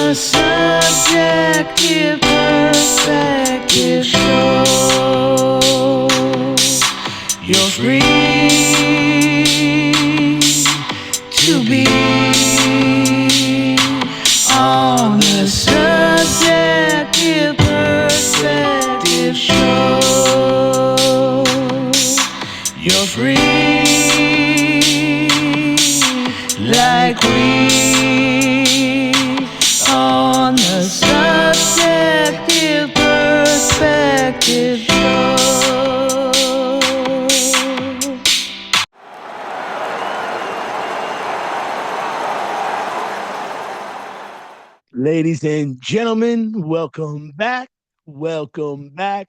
the subjective perspective show. You're free to be on the subjective perspective show. You're free like we on the subjective perspective show. Ladies and gentlemen, welcome back. Welcome back.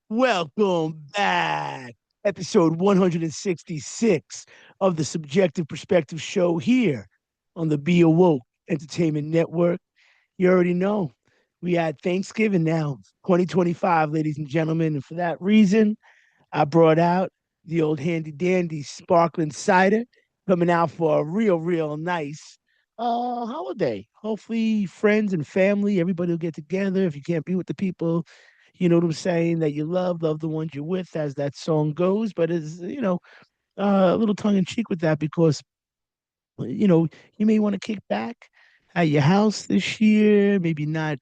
Welcome back. Episode 166 of the Subjective Perspective Show here on the Be Awoke Entertainment Network. You already know we had Thanksgiving now, 2025, ladies and gentlemen. And for that reason, I brought out the old handy dandy sparkling cider coming out for a real nice holiday. Hopefully, friends and family, everybody will get together. If you can't be with the people, you know what I'm saying, that you love the ones you're with, as that song goes. But it's, a little tongue in cheek with that because you may want to kick back at your house this year, maybe not,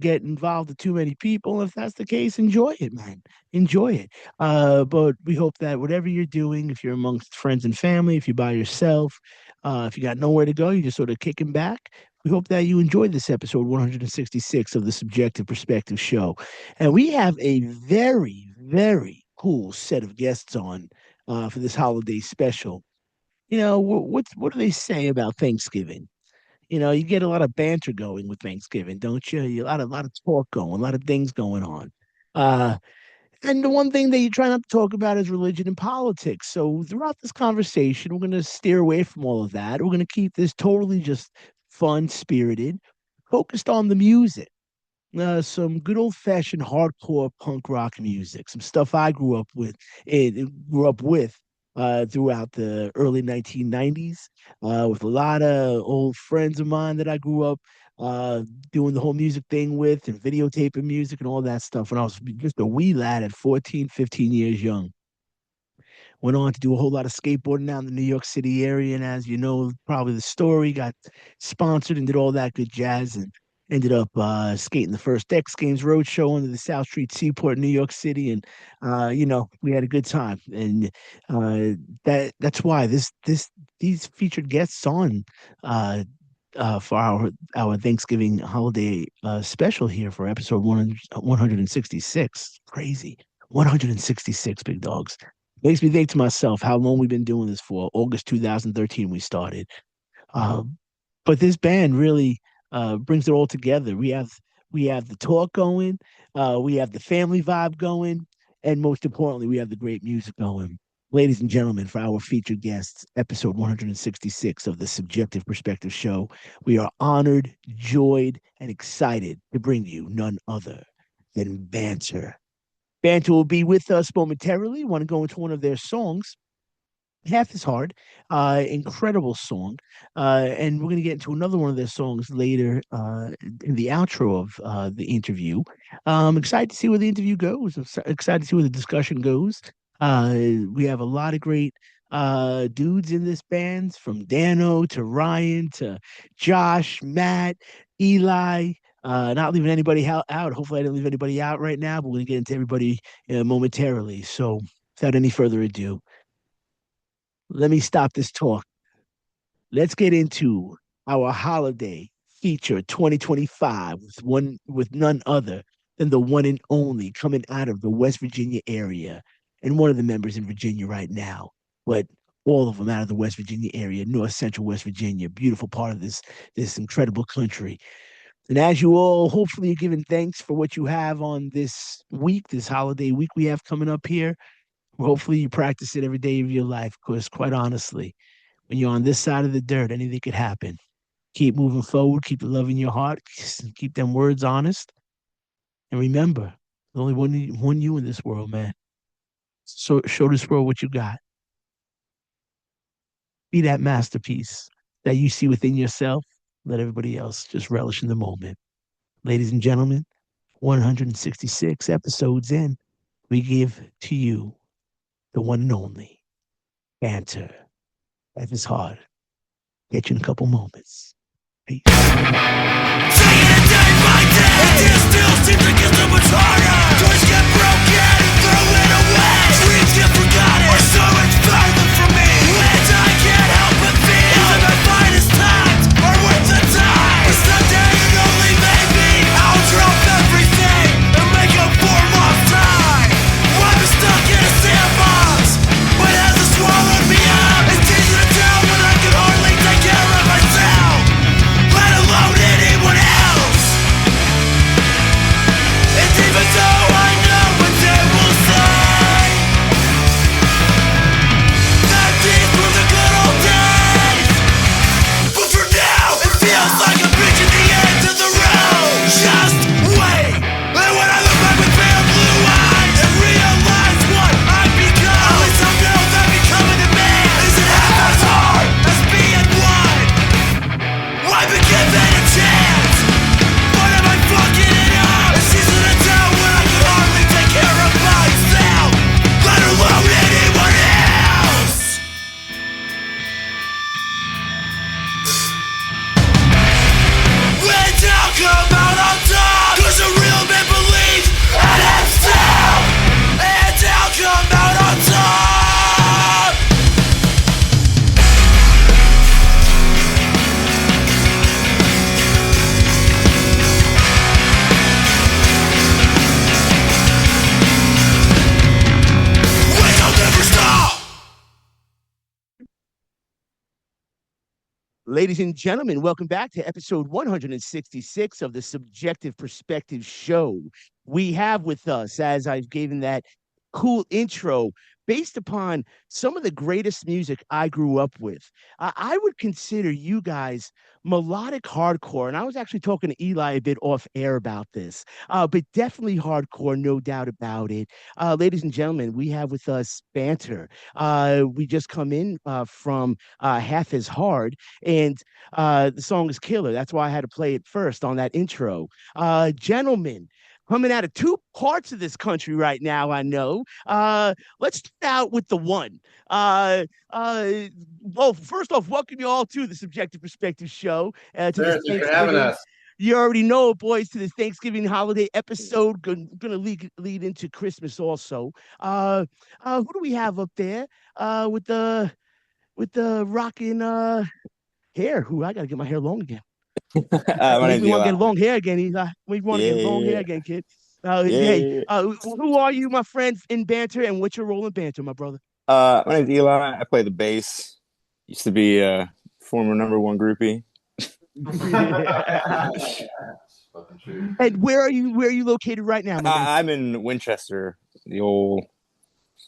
get involved with too many people. If that's the case, enjoy it, man. Enjoy it. But we hope that whatever you're doing, if you're amongst friends and family, if you're by yourself, if you got nowhere to go, you're just sort of kicking back. We hope that you enjoyed this episode 166 of the Subjective Perspective Show. And we have a very cool set of guests on for this holiday special. What do they say about Thanksgiving? You get a lot of banter going with Thanksgiving, don't you? A lot of talk going, a lot of things going on. Uh, and the one thing that you try not to talk about is religion and politics. So throughout this conversation, we're going to steer away from all of that. We're going to keep this totally just fun, spirited, focused on the music. Some good old fashioned hardcore punk rock music, some stuff I grew up with throughout the early 1990s, with a lot of old friends of mine that I grew up doing the whole music thing with, and videotaping music and all that stuff when I was just a wee lad at 14, 15 years young. Went on to do a whole lot of skateboarding out in the New York City area. And as you know, probably the story, got sponsored and did all that good jazz, and ended up skating the first X Games Roadshow under the South Street Seaport in New York City. And, we had a good time. And that's why these featured guests on for our Thanksgiving holiday special here for episode 166. Crazy. 166 big dogs. Makes me think to myself how long we've been doing this for. August 2013 we started. Um, but this band really brings it all together. We have the talk going, we have the family vibe going, and most importantly, we have the great music going. Ladies and gentlemen, for our featured guests, episode 166 of the Subjective Perspective Show, we are honored, joyed, and excited to bring you none other than Banter. Banter will be with us momentarily. Want to go into one of their songs. Half is hard, incredible song, and we're gonna get into another one of their songs later in the outro of the interview. I'm excited to see where the interview goes. Excited to see where the discussion goes. We have a lot of great dudes in this band, from Dano to Ryan to Josh, Matt, Eli. Not leaving anybody out. Hopefully, I didn't leave anybody out right now, but we're gonna get into everybody momentarily. So, without any further ado, let me stop this talk. Let's get into our holiday feature 2025 with none other than the one and only, coming out of the West Virginia area, and one of the members in Virginia right now, but all of them out of the West Virginia area, North Central West Virginia, beautiful part of this incredible country. And as you all hopefully are giving thanks for what you have on this week, this holiday week we have coming up here, hopefully you practice it every day of your life, because quite honestly, when you're on this side of the dirt, anything could happen. Keep moving forward, keep the love in your heart, keep them words honest. And remember, there's only one you in this world, man. So show this world what you got. Be that masterpiece that you see within yourself. Let everybody else just relish in the moment. Ladies and gentlemen, 166 episodes in, we give to you the one and only Banter. Life is hard. Get you in a couple moments. Peace. Taking it day by day, it still seems like it's so much harder. Toys get broken, throw it away. Dreams get forgotten, are so much farther from me. And I can't help but feel that my finest times are worth the time. It's the day and only maybe I'll drop everything and make up for lost time. I've been stuck in a sandbox, but has it swallowed me up? It's easy to tell when I can hardly take care of myself, let alone anyone else. And even though I know what they will say, that these were the good old days. But for now, it feels like I'm reaching the end of the road. Just wait. And when I look back with pale blue eyes and realize what I've become, at least I'll know that becoming a man isn't half as hard as being one. I've been given a chance, but am I fucking it up? It's easy to tell when I can hardly take care of myself, let alone anyone else. And I'll come out on top, 'cause a real man believes in himself. And I'll come out on top. We will never stop. Ladies and gentlemen, welcome back to episode 166 of the Subjective Perspective Show. We have with us, as I've given that cool intro, based upon some of the greatest music I grew up with. I would consider you guys melodic hardcore, and I was actually talking to Eli a bit off air about this, but definitely hardcore, no doubt about it. Ladies and gentlemen, we have with us Banter. We just come in from Half is Hard, and the song is killer. That's why I had to play it first on that intro. Gentlemen, coming out of two parts of this country right now, I know. Let's start out with the one. Well, first off, welcome you all to the Subjective Perspective Show. To Sure, this thanks for having Thanksgiving. us. You already know, boys, to this Thanksgiving holiday episode. Gonna lead into Christmas also. Who do we have up there? With the rocking hair. Who I gotta get my hair long again. My Make name's me want to Eli. get long hair again. Make me want to Yeah, get long hair yeah, again, kid. yeah, Hey, yeah. who are you, my friend, in Banter, and what's your role in Banter, my brother? My name's Eli. I play the bass. Used to be a former number one groupie. Fucking true. And where are you? Where are you located right now, my man? I'm in Winchester, the old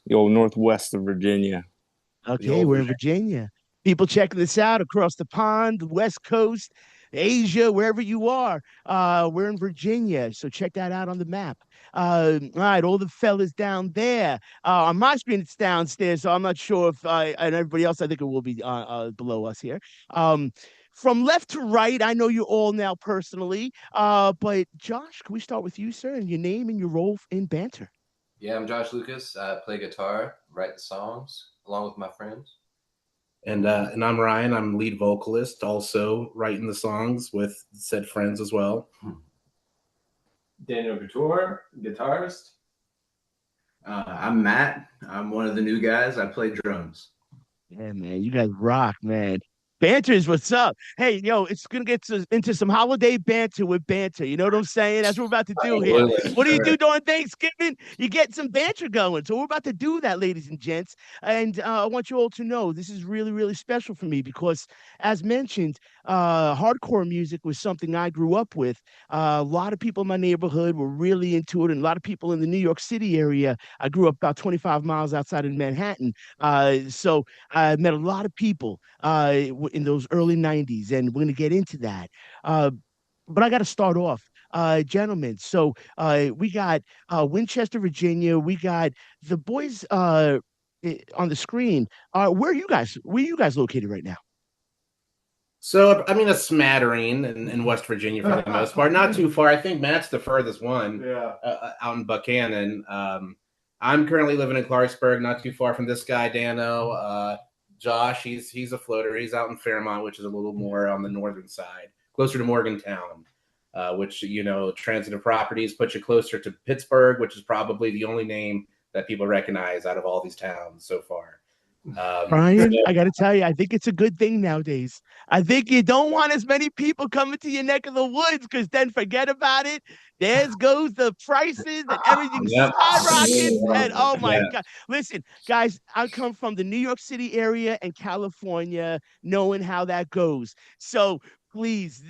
northwest of Virginia. Okay, we're in Virginia. People checking this out across the pond, the West Coast, Asia, wherever you are. We're in Virginia, so check that out on the map. All right, all the fellas down there. On my screen, it's downstairs, so I'm not sure if and everybody else, I think it will be below us here. From left to right, I know you all now personally. But Josh, can we start with you, sir, and your name and your role in Banter? Yeah, I'm Josh Lucas. I play guitar, write the songs along with my friends. And I'm Ryan. I'm lead vocalist, also writing the songs with said friends as well. Daniel Couture, guitarist. I'm Matt. I'm one of the new guys. I play drums. Yeah, man, you guys rock, man. Banter is what's up. Hey, yo, it's gonna get into some holiday banter with Banter. You know what I'm saying? That's what we're about to do here. What do you do during Thanksgiving? You get some banter going. So we're about to do that, ladies and gents. And I want you all to know this is really, really special for me because, as mentioned, hardcore music was something I grew up with. A lot of people in my neighborhood were really into it, and a lot of people in the New York City area. I grew up about 25 miles outside of Manhattan. So I met a lot of people in those early 90s, and we're going to get into that. But I got to start off, gentlemen. So we got Winchester, Virginia. We got the boys on the screen. Where are you guys? Where are you guys located right now? So, I mean, a smattering in West Virginia for the most part. Not too far. I think Matt's the furthest one out in Buchanan. I'm currently living in Clarksburg, not too far from this guy, Dano. Josh, he's a floater. He's out in Fairmont, which is a little more on the northern side, closer to Morgantown, which, transitive properties put you closer to Pittsburgh, which is probably the only name that people recognize out of all these towns so far. Brian, I got to tell you, I think it's a good thing nowadays. I think you don't want as many people coming to your neck of the woods because then forget about it. There goes the prices and everything skyrockets. And oh my God. Listen, guys, I come from the New York City area and California, knowing how that goes. So please,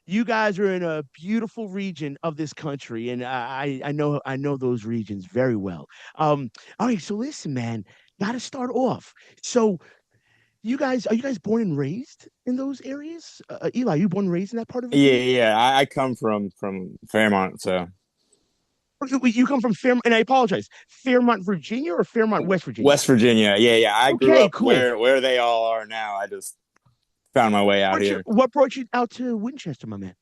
you guys are in a beautiful region of this country, and I know those regions very well. All right, so listen, man. Got to start off. So, are you guys born and raised in those areas? Eli, you born and raised in that part of Virginia? Yeah. I come from Fairmont, so You come from Fairmont, and I apologize. Fairmont, Virginia, or Fairmont, West Virginia? West Virginia. Yeah. I grew up cool. where they all are now. I just found my way out here. What brought you out to Winchester, my man?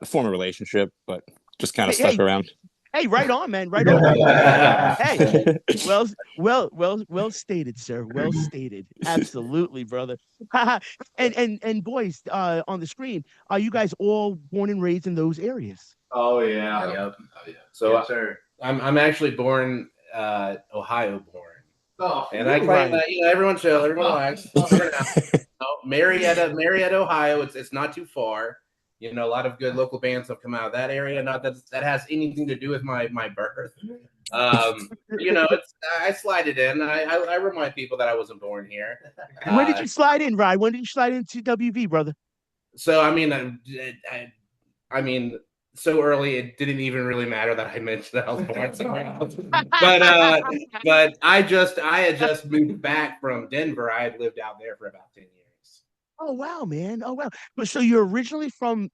Former relationship, but just kind of stuck around. Hey, right on, man. Right on. Hey, well stated, sir. Well stated. Absolutely, brother. and boys, on the screen, are you guys all born and raised in those areas? Oh yeah. Yep. Oh, yeah. So Yes, sir. I'm actually born Ohio born. Oh, And I claim that, everyone chill, everyone relax. Marietta, Ohio. It's not too far. A lot of good local bands have come out of that area. Not that has anything to do with my birth. I slide it in. I remind people that I wasn't born here. When did you slide in, Ryan? When did you slide into WV, brother? So I mean, so early it didn't even really matter that I mentioned that I was born somewhere else. But I had just moved back from Denver. I had lived out there for about 10 years. Oh wow, man! Oh wow. But so you're originally from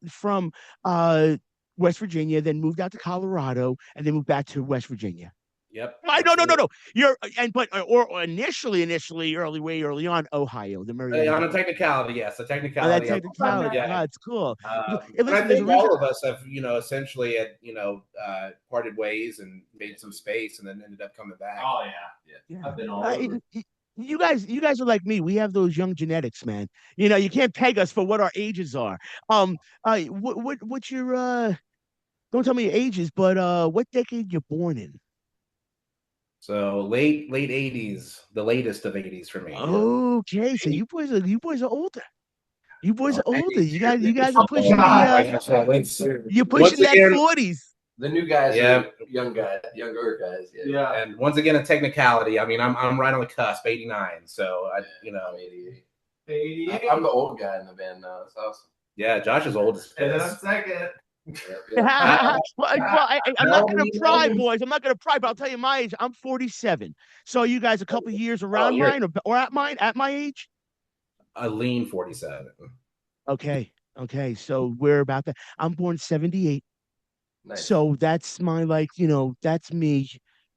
West Virginia, then moved out to Colorado, and then moved back to West Virginia. Yep. No. You're or initially, way early on, Ohio, the Marietta. On a technicality, yes, a technicality. That technicality, yeah, it's cool. And I think all of us have, essentially, parted ways and made some space, and then ended up coming back. Oh yeah. I've been all over. You guys are like me. We have those young genetics, man. You can't peg us for what our ages are. What's your don't tell me your ages, but what decade you're born in? So late 80s, the latest of 80s for me. Okay, so you boys are older. You boys are older. You guys are pushing the you're pushing that 40s. The new guys, younger guys. Yeah. And once again, a technicality. I mean, I'm right on the cusp, 89. So I'm 88. I'm the old guy in the band now. It's awesome. Yeah, Josh is old as piss. And then I'm second. I'm not gonna pry, boys. I'm not gonna pry, but I'll tell you my age. I'm 47. So you guys a couple of years around mine or at my age? A lean 47. Okay. So we're about that. I'm born 78. Nice. So that's my that's me.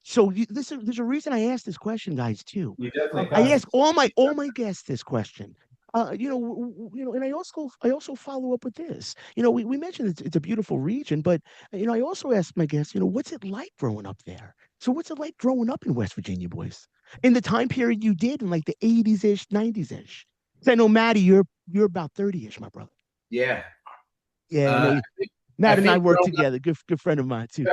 So there's a reason I asked this question, guys, too. You definitely I ask all my guests this question. And I also follow up with this. We mentioned it's a beautiful region, but I also ask my guests, what's it like growing up there? So what's it like growing up in West Virginia, boys? In the time period you did, in like the 80s-ish, 90s-ish. I know, Maddie, you're about 30-ish, my brother. Yeah. Yeah. Matt and I work together. Good friend of mine too.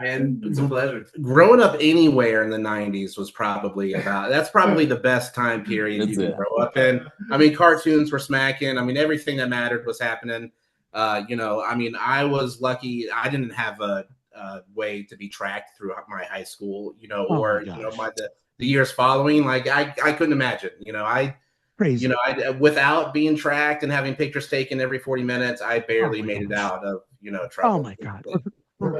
And it's a pleasure. Growing up anywhere in the 90s was probably that's probably the best time period you can grow up in. I mean, cartoons were smacking. I mean, everything that mattered was happening. I was lucky. I didn't have a way to be tracked throughout my high school, the years following. Like I couldn't imagine, Crazy. Without being tracked and having pictures taken every 40 minutes, I barely made it out of, trouble. Oh my God.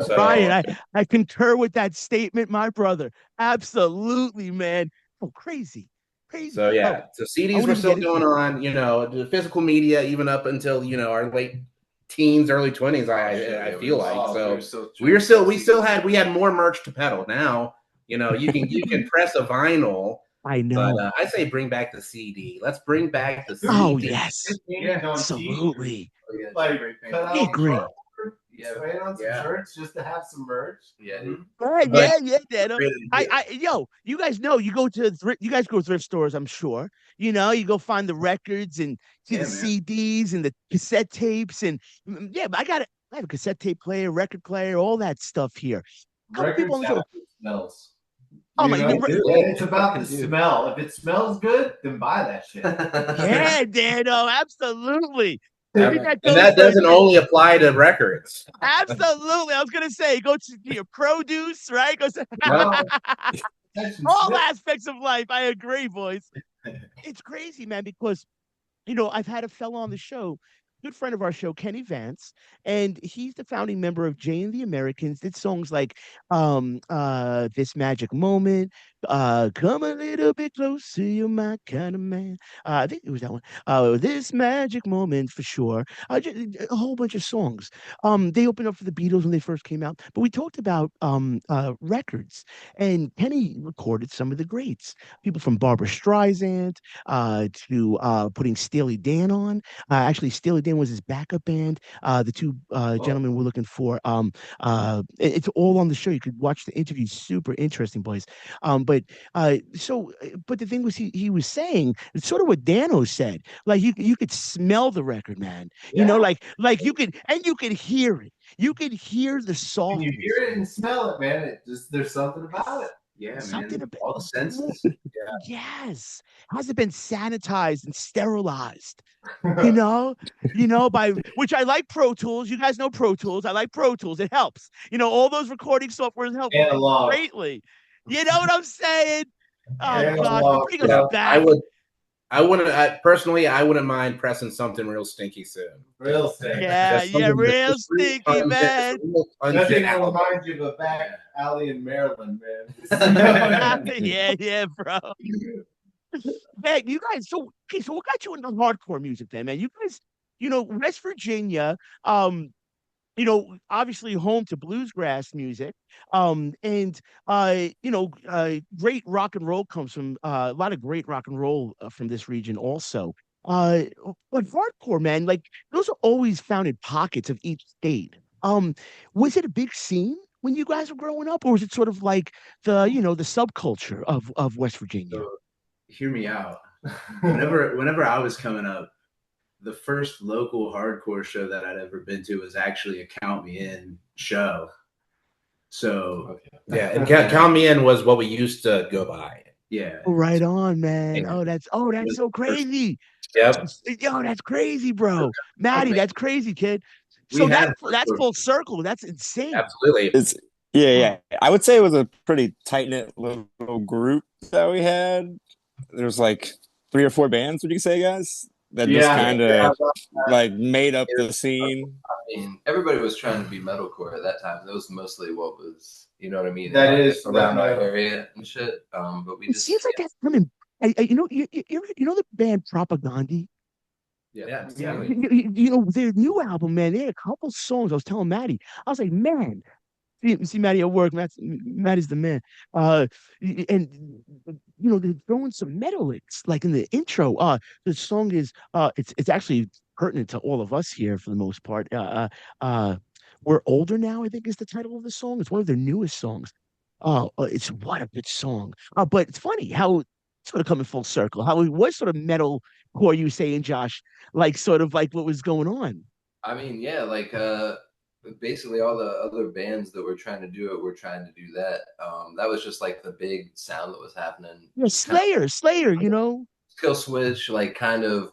Brian, I concur with that statement, my brother. Absolutely, man. Oh, crazy. So yeah, so CDs were still going on, the physical media, even up until, our late teens, early 20s, I feel like. So we had more merch to peddle. Now, you can press a vinyl I But know. I say bring back the CD. Let's bring back the CD. Oh yes, Yeah, absolutely. Oh, yeah, like cut I out agree. Yeah, spray on some yeah. shirts just to have some merch. yeah, Mhm. Yeah, Dano. Really, Yo, you guys know you go to you guys go to thrift stores, I'm sure. You know, you go find the records and see Yeah, the man. CDs and the cassette tapes and yeah, but I have a cassette tape player, record player, all that stuff here. A couple people Records on the have show. good smells. Oh my, It's about the Fucking do. smell. If it smells good, then buy that shit. yeah, Dano, absolutely. Yeah, I think that and goes that for doesn't only apply to records. absolutely. I was gonna say, go to your produce, right? Go to No, attention, all Smith. aspects of life. I agree, boys. It's crazy, man, because I've had a fellow on the show, good friend of our show, Kenny Vance, and he's the founding member of Jane and the Americans. Did songs like This Magic Moment, Come a Little Bit Closer, You're My Kind of Man. I think it was that one. This Magic Moment for sure. A whole bunch of songs. They opened up for the Beatles when they first came out, but we talked about records, and Kenny recorded some of the greats. People from Barbara Streisand to putting Steely Dan on. Actually, Steely Dan was his backup band. The two gentlemen we're looking for. It's all on the show. You could watch the interview. Super interesting, boys. But the thing was, he was saying it's sort of what Dano said. Like you could smell the record, man. Like you could hear it. You could hear the When softness. you hear it and smell it, man, there's something about it. Yeah, Something man. about All the senses. yes. Has it been sanitized and sterilized? By which I like Pro Tools. You guys know Pro Tools. I like Pro Tools. It helps. All those recording softwares help Analog. greatly. You know what I'm saying? Oh Yeah, gosh, well, bring us Yeah, back. I wouldn't personally. I wouldn't mind pressing something real stinky soon. Real thing. Yeah, Just something real that's real stinky, pungent, man. it's a real pungent Nothing will album. remind you of a back alley in Maryland, man. yeah, bro. Man, you guys. So what got you into hardcore music then, man? You guys, West Virginia. Obviously home to bluegrass music. And great rock and roll comes from a lot of great rock and roll from this region also. Uh, but hardcore, man, like those are always found in pockets of each state. Was it a big scene when you guys were growing up, or was it sort of like the subculture of West Virginia? So, hear me out. Whenever I was coming up, the first local hardcore show that I'd ever been to was actually a Count Me In show. So Yeah, and Count Me In was what we used to go by. yeah. Oh, right on, man. Yeah. That's so crazy. Yep. Yo, that's crazy, bro. Maddie, that's crazy, kid. We So had that's full circle. That's insane. Absolutely. It's yeah. I would say it was a pretty tight knit little group that we had. There's like 3 or 4 bands. Would you say, guys? That just kind of like made up the scene. I mean, everybody was trying to be metalcore at that time. That was mostly what was, you know what I mean? That is around our area and shit. But we It just seems like that's coming. You know the band Propaganda? yeah. Their new album, man. They had a couple songs. I was telling Maddie, I was like, man, see Maddie at work. Maddie's the man. And they're throwing some metal licks like in the intro. The song is it's actually pertinent to all of us here for the most part. We're older now, I think is the title of the song. It's one of their newest songs. It's what a good song. But it's funny how it's sort of coming full circle. How it was sort of metal core you saying, Josh, like sort of like what was going on. I mean, yeah, like basically all the other bands that were trying to do it were trying to do that. That was just like the big sound that was happening. Yeah, Slayer, Kill Switch, like kind of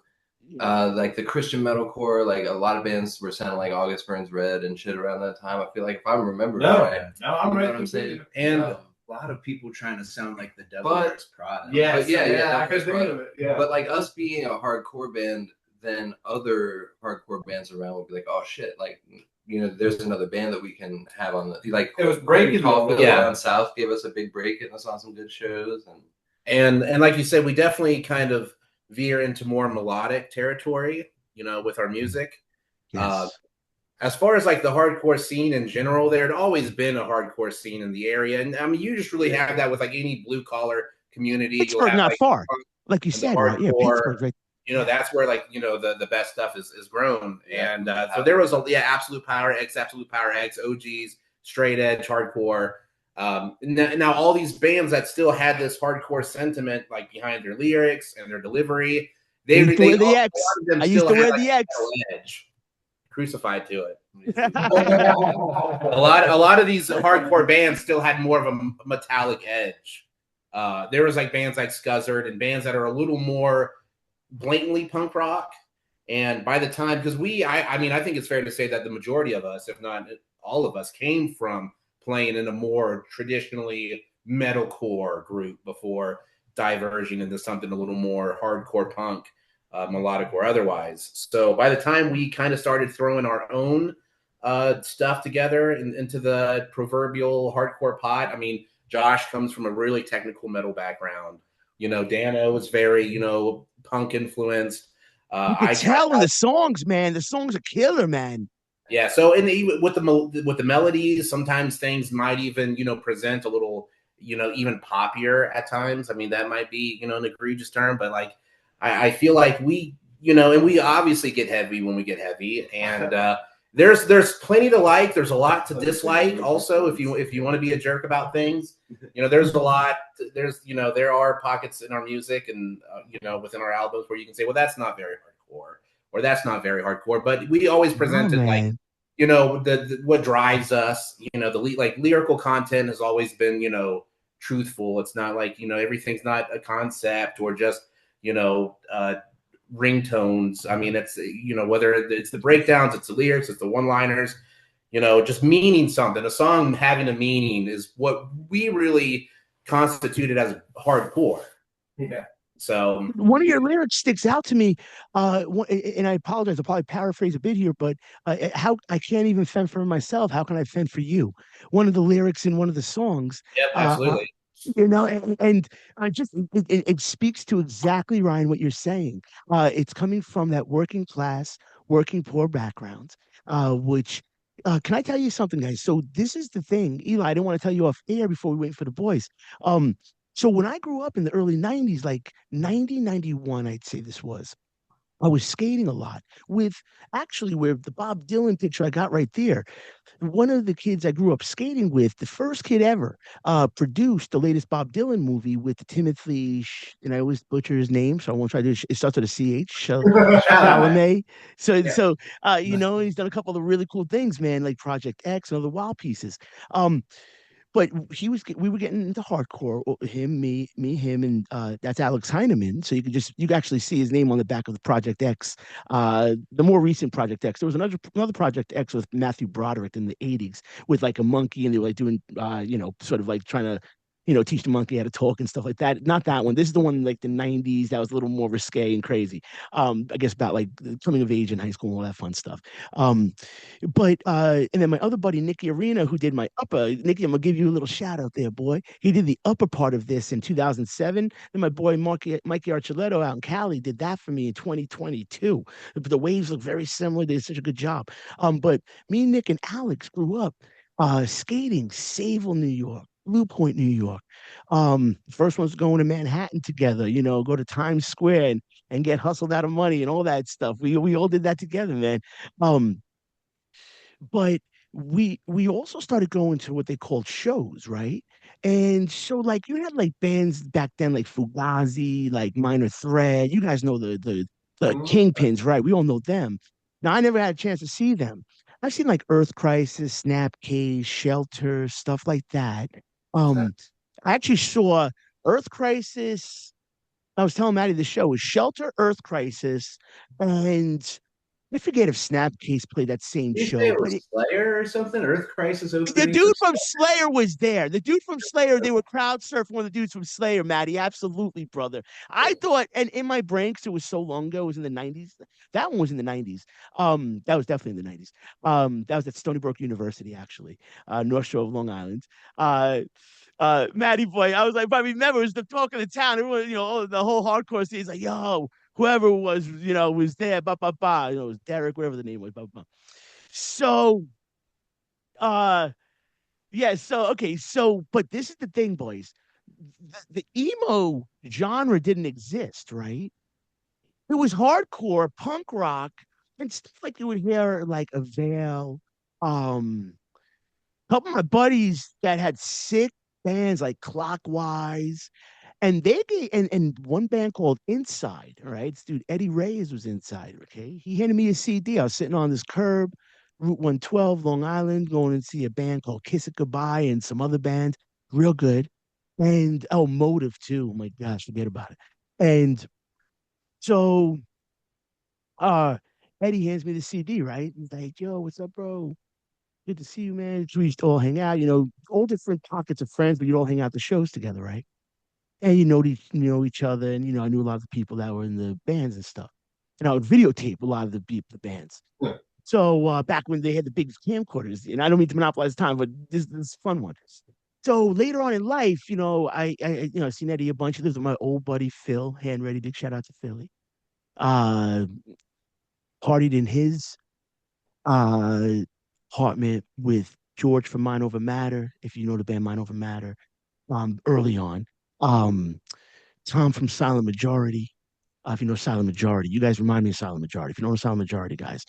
like the Christian metalcore, like a lot of bands were sounding like August Burns Red and shit around that time. I feel like if I remember right, I'm you know ready. what I'm saying? And a lot of people trying to sound like the Devil Wears Prada. Yes, But yeah, I could think of it. Yeah. But like us being a hardcore band, then other hardcore bands around would be like, oh shit, like there's another band that we can have on the like. It was breaking. Down South gave us a big break, getting us on some good shows, And like you said, we definitely kind of veer into more melodic territory, with our music. Yes. As far as like the hardcore scene in general, there had always been a hardcore scene in the area. And I mean, you just really have that with like any blue collar community. You'll Pittsburgh, have not like far, like you and the said, right? Yeah, hardcore. Pittsburgh's right. That's where like the best stuff is grown. And so there was Absolute Power X, OGs, straight edge, hardcore. Now all these bands that still had this hardcore sentiment like behind their lyrics and their delivery, I used to wear the a lot X. of them I used still to had wear like the a X. metal edge crucified to it. A lot of these hardcore bands still had more of a metallic edge. There was like bands like Scuzzard and bands that are a little more blatantly punk rock. And by the time, because I mean, I think it's fair to say that the majority of us, if not all of us, came from playing in a more traditionally metalcore group before diverging into something a little more hardcore punk, melodic or otherwise. So by the time we kind of started throwing our own stuff together into the proverbial hardcore pot, I mean, Josh comes from a really technical metal background. Dano was very, punk influenced. You could tell in the songs, man. The songs are killer, man. Yeah. So with the melodies, sometimes things might even present a little even poppier at times. I mean, that might be an egregious term, but like I feel like we and we obviously get heavy when we get heavy, and there's plenty to like. There's a lot to dislike. Also, if you want to be a jerk about things, there's a lot. There are pockets in our music and within our albums where you can say, well, that's not very hardcore, or that's not very hardcore. But we always presented like what drives us. The lyrical content has always been truthful. It's not like everything's not a concept or just ringtones. I mean, it's whether it's the breakdowns, it's the lyrics, it's the one-liners, just meaning something. A song having a meaning is what we really constituted as hardcore. Yeah. So one of your lyrics sticks out to me, and I apologize. I'll probably paraphrase a bit here, but how I can't even fend for myself. How can I fend for you? One of the lyrics in one of the songs. Yep, absolutely. And just it speaks to exactly, Ryan, what you're saying. It's coming from that working class, working poor background, which can I tell you something, guys? So this is the thing, Eli. I didn't want to tell you off air before we wait for the boys. So when I grew up in the early 90s, like 90, 91, I'd say this was, I was skating a lot with actually where the Bob Dylan picture I got right there. One of the kids I grew up skating with, the first kid ever, produced the latest Bob Dylan movie with Timothy, and I always butcher his name, so I won't try to. It starts with a CH, Chalamet. He's done a couple of really cool things, man, like Project X and other wild pieces. But we were getting into hardcore. Him, and that's Alex Heineman. So you can actually see his name on the back of the Project X, the more recent Project X. There was another Project X with Matthew Broderick in the '80s with like a monkey, and they were like doing, sort of like trying to, teach the monkey how to talk and stuff like that. Not that one. This is the one in like the '90s that was a little more risque and crazy. I guess about like coming of age in high school and all that fun stuff. And then my other buddy Nicky Arena, who did my upper, Nicky, I'm gonna give you a little shout out there, boy. He did the upper part of this in 2007. Then my boy Mikey Archuletto out in Cali did that for me in 2022. The waves look very similar. They did such a good job. But me, Nick, and Alex grew up skating Sayville, New York. Blue Point, New York. First ones going to Manhattan together, go to Times Square and get hustled out of money and all that stuff. We all did that together, man. But we also started going to what they called shows, right? And so like you had like bands back then like Fugazi, like Minor Threat. You guys know the Kingpins, right? We all know them. Now I never had a chance to see them. I've seen like Earth Crisis, Snapcase, Shelter, stuff like that. Um, I actually saw Earth Crisis. I was telling Maddie the show was Shelter, Earth Crisis, and I forget if Snapcase played that same Did you say show, it but was Slayer or something? Earth Crisis the opening for dude from Slayer was there. The dude from Slayer, they were crowd surfing one of the dudes from Slayer, Maddie. Absolutely, brother. I thought, and in my brain, because it was so long ago, it was in the 90s. That one was in the 90s. That was definitely in the 90s. That was at Stony Brook University, actually, North Shore of Long Island. Maddie boy, I was like, but I remember it was the talk of the town. Everyone, the whole hardcore scene is like, yo, whoever was, was there, it was Derek, whatever the name was, So, uh, yeah, so okay, but this is the thing, boys. the emo genre didn't exist, right? It was hardcore punk rock and stuff like you would hear like a Veil. A couple of my buddies that had sick bands like Clockwise, and they gave, and one band called Inside. All right, this dude Eddie Reyes was Inside. Okay, he handed me a CD. I was sitting on this curb, Route 112, Long Island, going to see a band called Kiss It Goodbye and some other band, real good. And oh, Motive too. Oh my gosh, forget about it. And so uh Eddie hands me the CD, right? He's like, yo, what's up, bro? Good to see you, man. So we used to all hang out, all different pockets of friends, but you'd all hang out the shows together, right? And you know each other, and I knew a lot of the people that were in the bands and stuff. And I would videotape a lot of the bands. Yeah. So back when they had the big camcorders, and I don't mean to monopolize time, but this is a fun one. So later on in life, I seen Eddie a bunch. He lives with my old buddy Phil, hand ready. Big shout out to Philly. Uh, Partied in his uh apartment with George from Mind Over Matter, if you know the band Mind Over Matter, early on. Um, Tom from Silent Majority. If you know Silent Majority, you guys remind me of Silent Majority. If you know Silent Majority, guys,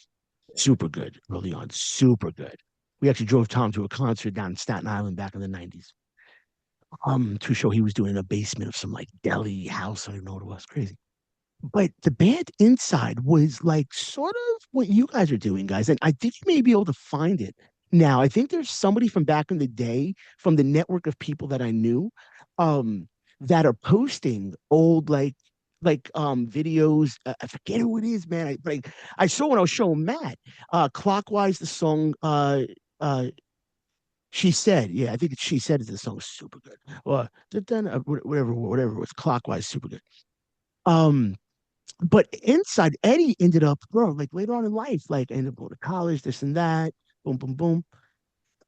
super good early on, super good. We actually drove Tom to a concert down in Staten Island back in the 90s. To a show he was doing in a basement of some like deli house. I don't even know what it was. Crazy. But the band Inside was like sort of what you guys are doing, guys. And I think you may be able to find it now. I think there's somebody from back in the day from the network of people that I knew um that are posting old videos. I forget who it is, man. I saw when I was showing Matt Clockwise, the song uh She Said. Yeah, I think She Said is the song, super good. Or whatever it was, Clockwise, super good. Um but Inside, Eddie ended up, bro, like later on in life, like ended up going to college, this and that, boom, boom, boom.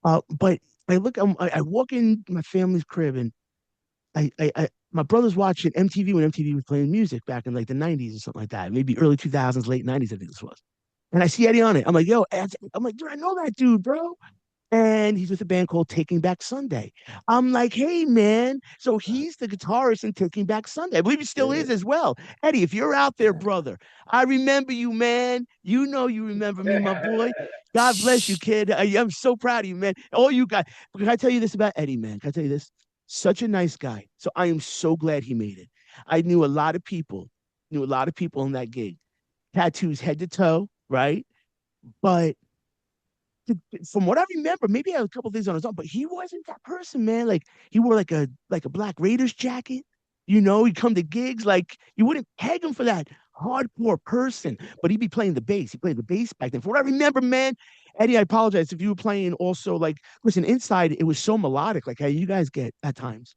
But I walk in my family's crib, and my brother's watching MTV when MTV was playing music back in like the 90s or something like that, maybe early 2000s, late 90s, I think this was. And I see Eddie on it. I'm like, yo, I'm like, dude, I know that dude, bro. And he's with a band called Taking Back Sunday. I'm like, hey, man. So he's the guitarist in Taking Back Sunday. I believe he still is as well. Eddie, if you're out there, brother, I remember you, man. You know you remember me, my boy. God bless you, kid. I'm so proud of you, man. All you guys. Can I tell you this about Eddie, man? Can I tell you this? Such a nice guy. So I am so glad he made it. I knew a lot of people in that gig. Tattoos head to toe, right? But from what I remember, maybe I had a couple things on his own, but he wasn't that person, man. Like he wore like a Black Raiders jacket. He'd come to gigs like you wouldn't peg him for that hardcore person, but he'd be playing the bass. He played the bass back then. From what I remember, man, Eddie, I apologize if you were playing also like listen, Inside, it was so melodic, like how you guys get at times.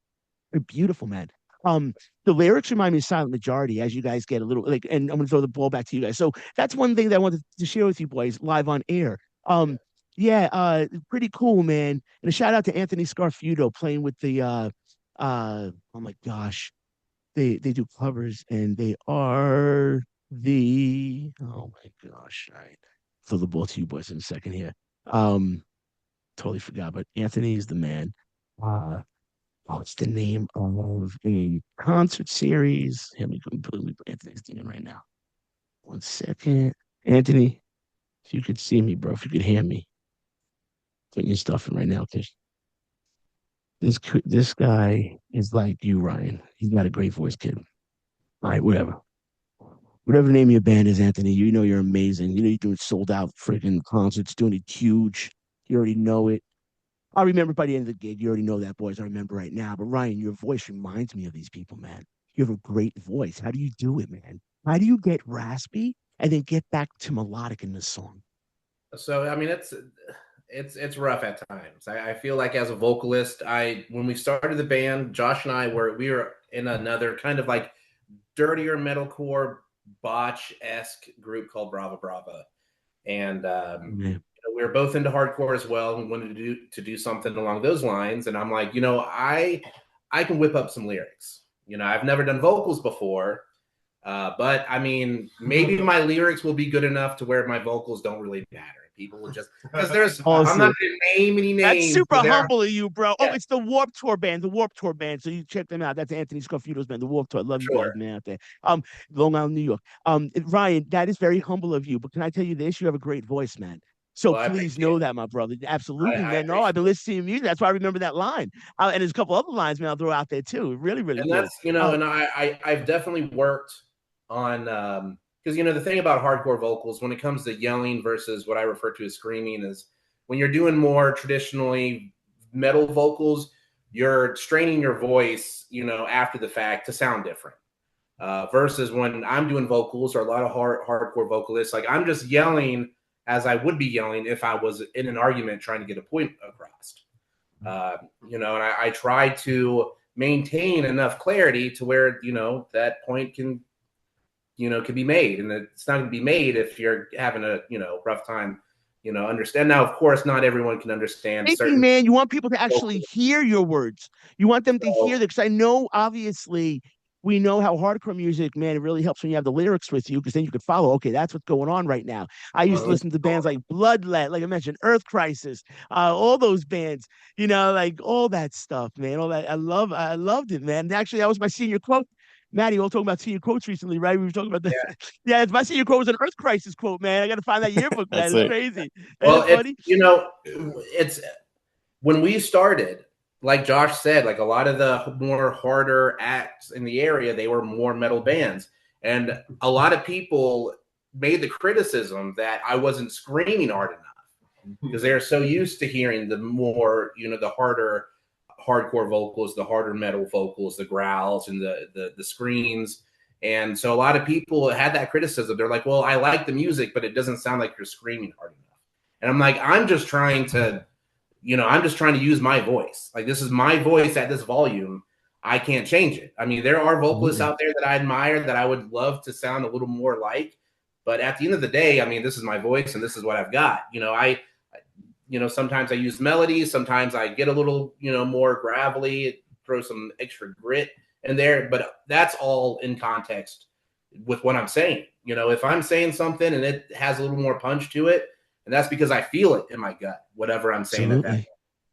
They're beautiful, man. The lyrics remind me of Silent Majority as you guys get a little like, and I'm gonna throw the ball back to you guys. So that's one thing that I wanted to share with you boys live on air. Yeah, pretty cool, man. And a shout out to Anthony Scarfudo playing with the oh my gosh. They do covers and they are the oh my gosh. All right. Throw the ball to you boys in a second here. Um, Totally forgot, but Anthony is the man. Uh what's the name of a concert series? Let me completely Anthony's doing right now. 1 second. Anthony, if you could see me, bro, if you could hear me, put your stuff in right now, because this guy is like you, Ryan. He's got a great voice, kid. All right, whatever. Whatever the name of your band is, Anthony, you know you're amazing. You know you're doing sold out freaking concerts, doing it huge. You already know it. I remember by the end of the gig, you already know that, boys. I remember right now. But Ryan, your voice reminds me of these people, man. You have a great voice. How do you do it, man? How do you get raspy and then get back to melodic in this song? So I mean, it's rough at times. I feel like as a vocalist, when we started the band, Josh and I we were in another kind of like dirtier metalcore botch-esque group called Brava Brava, and we were both into hardcore as well. We wanted to do something along those lines, and I'm like, I can whip up some lyrics. I've never done vocals before, but I mean, maybe my lyrics will be good enough to where my vocals don't really matter. people will just because there's Awesome. I'm not gonna name any names. That's super but there are- humble of you, bro. Oh, Yeah. it's the Warp Tour band, the Warp Tour band. So you check them out. That's Anthony Scarfuto's band, the Warp Tour. I love you guys, Sure. man, out there. Long Island, New York. Ryan, that is very humble of you. But can I tell you this? You have a great voice, man. So Well, I please appreciate know it. that, my brother. Absolutely, I man. No, I've been appreciate it. listening to your music. That's why I remember that line. And there's a couple other lines, man, I'll throw out there too. Really, really And good. that's and I've definitely worked on because the thing about hardcore vocals when it comes to yelling versus what I refer to as screaming is when you're doing more traditionally metal vocals, you're straining your voice, after the fact to sound different. Versus when I'm doing vocals or a lot of hardcore vocalists, like I'm just yelling as I would be yelling if I was in an argument trying to get a point across. And I try to maintain enough clarity to where that point can be made, and it's not going to be made if you're having a rough time understand. Now, of course, not everyone can understand certain. Man, you want people to actually hear your words. You want them to hear that, because I know, obviously, we know how hardcore music, man, it really helps when you have the lyrics with you, because then you could follow, okay, that's what's going on right now. I used to listen to bands like Bloodlet, like I mentioned, Earth Crisis, all those bands, like all that stuff, man. All that. I loved it, man. Actually, that was my senior quote. Maddie, we all talking about senior quotes recently, right? We were talking about the yeah. My senior quote was an Earth Crisis quote, man. I got to find that yearbook, man. It's crazy. Well, it's when we started, like Josh said, like a lot of the more harder acts in the area, they were more metal bands, and a lot of people made the criticism that I wasn't screaming hard enough because they're so used to hearing the more, the harder hardcore vocals, the harder metal vocals, the growls and the screams. And so a lot of people had that criticism. They're like, well, I like the music, but it doesn't sound like you're screaming hard enough. And I'm like, I'm just trying to use my voice. Like, this is my voice at this volume. I can't change it. I mean, there are vocalists out there that I admire that I would love to sound a little more like, but at the end of the day, I mean, this is my voice and this is what I've got. Sometimes I use melodies, sometimes I get a little, more gravelly, throw some extra grit in there, but that's all in context with what I'm saying. If I'm saying something and it has a little more punch to it, and that's because I feel it in my gut, whatever I'm saying at that point.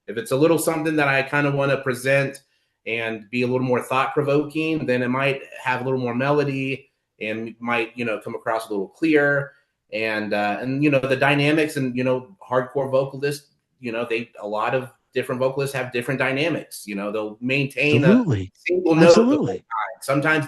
If it's a little something that I kind of want to present and be a little more thought-provoking, then it might have a little more melody and might, come across a little clear. And the dynamics and, hardcore vocalists, a lot of different vocalists have different dynamics. They'll maintain a single note the whole time. Sometimes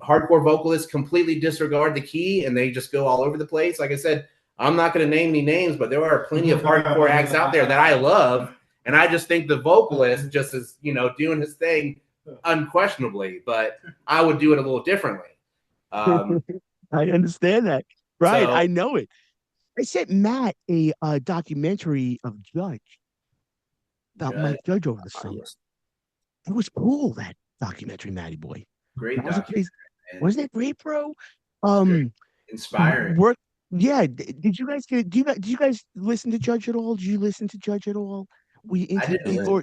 hardcore vocalists completely disregard the key and they just go all over the place. Like I said, I'm not going to name any names, but there are plenty of hardcore acts out there that I love. And I just think the vocalist just is, doing his thing unquestionably, but I would do it a little differently. I understand that. Right. I know it. I sent Matt a documentary of Judge about Mike Judge over the summer. It was cool, that documentary, Matty boy. Great documentary. Wasn't that great, bro? Inspiring. Did you guys did you guys listen to Judge at all? Did you listen to Judge at all? I didn't listen to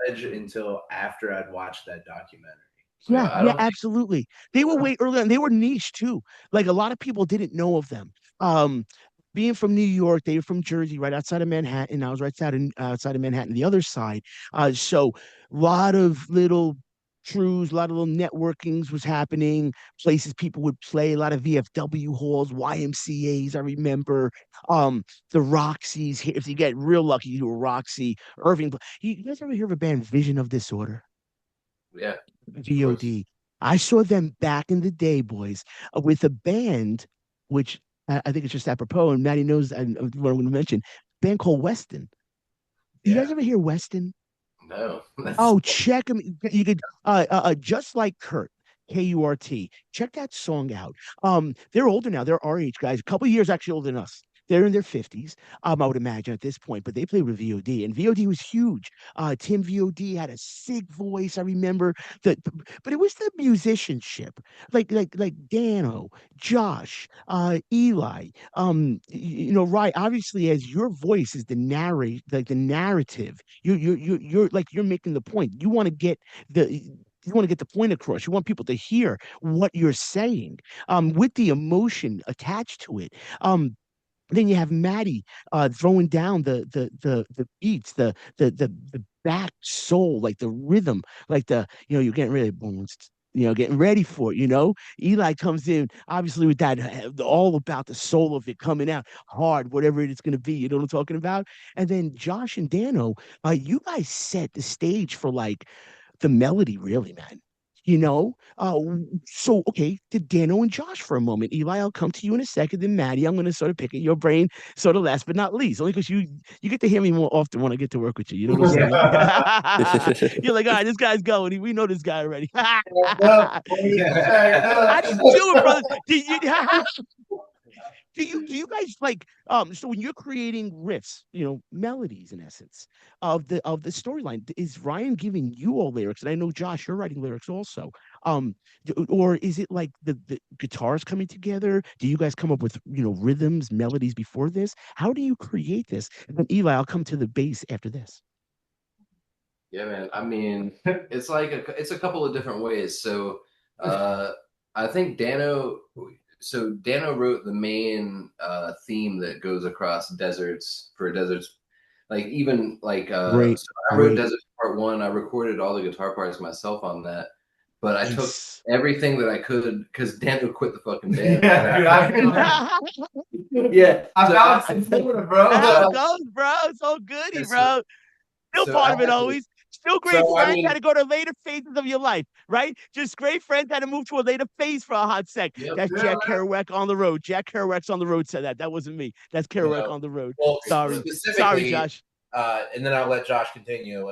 Judge until after I'd watched that documentary. Yeah, absolutely. They were way early on. They were niche too. Like, a lot of people didn't know of them. Being from New York, they were from Jersey, right outside of Manhattan. I was right outside of Manhattan, the other side. So a lot of little truths, a lot of little networkings was happening. Places people would play, a lot of VFW halls, YMCA's. I remember the Roxy's. If you get real lucky, you do a Roxy. Irving. You guys ever hear of a band, Vision of Disorder? Yeah. VOD. I saw them back in the day, boys, with a band, which I think it's just apropos, and Maddie knows what I'm going to mention, a band called Weston. You guys ever hear Weston? No. Oh, check them. You could Just Like Kurt, Kurt. Check that song out. They're older now. They're our age, guys. A couple years actually older than us. They're in their 50s, I would imagine at this point, but they played with VOD, and VOD was huge. Tim VOD had a sick voice, I remember. But it was the musicianship, like Dano, Josh, Eli, right. Obviously, as your voice is the narrative, you're making the point. You want to get the point across. You want people to hear what you're saying, with the emotion attached to it. Then you have Maddie throwing down the beats, the back soul, like the rhythm, like you're getting ready, boom, getting ready for it. Eli comes in obviously with that all about the soul of it coming out hard, whatever it's going to be. You know what I'm talking about? And then Josh and Dano, you guys set the stage for like the melody, really, man. So okay, to Dano and Josh for a moment. Eli, I'll come to you in a second. Then Maddie, I'm going to sort of pick at your brain, sort of last but not least, only because you get to hear me more often when I get to work with you. You know what I'm saying? You're like, all right, this guy's going. We know this guy already. How do you do it, brother? Do you guys like so when you're creating riffs, melodies in essence of the storyline, is Ryan giving you all lyrics? And I know Josh, you're writing lyrics also. Or is it like the guitars coming together? Do you guys come up with rhythms, melodies before this? How do you create this? And then Eli, I'll come to the bass after this. Yeah, man. I mean, it's like it's a couple of different ways. So I think Dano wrote the main theme that goes across deserts for deserts. Like even like Great, so I wrote Deserts Part 1. I recorded all the guitar parts myself on that. But I took everything that I could because Dano quit the fucking band. Yeah, I'm out in Florida, bro. How it goes, bro. It's all goody, bro. Still part of it always. Still great friends had to go to later phases of your life, right? Just great friends had to move to a later phase for a hot sec. That's Jack Kerouac on the road. Jack Kerouac's on the road said that. That wasn't me. That's Kerouac on the road. Well, Sorry, Josh. And then I'll let Josh continue.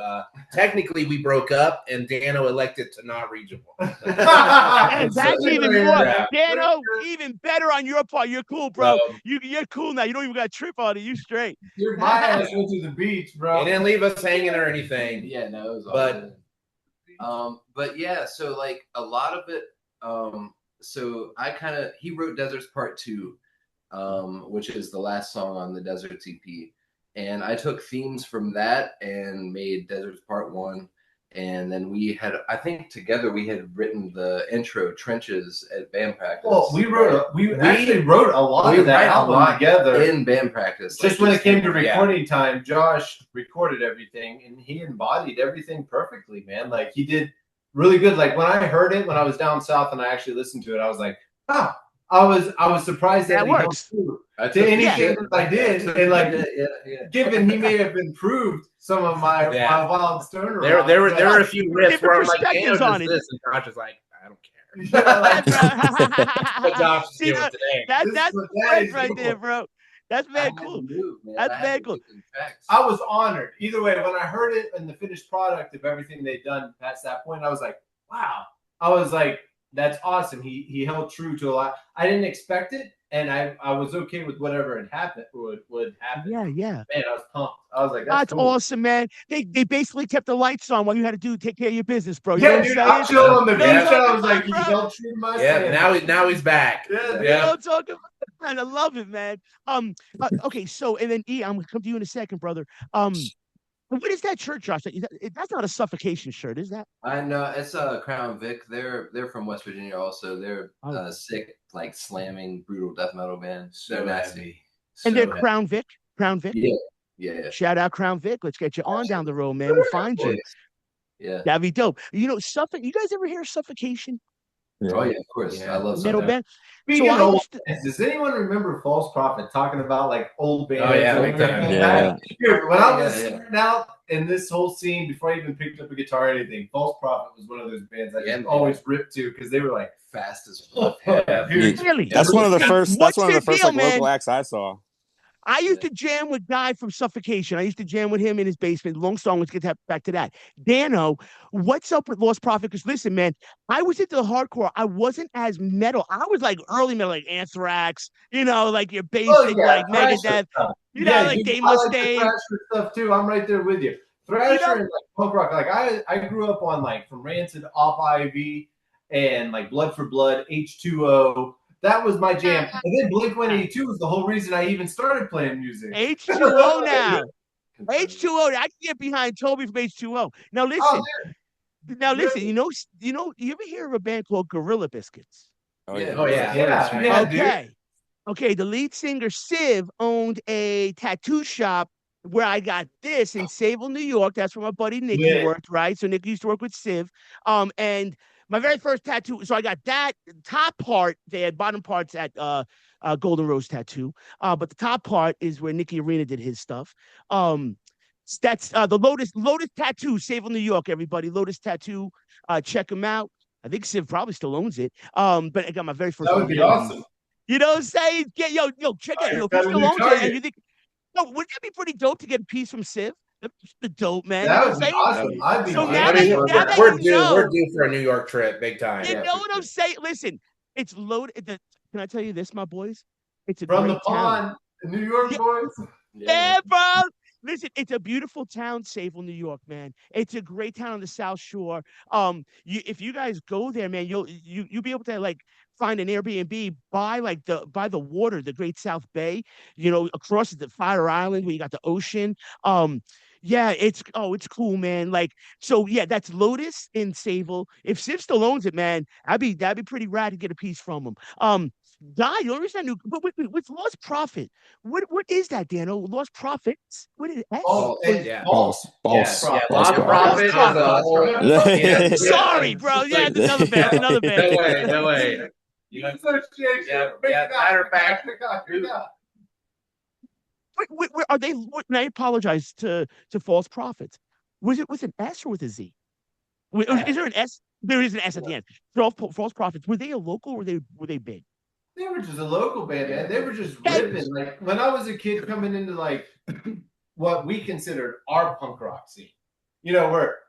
Technically, we broke up, and Dano elected to not reach him. That's even more. Dano, even better on your part. You're cool, bro. You're cool now. You don't even got to trip on it. You straight. My ass went to the beach, bro. He didn't leave us hanging or anything. Yeah, no, it was all good. But yeah, so like a lot of it. So he wrote Deserts Part 2, which is the last song on the Deserts EP. And I took themes from that and made Deserts Part 1. And then I think together we had written the intro Trenches at band practice. Well, we actually wrote a lot of that album together in band practice. Just when it came to recording time, Josh recorded everything and he embodied everything perfectly, man. Like he did really good. Like when I heard it, when I was down south and I actually listened to it, I was like, oh, I was surprised that works. To anything that I did, and like, given he may have improved some of my wild stoner. There were a few riffs where I'm like, Dano does this, and Josh is like, I don't care. What Josh is doing today. That's right there, bro. That's mad cool. That's mad cool. I was honored. Either way, when I heard it and the finished product of everything they'd done past that point, I was like, wow. I was like, that's awesome. He held true to a lot. I didn't expect it, and I was okay with whatever had happened would happen. Yeah. Man, I was pumped. I was like, that's cool. Awesome, man. They basically kept the lights on while you had to take care of your business, bro. You know what I'm chilling on the beach. I was like, he held true to my stand. Now he's back. Yeah. I'm talking about, man. I love it, man. Okay, so and then I'm gonna come to you in a second, brother. What is that shirt, Josh? That's not a Suffocation shirt, is that? I know it's a Crown Vic. They're from West Virginia, also. They're sick, like slamming brutal death metal band. They're nasty. And they're Crown Vic. Crown Vic. Yeah. Shout out Crown Vic. Let's get you on down the road, man. We'll find you. Yeah, that'd be dope. You guys ever hear Suffocation? Oh yeah, of course. I love metal band. Speaking of old bands, does anyone remember False Prophet talking about like old bands? Oh yeah, When I was starting out in this whole scene, before I even picked up a guitar or anything, False Prophet was one of those bands I just always ripped to because they were like fast as fuck. Really? That's one of the first. That's one of the first local acts I saw. I used to jam with Guy from Suffocation. I used to jam with him in his basement. Long song. Let's get back to that. Dano, what's up with Lost Prophet? Because listen, man, I was into the hardcore. I wasn't as metal. I was like early metal, like Anthrax. Like your basic, like Megadeth. Like They Must Stay. Thrasher stuff too. I'm right there with you. Thrasher and like punk rock. Like I grew up on like from Rancid, Off Ivy, and like Blood for Blood, H2O. That was my jam. And then Blink-182 was the whole reason I even started playing music. H2O now. H2O. I can get behind Toby from H2O. Now listen. You ever hear of a band called Gorilla Biscuits? Oh yeah. Okay. Okay, the lead singer Civ owned a tattoo shop where I got this in Sayville, New York. That's where my buddy Nicky Yeah. worked, right? So Nicky used to work with Civ. And my very first tattoo. So I got that top part. They had bottom parts at Golden Rose Tattoo. But the top part is where Nicky Arena did his stuff. That's the Lotus Tattoo, Sayville, New York. Everybody, Lotus Tattoo. Check him out. I think Civ probably still owns it. But I got my very first That one would in be the 80s. awesome. You know what I'm saying? Get yo, check it out. Yo, if he Got a still new owns it and target. you think, no, wouldn't that be pretty dope to get a piece from Civ? That's the dope, man. You That know would what I'm be saying? awesome. I'd be So honored. now I that mean, you now that we're you due. We're know, due for a New York trip, big time. you Yeah, know for what I'm sure. saying? Listen, it's loaded. Can I tell you this, my boys? It's a From the great town. pond, the New York Yeah, boys. yeah, bro. Listen, it's a beautiful town, Sayville, New York, man. It's a great town on the South Shore. If you guys go there, man, you'll be able to like find an Airbnb by the water, the Great South Bay. You know, across the Fire Island where you got the ocean. Yeah, it's cool, man. Like, so yeah, that's Lotus in Sayville. If Civ still owns it, man, that'd be pretty rad to get a piece from him. Guy, the only reason I knew, but with Lost Profit, what is that, Dano? Lost Profits? What is it? Oh, it's Yeah. false. False. Yeah, False Lost profit. Profit is a whole. Yeah. Sorry, bro. Yeah, it's another band. It's another band. No way. No way. Association. Yeah, matter of fact, Are they? And I apologize to False Prophets. Was it with an S or with a Z? Is there an S? There is an S at the end. False Prophets. Were they a local? Or were they big? They were just a local band, man. They were just Hey. ripping. Like when I was a kid coming into like what we considered our punk rock scene. You know, where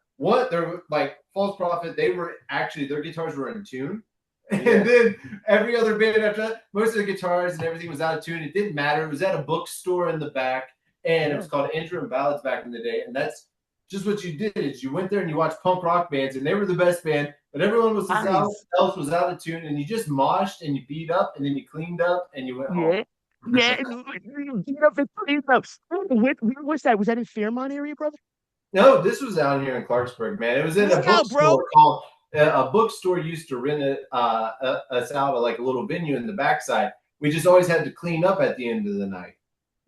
they're like False Prophet, they were actually their guitars were in tune. And then every other band after that, most of the guitars and everything was out of tune. It didn't matter. It was at a bookstore in the back, and it was called Intro and Ballads back in the day. And that's just what you did is you went there and you watched punk rock bands, and they were the best band, but everyone else was out of tune, and you just moshed and you beat up, and then you cleaned up, and you went home. Yeah. Where was that? Was that in Fairmont area, brother? No, this was down here in Clarksburg, man. It was in a bookstore called. A bookstore used to rent us out at like a little venue in the backside. We just always had to clean up at the end of the night,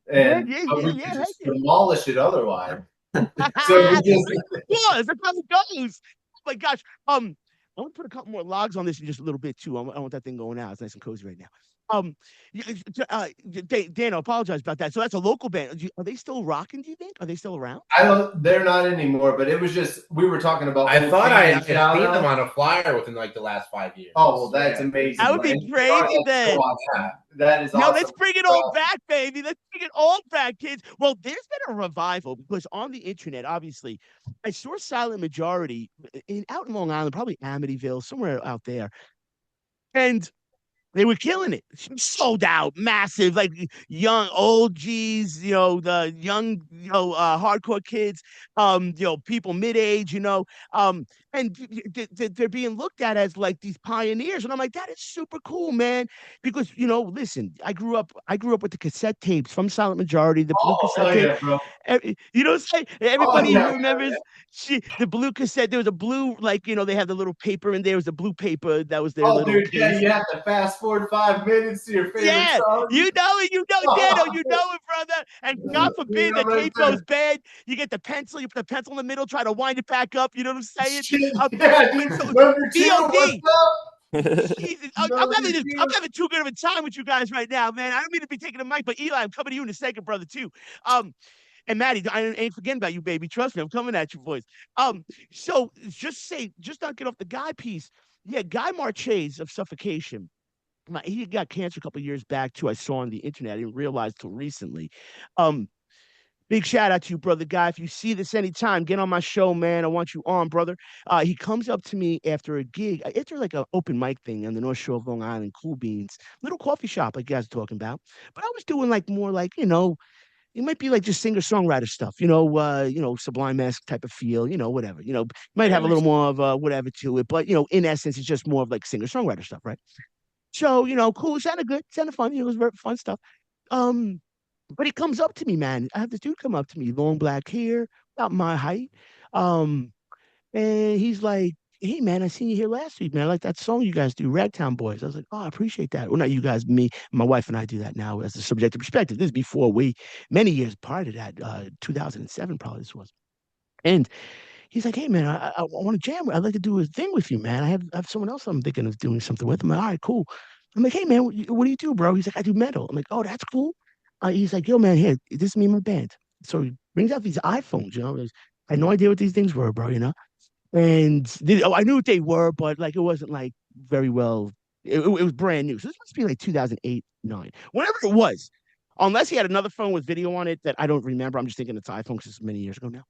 and we could just demolish it otherwise. So we just that's how it goes. Oh my gosh. I'm gonna put a couple more logs on this in just a little bit too. I want that thing going out. It's nice and cozy right now. Dan, I apologize about that. So that's a local band. Are they still rocking? Do you think? Are they still around? They're not anymore. But it was just we were talking about. I thought I had seen them on a flyer within like the last 5 years. Oh well, that's amazing. That would be crazy then. That is awesome. Now let's bring it all back, baby. Let's bring it all back, kids. Well, there's been a revival because on the internet, obviously, I saw Silent Majority out in Long Island, probably Amityville, somewhere out there, and they were killing it. Sold out, massive, like young, old G's, the young, hardcore kids, people mid-age, and they're being looked at as like these pioneers. And I'm like, that is super cool, man. Because, listen, I grew up with the cassette tapes from Silent Majority, the blue cassette tape. Bro. You know what I'm saying? Everybody who remembers the blue cassette, there was a blue, they had the little paper in there. It was the blue paper that was their little dude, yeah, you have to fast forward 5 minutes to your favorite song. You know it, Dano, you know it, brother. And God forbid the tape goes bad. You get the pencil, you put the pencil in the middle, try to wind it back up. You know what I'm saying? Number two, BOD. Jesus, I'm having too good of a time with you guys right now, man. I don't mean to be taking the mic, but Eli, I'm coming to you in a second, brother, too. And Maddie, I ain't forgetting about you, baby. Trust me, I'm coming at you, boys. So just not get off the Guy piece. Yeah, Guy Marchese of Suffocation. He got cancer a couple of years back too. I saw on the internet. I didn't realize till recently. Big shout out to you, brother Guy. If you see this anytime, get on my show, man. I want you on, brother. He comes up to me after a gig, after like an open mic thing on the North Shore of Long Island, Cool Beans, little coffee shop, like you guys are talking about. But I was doing like more like, it might be like just singer-songwriter stuff, Sublime Mask type of feel, whatever. Might have a little more of whatever to it, but in essence, it's just more of like singer-songwriter stuff, right? So, cool, sounded good, sounded fun, it was very fun stuff. But he comes up to me, man. I have this dude come up to me, long black hair, about my height. And he's like, hey man, I seen you here last week, man. I like that song you guys do, Ragtown Boys. I was like, oh, I appreciate that. Well, not you guys, me, my wife and I do that now as a subjective perspective. This is before many years prior to that, 2007 probably this was. And he's like, hey man, I want to jam. I'd like to do a thing with you, man. I have someone else I'm thinking of doing something with. I'm like, all right, cool. I'm like, hey man, what do you do, bro? He's like, I do metal. I'm like, oh, that's cool. He's like, yo man, here, this is me and my band. So he brings out these iPhones, I had no idea what these things were, bro, And I knew what they were, but like it wasn't like very well. It was brand new. So this must be like 2008, 9, whatever it was. Unless he had another phone with video on it that I don't remember. I'm just thinking it's iPhone because it's many years ago now.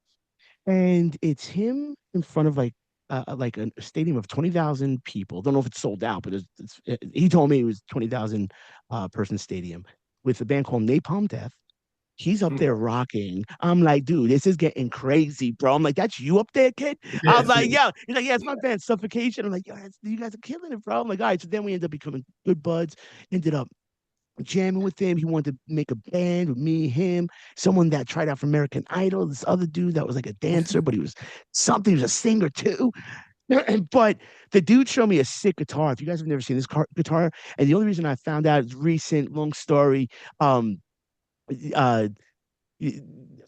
And it's him in front of like a stadium of 20,000 people. Don't know if it's sold out, but he told me it was 20,000 person stadium with a band called Napalm Death. He's up there rocking. I'm like, dude, this is getting crazy, bro. I'm like, that's you up there, kid? I'm like, yeah. He's like, yeah, it's my band, Suffocation. I'm like, yo, you guys are killing it, bro. I'm like, all right. So then we ended up becoming good buds. Ended up jamming with him. He wanted to make a band with me, him, someone that tried out for American Idol. This other dude that was like a dancer, but he was something. He was a singer too. But the dude showed me a sick guitar. If you guys have never seen this guitar, and the only reason I found out is recent, long story. Uh,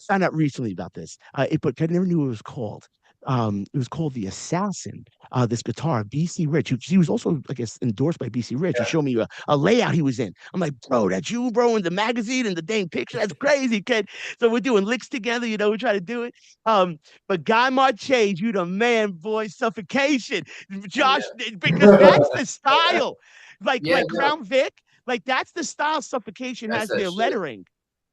Found out recently about this. But I never knew what it was called. It was called the Assassin. This guitar, BC Rich. He was also, I guess, endorsed by BC Rich. He showed me a layout he was in. I'm like, bro, that's you, bro, in the magazine and the dang picture. That's crazy, kid. So we're doing licks together. We try to do it. But Guy Marchese, you the man, boy, Suffocation, Josh, because that's the style. Like Crown Vic, like that's the style Suffocation has their lettering.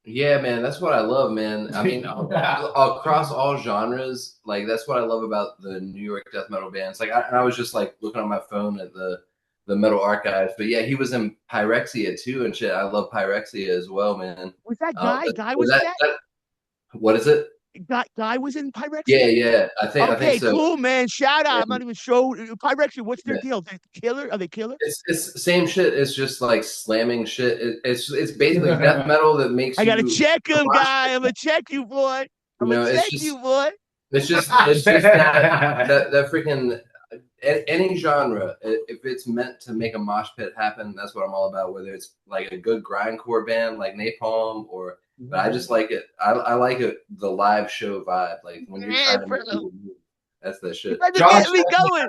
Yeah, man, that's what I love, man. I mean, across all genres, like that's what I love about the New York death metal bands. Like, I was just like looking on my phone at the Metal Archives, but yeah, he was in Pyrexia too and shit. I love Pyrexia as well, man. Was that Guy? Guy was that? What is it? Guy was in Pyrexia? Yeah. I think so. Cool, man. Shout out. I'm not even sure. Pyrexia, what's their deal? They're killer? Are they killer? It's the same shit. It's just like slamming shit. It's basically death metal that makes I gotta check him, Guy. I'm gonna check you, boy. I'm gonna check you, boy. It's just that freaking any genre. If it's meant to make a mosh pit happen, that's what I'm all about. Whether it's like a good grindcore band like Napalm or. But I just like it. I like it. The live show vibe, like when you're trying to make people move. That's the shit. Josh, get me going.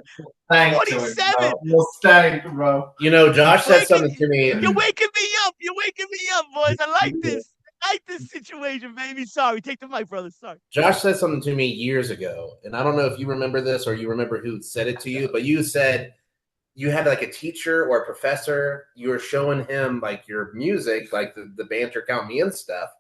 47. Stank, bro. Josh said something to me. You're waking me up. You're waking me up, boys. I like this. I like this situation, baby. Sorry, take the mic, brother. Sorry. Josh said something to me years ago, and I don't know if you remember this or you remember who said it to you, but you said you had like a teacher or a professor. You were showing him like your music, like the Banter Count Me In stuff.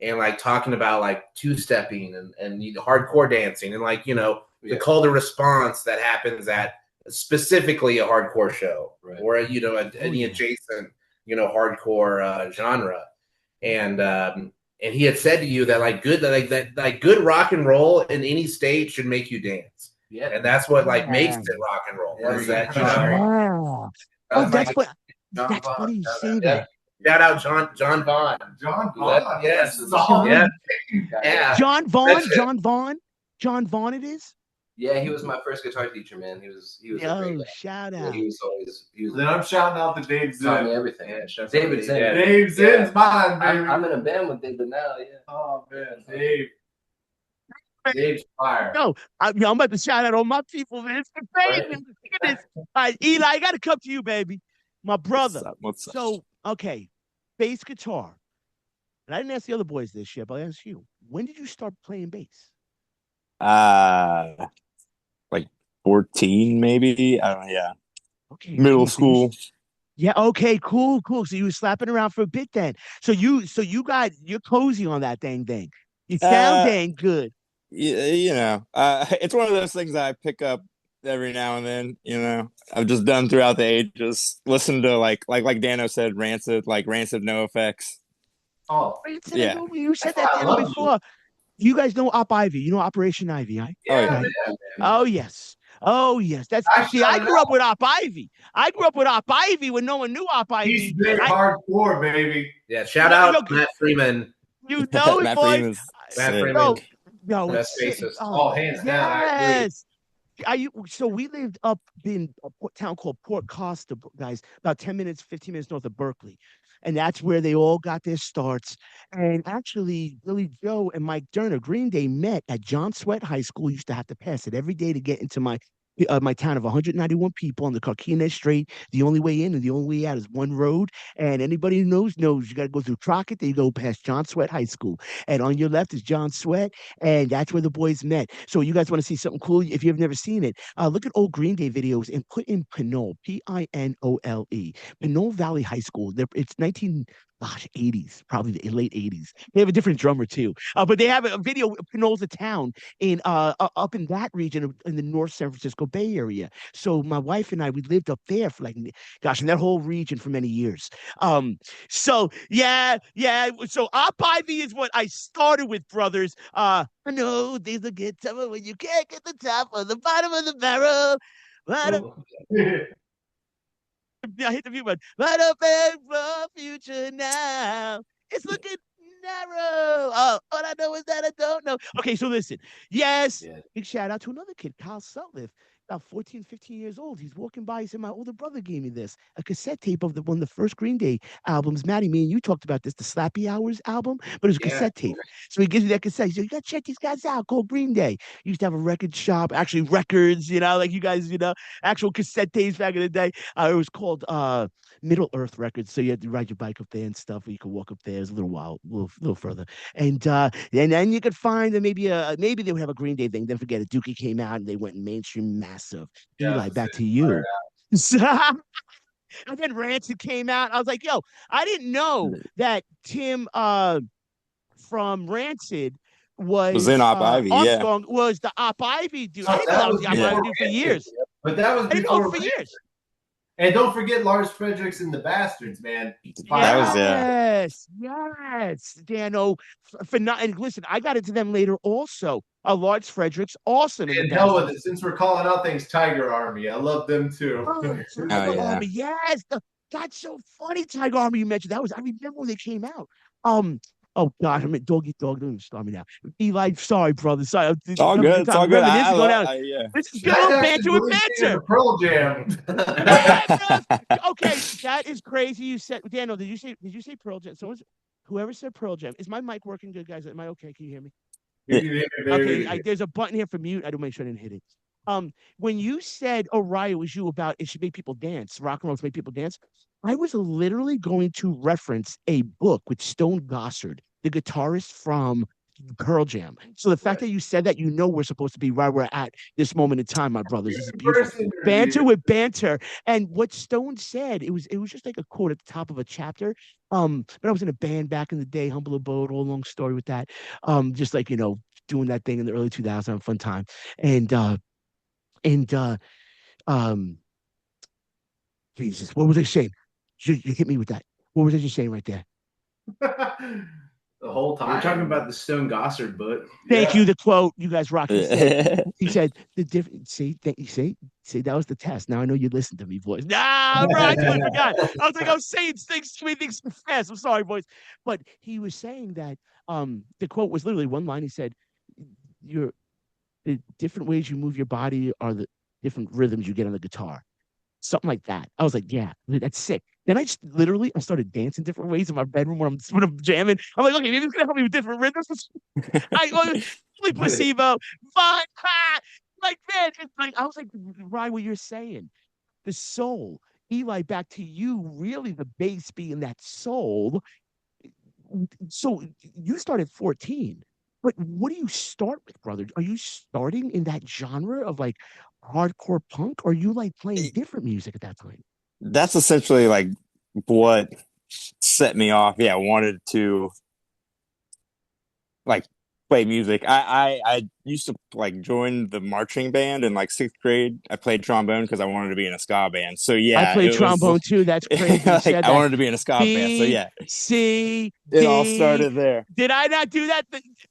And like talking about like two-stepping and hardcore dancing and like, the call to response that happens at specifically a hardcore show or, any adjacent, hardcore genre. And he had said to you that like good rock and roll in any state should make you dance. Yeah. And that's what like makes it rock and roll. Is that, that's funny you say that. Shout out John Vaughn. John Vaughn. Yes. Yeah. John Vaughn it is? Yeah, he was my first guitar teacher, man. He was a great guy. Shout out. He was Then I'm shouting out to Dave Zinn. Taught me everything. Yeah, David Zinn. Yeah. Dave Zinn's mine, baby. I'm in a band with David now, yeah. Oh man, Dave's fire. Yo, I'm about to shout out all my people, man. It's crazy. Look at this. All right, Eli, I gotta come to you, baby. My brother. What's up? So, okay, bass guitar. And I didn't ask the other boys this shit, but I asked you. When did you start playing bass? Like 14, maybe. I don't know. Yeah. Okay. Middle school. Yeah. Okay. Cool. So you were slapping around for a bit then. So you're cozy on that dang thing. You sound dang good. Yeah. It's one of those things that I pick up every now and then. I've just done throughout the ages. Listen to like Dano said, Rancid, No Effects. Oh, yeah. You said that Dano before. You guys know Op Ivy. You know Operation Ivy, right? Yeah, Oh yes. That's I grew up with Op Ivy. I grew up with Op Ivy when no one knew Op Ivy. He's big hardcore, baby. Yeah, shout out Matt Freeman. You know it, boy. Matt Freeman. No, best bassist. All hands down. Yes. So we lived up in a town called Port Costa, guys, about 10 minutes, 15 minutes north of Berkeley. And that's where they all got their starts. And actually, Billy Joe and Mike Durner, Green Day, met at John Sweat High School. Used to have to pass it every day to get into my town of 191 people on the Carquinez Strait. The only way in and the only way out is one road. And anybody who knows you got to go through Crockett. Then you go past John Sweat High School. And on your left is John Sweat. And that's where the boys met. So you guys want to see something cool? If you've never seen it, look at old Green Day videos and put in Pinole, Pinole, Pinole Valley High School. It's 80s, probably the late 80s. They have a different drummer too. But they have a video. Pinole's a town in up in that region in the North San Francisco Bay Area. So my wife and I, we lived up there for in that whole region for many years. So yeah. So Op Ivy is what I started with, brothers. I know these are good summer when you can't get the top or the bottom of the barrel. I hit the view button. Right up and for future now. It's looking narrow. All I know is that I don't know. Okay, so listen. Yes, big shout out to another kid, Kyle Sutliff, about 14, 15 years old. He's walking by. He said, my older brother gave me this, a cassette tape of one of the first Green Day albums. Maddie, me and you talked about this, the Slappy Hours album, but it was a cassette tape. So he gives me that cassette. He said, you got to check these guys out, called Green Day. He used to have a record shop, actually records, like you guys, actual cassette tapes back in the day. It was called Middle Earth Records. So you had to ride your bike up there and stuff, or you could walk up there. It was a little further. And then you could find that maybe they would have a Green Day thing. Then forget it. Dookie came out and they went mainstream massive. Eli, back to you. And then Rancid came out. I was like, yo, I didn't know that Tim from Rancid was in Op Ivy. Armstrong was the Op Ivy dude. I didn't know that was the Op Ivy dude for years. But that was before for years. And don't forget Lars Fredericks and the Bastards, man. Yes, Dano. And listen, I got into them later also. Lars Fredericks, awesome. And hell with it. Since we're calling out things, Tiger Army. I love them too. Tiger Army, yes. That's so funny, Tiger Army. You mentioned that I remember when they came out. Oh God, doggy dog. Don't even start me now. Eli, sorry, brother. Sorry. It's all good. It's all good. This is good old banter with banter. Pearl Jam. Okay, that is crazy. You said, Daniel. Did you say Pearl Jam? Whoever said Pearl Jam. Is my mic working good, guys? Am I okay? Can you hear me? Yeah. Okay. There's a button here for mute. I don't make sure I didn't hit it. When you said, "Oh, Ryan, it was you about it should make people dance, rock and roll to make people dance," I was literally going to reference a book with Stone Gossard, the guitarist from Pearl Jam. So the fact that you said that, we're supposed to be right where we're at this moment in time, my brothers. This is beautiful. Banter with banter. And what Stone said, it was just like a quote at the top of a chapter. But I was in a band back in the day, Humble Abode, all long story with that. Just like, doing that thing in the early 2000s, fun time. Jesus, what was I saying? You hit me with that. What was I just saying right there? The whole time. We're talking about the Stone Gossard book. Thank you. The quote you guys rocked. He said the different. See, that was the test. Now I know you listened to me, boys. Nah, bro, I totally forgot. I was like, I was saying too many things so fast. I'm sorry, boys. But he was saying that the quote was literally one line. He said, the different ways you move your body are the different rhythms you get on the guitar. Something like that. I was like, yeah, that's sick. Then I started dancing different ways in my bedroom when I'm jamming. I'm like, okay, maybe it's gonna help me with different rhythms. I placebo, fun, like man. It's like I was like, Ryan, what you're saying, the soul, Eli, back to you. Really, the bass being that soul. So you started 14. But what do you start with, brother? Are you starting in that genre of like hardcore punk, or are you like playing different music at that time? That's essentially like what set me off. Yeah, I wanted to like play music. I used to like join the marching band in like 6th grade. I played trombone because I wanted to be in a ska band. So yeah, I played trombone too. That's crazy. I wanted to be in a ska band. So yeah, it all started there. Did I not do that?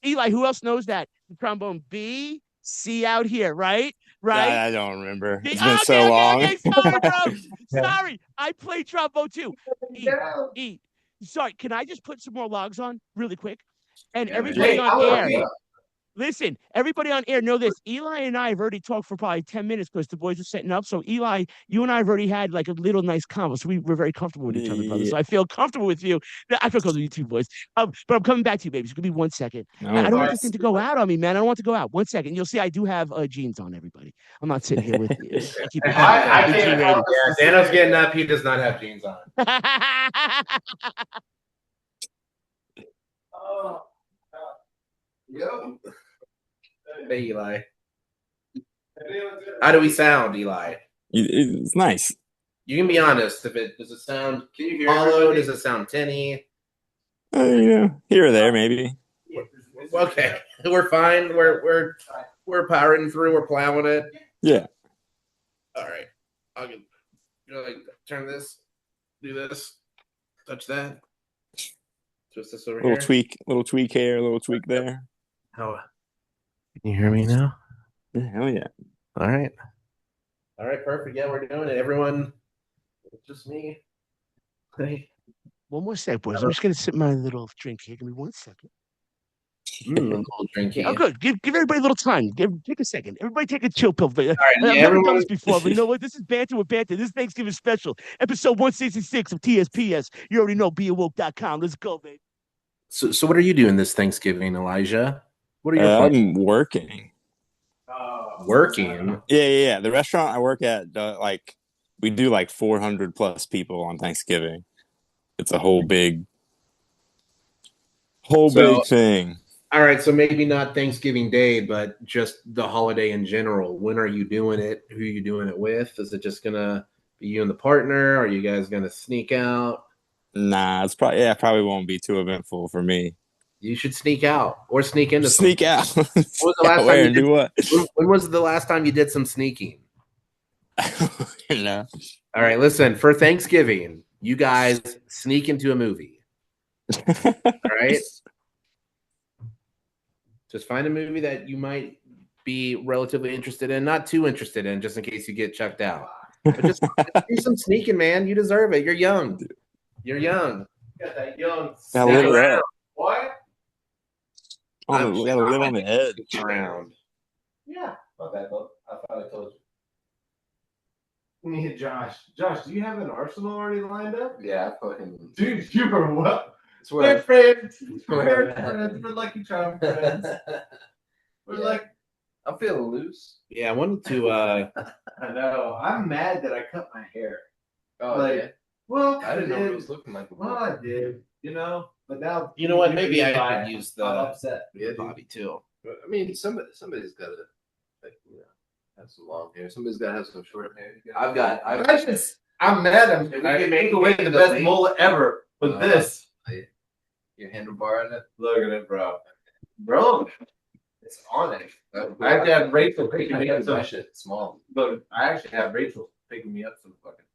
Eli, who else knows that? The trombone B, C out here, right? Right? I don't remember. It's been so long. Okay, sorry, bro. Sorry. I play trombone too. E. Sorry, can I just put some more logs on really quick? And everybody on air. Listen, everybody on air know this. Eli and I have already talked for probably 10 minutes because the boys are setting up. So, Eli, you and I have already had like a little nice convo. So, we're very comfortable with each other, brother. So, I feel comfortable with you. I feel comfortable with you too, boys. But I'm coming back to you, baby. It's going to be 1 second. I don't want this thing to go out on me, man. I don't want it to go out. 1 second. You'll see I do have jeans on, everybody. I'm not sitting here with you. Keep it I PG can't rated. Yeah, Dano's getting up. He does not have jeans on. Oh, Yo. Hey, Eli. How do we sound, Eli? It's nice. You can be honest. Does it sound Can you hear hollow? everybody? Does it sound tinny? Here or there, maybe. Okay, we're fine. We're powering through. We're plowing it. Yeah. All right. I'll get, like turn this, do this, touch that, twist this over Little here. little tweak here, a little tweak there. How? Can you hear me now? Yeah, hell yeah. All right. All right. Perfect. Yeah, we're doing it. Everyone, it's just me. Hey. One more sec, boys. I'm just going to sip my little drink here. Give me 1 second. A little drinky. Oh, good. Give everybody a little time. Take a second. Everybody take a chill pill. All right, I've never done this before, but you know what? This is Banter with Banter. This is Thanksgiving special, episode 166 of TSPS. You already know, beawoke.com. Let's go, baby. So what are you doing this Thanksgiving, Elijah? What are your plans? I'm working. Working? Yeah. The restaurant I work at, we do like 400 plus people on Thanksgiving. It's a whole big thing. All right, so maybe not Thanksgiving Day, but just the holiday in general. When are you doing it? Who are you doing it with? Is it just gonna be you and the partner? Are you guys gonna sneak out? Nah, probably won't be too eventful for me. You should sneak out or sneak into sneak out. When was the last Where time do what? When was the last time you did some sneaking? No. All right, listen, for Thanksgiving, you guys sneak into a movie. All right. Just find a movie that you might be relatively interested in, not too interested in, just in case you get chucked out. But just do some sneaking, man. You deserve it. You're young. You're young. you got that young. Gotta live around. it What? up. Gotta live on the edge. Around. Yeah. My bad, bud. I thought I told you. Let me hit Josh. Josh, do you have an arsenal already lined up? Yeah, I fucking. Dude, you were what? It's We're where friends. where We're I'm at. friends. We're Lucky Charm friends. We're Yeah. like, I'm feeling loose. Yeah, I wanted to. I know. I'm mad that I cut my hair. Oh, Like, yeah. Well, I didn't know what it was looking like. Well, I did, but now You know what? Maybe I I'm could use the upset. Yeah, Bobby too. I mean, somebody's got to, have some long hair. Somebody's got to have some short hair. I'm mad. I can make away the best mullet ever with this. Your handlebar on it. Look at it, bro. It's on it. I have to have Rachel picking me up some my shit small. But I actually have Rachel picking me up some fucking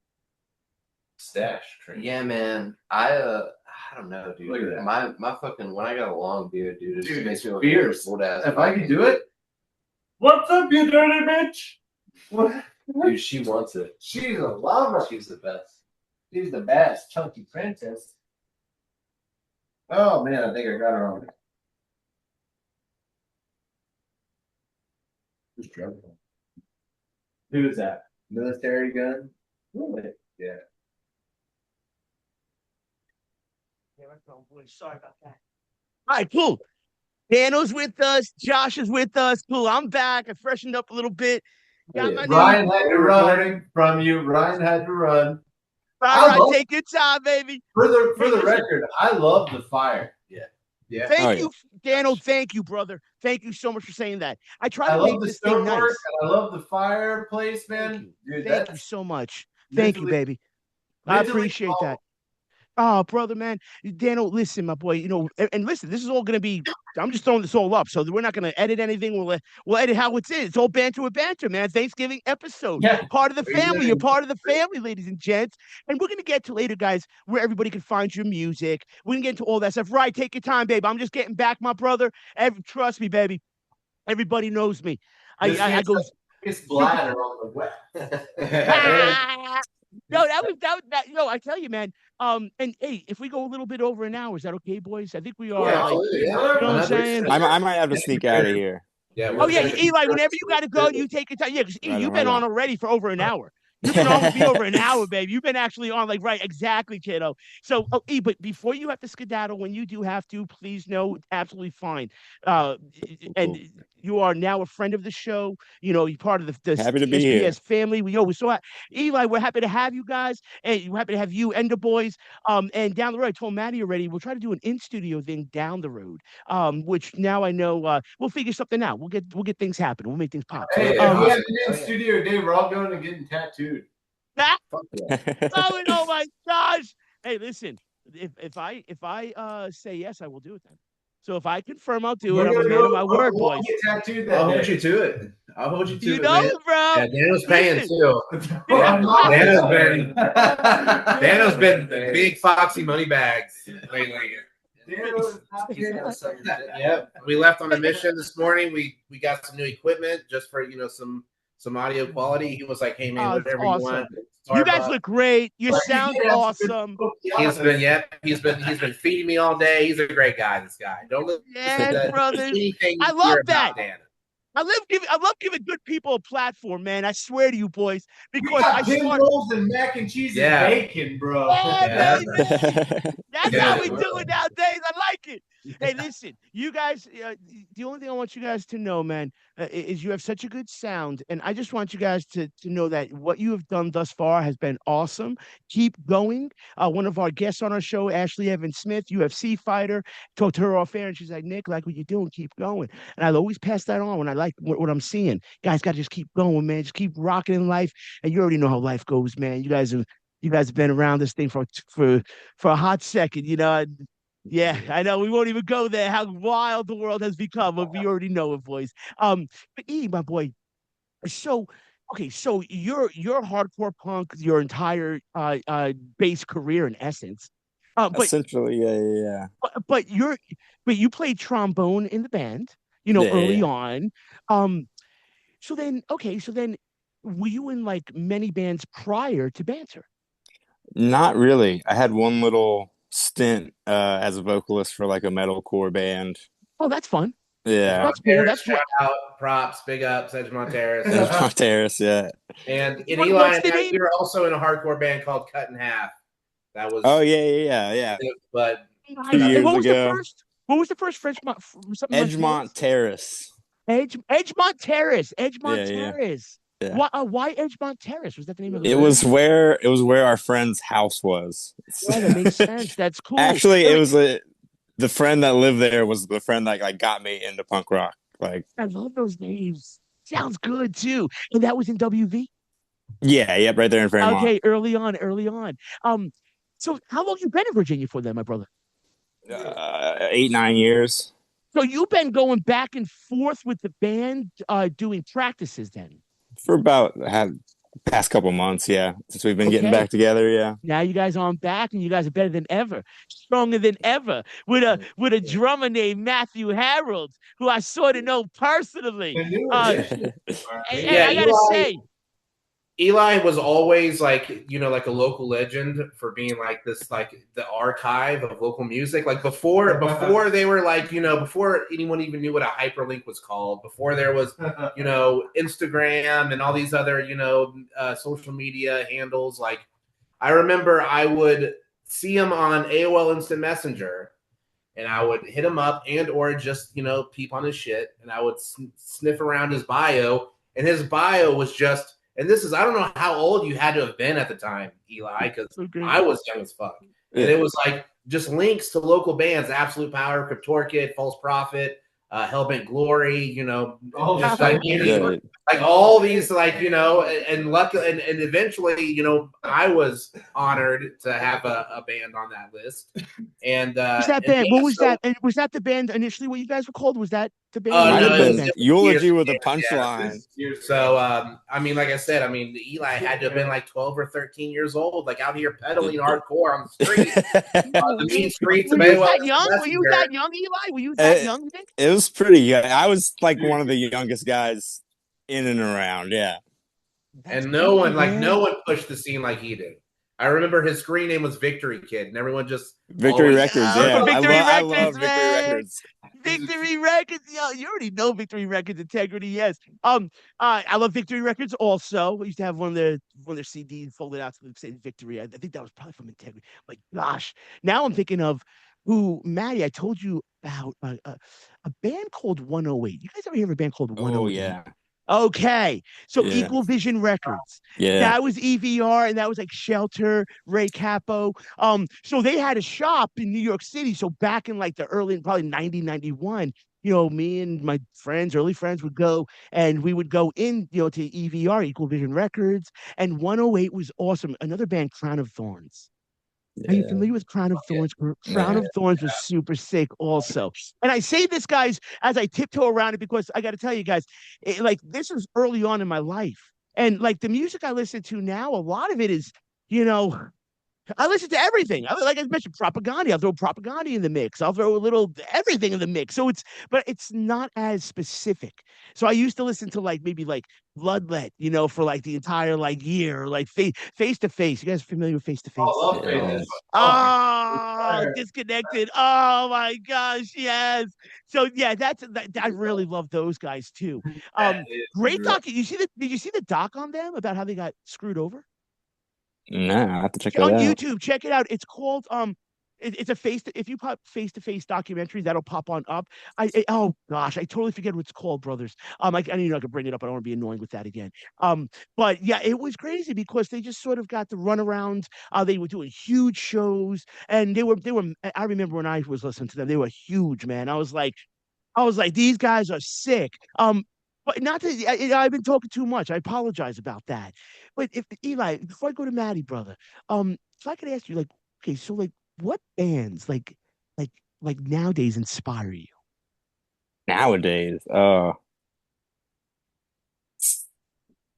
stash. Yeah, man. I don't know, dude. Look at that. My fucking when I got a long beard, dude, it just Dude, makes me look fierce. old ass. If I could do it, what's up, you dirty bitch? What? Dude, she wants it. She's a lover. She's the best. She's the best, chunky princess. Oh man, I think I got her on. Who is that? Military gun. Really? Yeah. Sorry about that. All right, cool. Dano's with us. Josh is with us. Cool. I'm back. I freshened up a little bit. Got my Ryan new... had to run from you. Ryan had to run. All right, take your time, baby. For the record, I love the fire. Yeah. Thank you, Dano. Thank you, brother. Thank you so much for saying that. I try to love make the this thing nice. stonework, and I love the fireplace, man. Dude, Thank you so much. Thank you, baby. I appreciate that. Oh, brother, man. Dano, listen, my boy, and listen, this is all going to be, I'm just throwing this all up. So we're not going to edit anything. We'll edit how it's in. It's all banter with banter, man. Thanksgiving episode. Yeah. Part of the family. You're part of the family, ladies and gents. And we're going to get to later, guys, where everybody can find your music. We're going to get into all that stuff. Right. Take your time, baby. I'm just getting back, my brother. Trust me, baby. Everybody knows me. I go. It's bladder on the web. No, that. Yo, I tell you, man. And hey, if we go a little bit over an hour, is that okay, boys? I think we are. Yeah, Like, absolutely, you yeah. know what I'm saying? I might have to sneak out of here. Yeah. Oh yeah, Eli. Whenever you got to go, you take your time. Yeah, because Right you've on, been right on on. already for over an hour. You've been on with me over an hour, babe. You've been actually on, like, right, exactly, kiddo. So, but before you have to skedaddle, when you do have to, please know, absolutely fine. And Cool. you are now a friend of the show. You know, you're part of the Happy to be TSBS here. family. We're so Eli. We're happy to have you guys, and we're happy to have you and the boys. And down the road, I told Maddie already. We'll try to do an in studio thing down the road. Which now I know we'll figure something out. We'll get things happen. We'll make things pop. Hey, if we have to do in studio today, we're all going and getting tattooed. Oh my gosh! Hey, listen. If I say yes, I will do it then. So if I confirm, I'll do it. I'm a man of my word, boys. I'll hold you to it. I'll hold you to You it, know man. it, bro. Yeah, Dano's paying Listen. too. Dano's been big Foxy money bags lately. Yep. We left on a mission this morning. We got some new equipment just for some audio quality. He was like, "Hey man, whatever you want." You guys look great. You sound awesome. He's been feeding me all day. He's a great guy. This guy. Don't listen to brothers. anything I you love hear that. about Dana. I love giving good people a platform, man. I swear to you, boys, because We got I pin start. rolls and mac and cheese and bacon, bro. Yeah, baby. That's how we do it nowadays. I like it. Hey, listen, you guys. The only thing I want you guys to know, man, is you have such a good sound, and I just want you guys to know that what you have done thus far has been awesome. Keep going. One of our guests on our show, Ashley Evans Smith, UFC fighter, talked to her off air, and she's like, "Nick, like what you're doing, keep going." And I'll always pass that on when I like what I'm seeing. Guys, got to just keep going, man. Just keep rocking in life, and you already know how life goes, man. You guys have been around this thing for a hot second, you know. Yeah, I know we won't even go there. How wild the world has become, but we already know it, boys. But my boy. So, okay, so you're hardcore punk your entire bass career in essence. But Essentially, yeah. but you played trombone in the band, you know, early on. So then were you in like many bands prior to Banter? Not really. I had one little stint as a vocalist for like a metalcore band. Oh, that's fun. Yeah. That's cool. That's shout out, props, big ups, Edgemont Terrace. Edgemont Terrace, yeah. And Eli and I, we were also in a hardcore band called Cut in Half. That was yeah. But 2 years ago. What was the first French Edgemont Terrace. Edgemont Terrace. Edgemont Yeah. Terrace. Yeah. Why Edgemont Terrace? Was that the name of the It was where our friend's house was. Yeah, that makes sense. That's cool. Actually, it was the friend that lived there was the friend that like got me into punk rock. Like, I love those names. Sounds good too. And that was in WV? Yeah, right there in Fairmont. Okay, early on. So how long you been in Virginia for then, my brother? 8-9 years. So you've been going back and forth with the band, doing practices then? For about past couple months, yeah. Since we've been getting back together, yeah. Now you guys are on back, and you guys are better than ever, stronger than ever. With a drummer named Matthew Harold, who I sort of know personally. I gotta say, Eli was always like a local legend for being like this, like the archive of local music. Like before they were like, before anyone even knew what a hyperlink was called, before there was, Instagram and all these other, social media handles. Like I remember I would see him on AOL Instant Messenger and I would hit him up or just, peep on his shit. And I would sniff around his bio, and his bio was just, and this is, I don't know how old you had to have been at the time, Eli, because I was young as fuck. Yeah. And it was like just links to local bands, Absolute Power, Cryptorchid, False Prophet, Hellbent Glory, just like all these, and luckily, and eventually, I was honored to have a band on that list. And was that band? What was that? And was that the band initially? What you guys were called? Was that the band? Might have been Eulogy with a Punchline. So, I mean, like I said, Eli had to have been like 12 or 13 years old, like out here pedaling hardcore on the street, the mean streets. Were you that young? Were you that young, Eli? Were you that young? It was pretty young. I was like one of the youngest guys in and around. Yeah. And no one, man. no one pushed the scene like he did. I remember his screen name was Victory Kid, and everyone just Victory always, Records. Yeah, Yeah, Victory I Records, love Victory man. Records. Victory Records, yo, you already know Victory Records integrity. Yes. I love Victory Records also. I used to have one of their CDs folded out to say Victory. I think that was probably from Integrity. Like, gosh, now I'm thinking of who, Maddie. I told you about a band called 108. You guys ever hear of a band called 108? Oh yeah. Okay, so Yeah. Equal Vision Records. Yeah. That was EVR, and that was like Shelter, Ray Capo. So they had a shop in New York City. So back in like the early, probably 1991, me and my friends, early friends, would go, and we would go in, to EVR, Equal Vision Records, and 108 was awesome. Another band, Crown of Thorns. Are you familiar with Crown of Thorns? Crown of Thorns was super sick also. And I say this, guys, as I tiptoe around it, because I got to tell you guys, this was early on in my life. And like the music I listen to now, a lot of it is, I listen to everything. Like I mentioned, propaganda. I'll throw propaganda in the mix. I'll throw a little everything in the mix. So but it's not as specific. So I used to listen to maybe Bloodlet, for like the entire year, like Face to Face. You guys familiar with Face to Face? I love Face. Oh, Disconnected. Oh my gosh, yes. So yeah, I really love those guys too. Great doc. Did you see the doc on them about how they got screwed over? No, I have to check on that out. YouTube. Check it out. It's called it's a if you pop face to face documentary, that'll pop on up. Oh gosh, I totally forget what it's called, brothers. I know I could bring it up. I don't want to be annoying with that again. But yeah, it was crazy because they just sort of got the runaround. They were doing huge shows, and they were. I remember when I was listening to them, they were huge, man. I was like, these guys are sick. But not to, I've been talking too much. I apologize about that. But if Eli, before I go to Maddie, brother, if I could ask you, okay, so what bands like nowadays inspire you? Nowadays,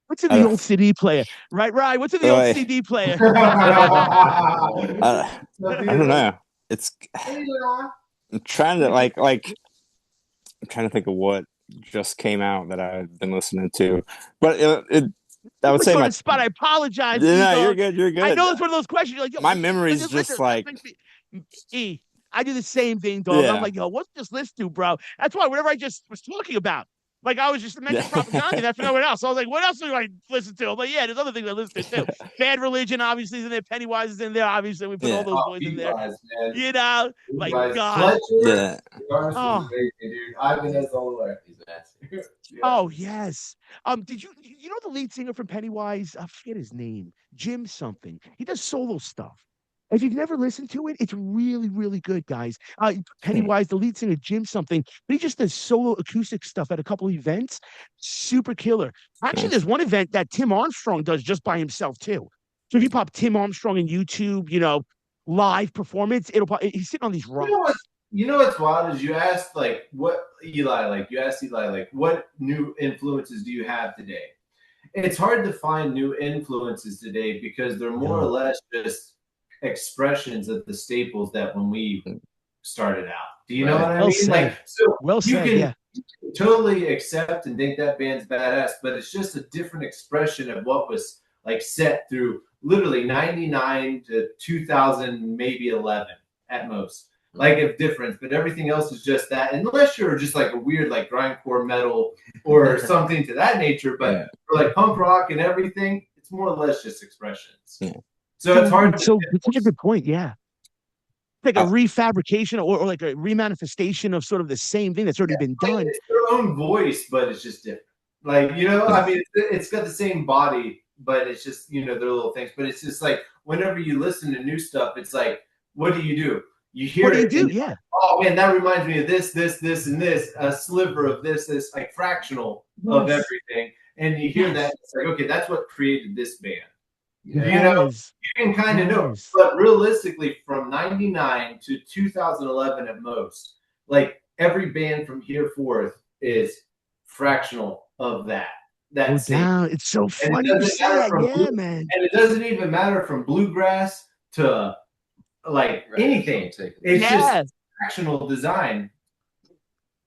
What's in the old CD player? Right. What's in the old CD player? I don't know. It's I'm trying to I'm trying to think of what just came out that I've been listening to, but I would say on the spot. I apologize. No, you're good. You're good. I know it's one of those questions. You're like, my memory's just like. I do the same thing, dog. Yeah. I'm like, what's just listen to, bro? That's why whatever I just was talking about, I was just mentioning propaganda. That's no one else. So I was like, what else do I listen to? I'm like, yeah, there's other things I listen to too. Bad Religion, obviously, is in there. Pennywise is in there. Obviously, we put all those boys in there. Man. God. Yeah. Dude. Ivan has the whole life. He's nasty. Yeah. Oh yes. Did you know the lead singer from Pennywise? I forget his name. Jim something. He does solo stuff. If you've never listened to it, it's really, really good, guys. Pennywise, the lead singer, Jim something, but he just does solo acoustic stuff at a couple of events. Super killer. Actually, there's one event that Tim Armstrong does just by himself too. So if you pop Tim Armstrong on YouTube, live performance, he's sitting on these rocks. You know what's wild is you asked what new influences do you have today? It's hard to find new influences today because they're more or less just expressions of the staples that when we started out. Do you know what I mean? Said. You can totally accept and think that band's badass, but it's just a different expression of what was set through literally 99 to 2000, maybe 11 at most. Of difference, but everything else is just that. Unless you're just a weird grindcore metal or something to that nature, but for punk rock and everything, it's more or less just expressions. Yeah. So it's hard. So it's a good point. Yeah. Like a refabrication or like a remanifestation of sort of the same thing that's already been done. It's their own voice, but it's just different. I mean, it's got the same body, but it's just, their little things. But it's just whenever you listen to new stuff, it's what do? You hear what do you do? Yeah. Oh man, that reminds me of this, and this, a sliver of this fractional of everything. And you hear that, it's okay, that's what created this band. You can kind of know, but realistically, from 99 to 2011 at most, every band from here forth is fractional of that. It's so funny you say that, man. And it doesn't even matter from bluegrass to anything. It's just fractional design.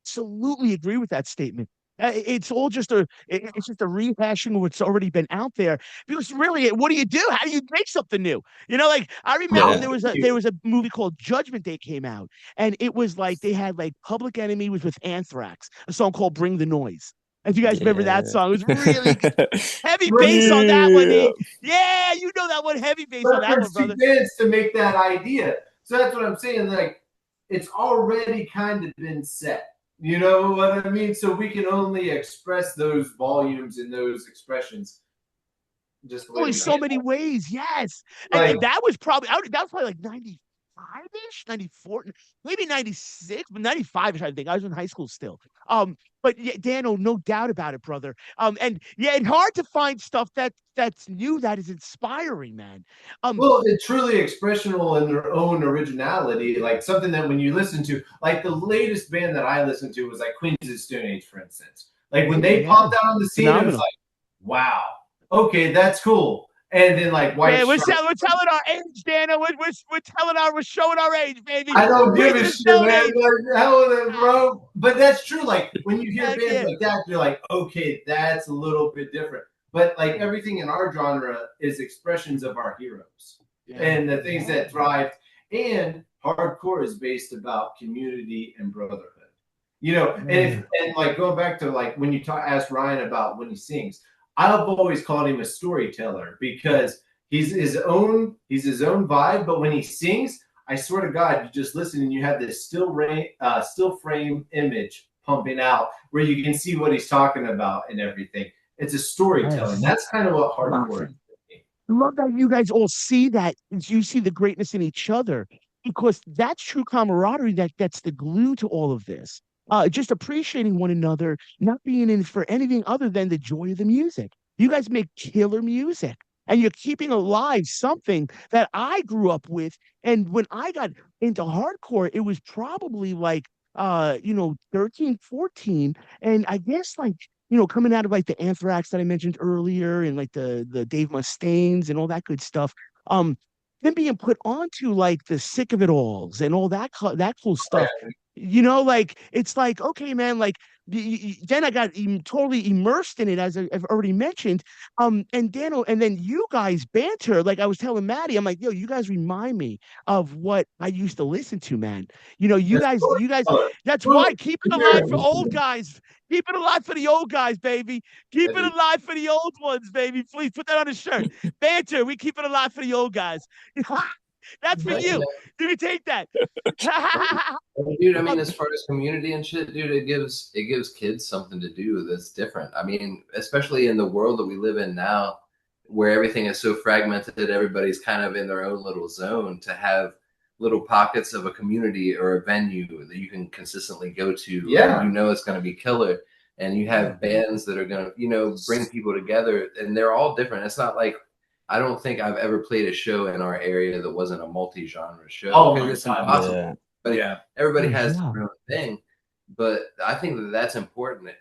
Absolutely agree with that statement. It's all just it's just a rehashing of what's already been out there. Because really, what do you do? How do you make something new? You know, like I remember Yeah. there was a movie called Judgment Day came out, and it was like they had like Public Enemy was with Anthrax, a song called Bring the Noise. If you guys remember that song, it was really heavy bass on that one. Yeah. Yeah, you know that one, heavy bass on But that one, there's two brother. bands to make that idea. So that's what I'm saying. Like, it's already kind of been set. You know what I mean? So we can only express those volumes and those expressions just the way Oh, in we so can. many ways, yes. Like, And that was probably that was probably like 95-ish, 94, maybe 96, but 95-ish, I think. I was in high school still. But yeah, Dano, no doubt about it, brother. And yeah, it's hard to find stuff that's new that is inspiring, man. well, it's truly expressional in their own originality. Like something that when you listen to, like the latest band that I listened to was like Queens of the Stone Age, for instance. Like when they popped out on the scene, it was like, wow, okay, that's cool. And then like White Yeah, we're Stripes. telling our age, Dano. We're showing our age, baby. I don't give a Queens of the shit, Stone man. Age. Like, hell with it, bro. But that's true. Like when you hear Heck bands yeah. like that, you're like, okay, that's a little bit different. But like everything in our genre is expressions of our heroes and the things that thrived. And hardcore is based about community and brotherhood. You know, and like going back to like when you ask Ryan about when he sings, I've always called him a storyteller because he's his own vibe. But when he sings, I swear to God, you just listen and you have this still frame image pumping out where you can see what he's talking about and everything. It's a storytelling. Yes. That's kind of what hardcore is. I love that you guys all see that. You see the greatness in each other because that's true camaraderie that's the glue to all of this. Just appreciating one another, not being in for anything other than the joy of the music. You guys make killer music and you're keeping alive something that I grew up with. And when I got into hardcore, it was probably like 13, 14. And I guess like coming out of like the Anthrax that I mentioned earlier and like the Dave Mustaines and all that good stuff. Then being put onto like the Sick of It Alls and all that cool stuff. Like it's like, okay, man, like then I got totally immersed in it, as I've already mentioned. And Dano, and then you guys banter. Like I was telling Maddie, I'm like, yo, you guys remind me of what I used to listen to, man. You guys, that's why keep it alive for old guys. Keep it alive for the old guys, baby. Keep it alive for the old ones, baby. Please put that on a shirt. Banter, we keep it alive for the old guys. That's for you. You can take that. Dude, I mean, as far as community and shit, dude, it gives kids something to do that's different. I mean, especially in the world that we live in now, where everything is so fragmented, everybody's kind of in their own little zone. To have little pockets of a community or a venue that you can consistently go to, it's going to be killer, and you have bands that are going to, bring people together, and they're all different. It's not like I don't think I've ever played a show in our area that wasn't a multi-genre show. Oh, it's impossible. Yeah. But everybody has their own thing. But I think that's important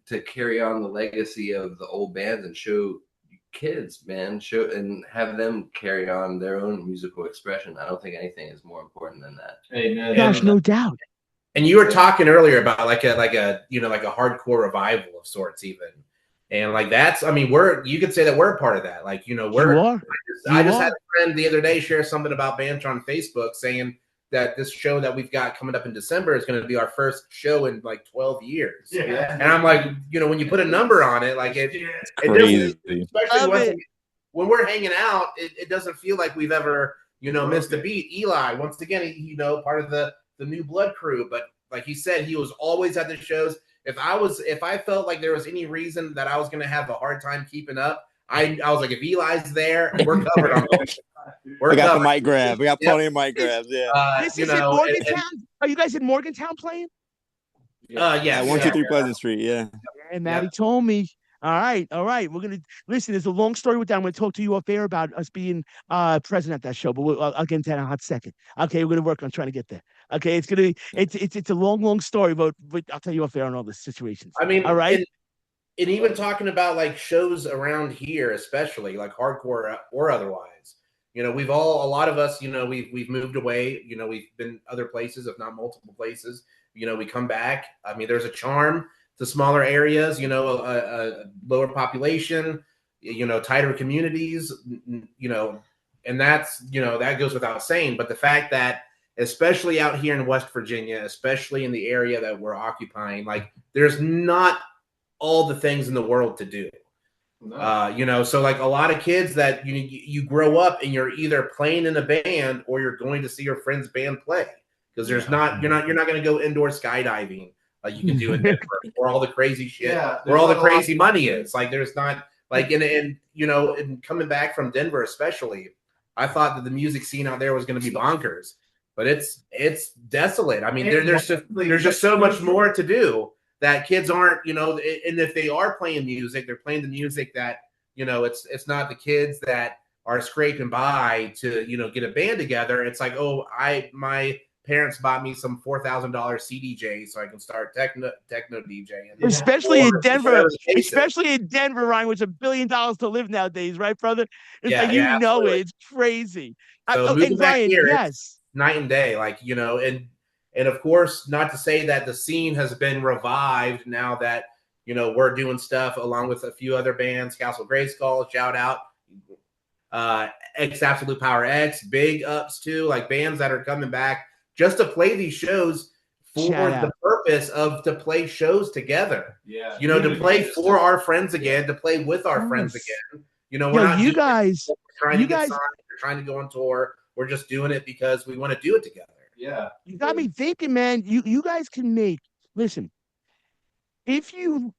to carry on the legacy of the old bands and show kids, man, and have them carry on their own musical expression. I don't think anything is more important than that. Amen. Gosh, no doubt. And you were talking earlier about like a hardcore revival of sorts, even. And like that's, I mean, you could say that we're a part of that. Like, I just had a friend the other day share something about Banter on Facebook saying that this show that we've got coming up in December is going to be our first show in like 12 years. Yeah. And I'm like, when you put a number on it, like it's crazy. Especially when we're hanging out, it doesn't feel like we've ever, missed a beat. Eli, once again, part of the New Blood crew, but like he said, he was always at the shows. If I felt like there was any reason that I was going to have a hard time keeping up, I was like, if Eli's there, we're covered. We got the mic grab. We got plenty of mic grabs. Yeah. This is in Morgantown. Are you guys in Morgantown playing? Yeah. 123 Pleasant Street. Yeah. And Maddie told me. All right. We're gonna listen. There's a long story with that. I'm gonna talk to you off air about us being present at that show, but I'll get into that in a hot second. Okay, we're gonna work on trying to get there. Okay, it's a long story, but I'll tell you off air on all the situations. I mean, all right. And even talking about like shows around here, especially like hardcore or otherwise, a lot of us, we've moved away. We've been other places, if not multiple places. We come back. I mean, there's a charm to smaller areas, a lower population, tighter communities, and that's, that goes without saying. But the fact that, especially out here in West Virginia, especially in the area that we're occupying, like there's not all the things in the world to do. No. So like a lot of kids that you grow up and you're either playing in a band or you're going to see your friend's band play, because you're not going to go indoor skydiving like you can do in Denver, where all the crazy shit, where all the crazy money is. Like there's not like and coming back from Denver especially, I thought that the music scene out there was going to be bonkers, but it's desolate. I mean, there's just so much more to do that kids aren't, and if they are playing music, they're playing the music that, it's not the kids that are scraping by to, get a band together. It's like, oh, my parents bought me some $4,000 CDJ so I can start techno DJing. Yeah. Especially in Denver, Ryan, with $1 billion to live nowadays, right, brother? It's like, it's crazy. So moving back Ryan, here, yes, night and day, like, and of course, not to say that the scene has been revived now that, we're doing stuff along with a few other bands, Castle Grayskull, shout out, X Absolute Power X, big ups too, like bands that are coming back just to play these shows for the purpose of to play shows together. Yeah. To play for our friends again, to play with our friends again. We're not you guys trying to get signed, we're trying to go on tour. We're just doing it because we want to do it together. Yeah. You got me thinking, man. You guys can listen, if you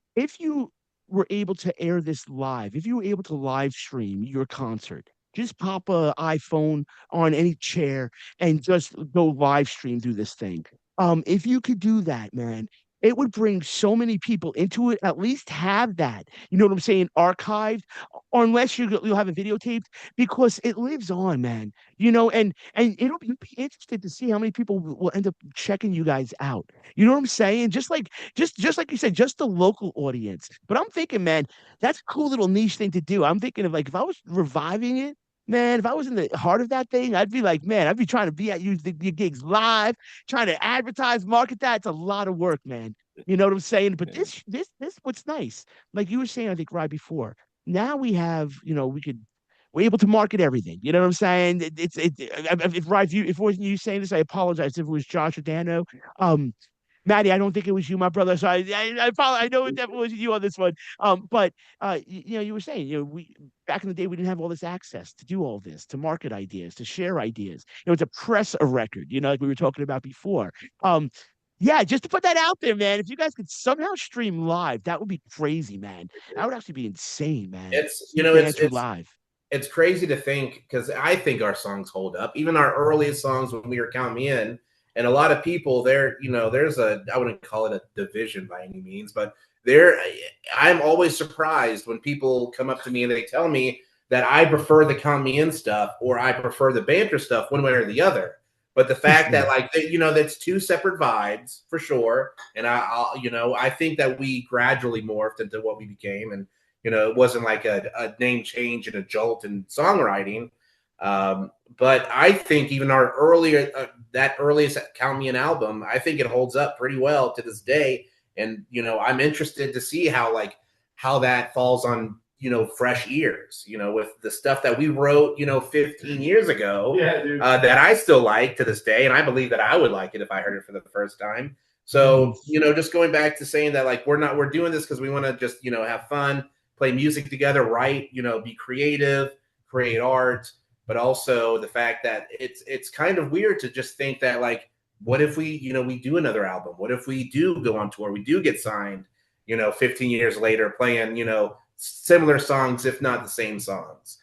were able to air this live, if you were able to live stream your concert, just pop a iPhone on any chair and just go live stream through this thing. If you could do that, man, it would bring so many people into it. At least have that, you know what I'm saying, archived, or unless you'll have it videotaped, because it lives on, man. And you'll be interested to see how many people will end up checking you guys out. You know what I'm saying? Just like you said, just the local audience. But I'm thinking, man, that's a cool little niche thing to do. I'm thinking of, like, if I was reviving it, man, if I was in the heart of that thing, I'd be like, man, I'd be trying to be at your gigs live, trying to advertise, market that. It's a lot of work, man. You know what I'm saying? But this what's nice. Like you were saying, I think right before. Now we have, we're able to market everything. You know what I'm saying? If it wasn't you saying this, I apologize. If it was Josh or Dano, Maddie, I don't think it was you, my brother. So I know it definitely was you on this one. But you were saying, we back in the day, we didn't have all this access to do all this, to market ideas, to share ideas, to press a record, like we were talking about before. Yeah, just to put that out there, man. If you guys could somehow stream live, that would be crazy, man. That would actually be insane, man. It's live. It's crazy to think, because I think our songs hold up. Even our earliest songs when we were Count Me In. And a lot of people there, there's I wouldn't call it a division by any means, but I'm always surprised when people come up to me and they tell me that I prefer the Count Me In stuff or I prefer the Banter stuff, one way or the other. But the fact that, like, that's two separate vibes for sure. And I think that we gradually morphed into what we became. And, it wasn't like a name change and a jolt in songwriting. But I think even our that earliest Count Me In album, I think it holds up pretty well to this day. And, I'm interested to see how that falls on, fresh ears, with the stuff that we wrote, 15 years ago, that I still like to this day. And I believe that I would like it if I heard it for the first time. So, just going back to saying that, like, we're doing this because we want to just, have fun, play music together, write, be creative, create art. But also the fact that it's kind of weird to just think that, like, what if we do another album? What if we do go on tour? We do get signed, 15 years later, playing, similar songs, if not the same songs.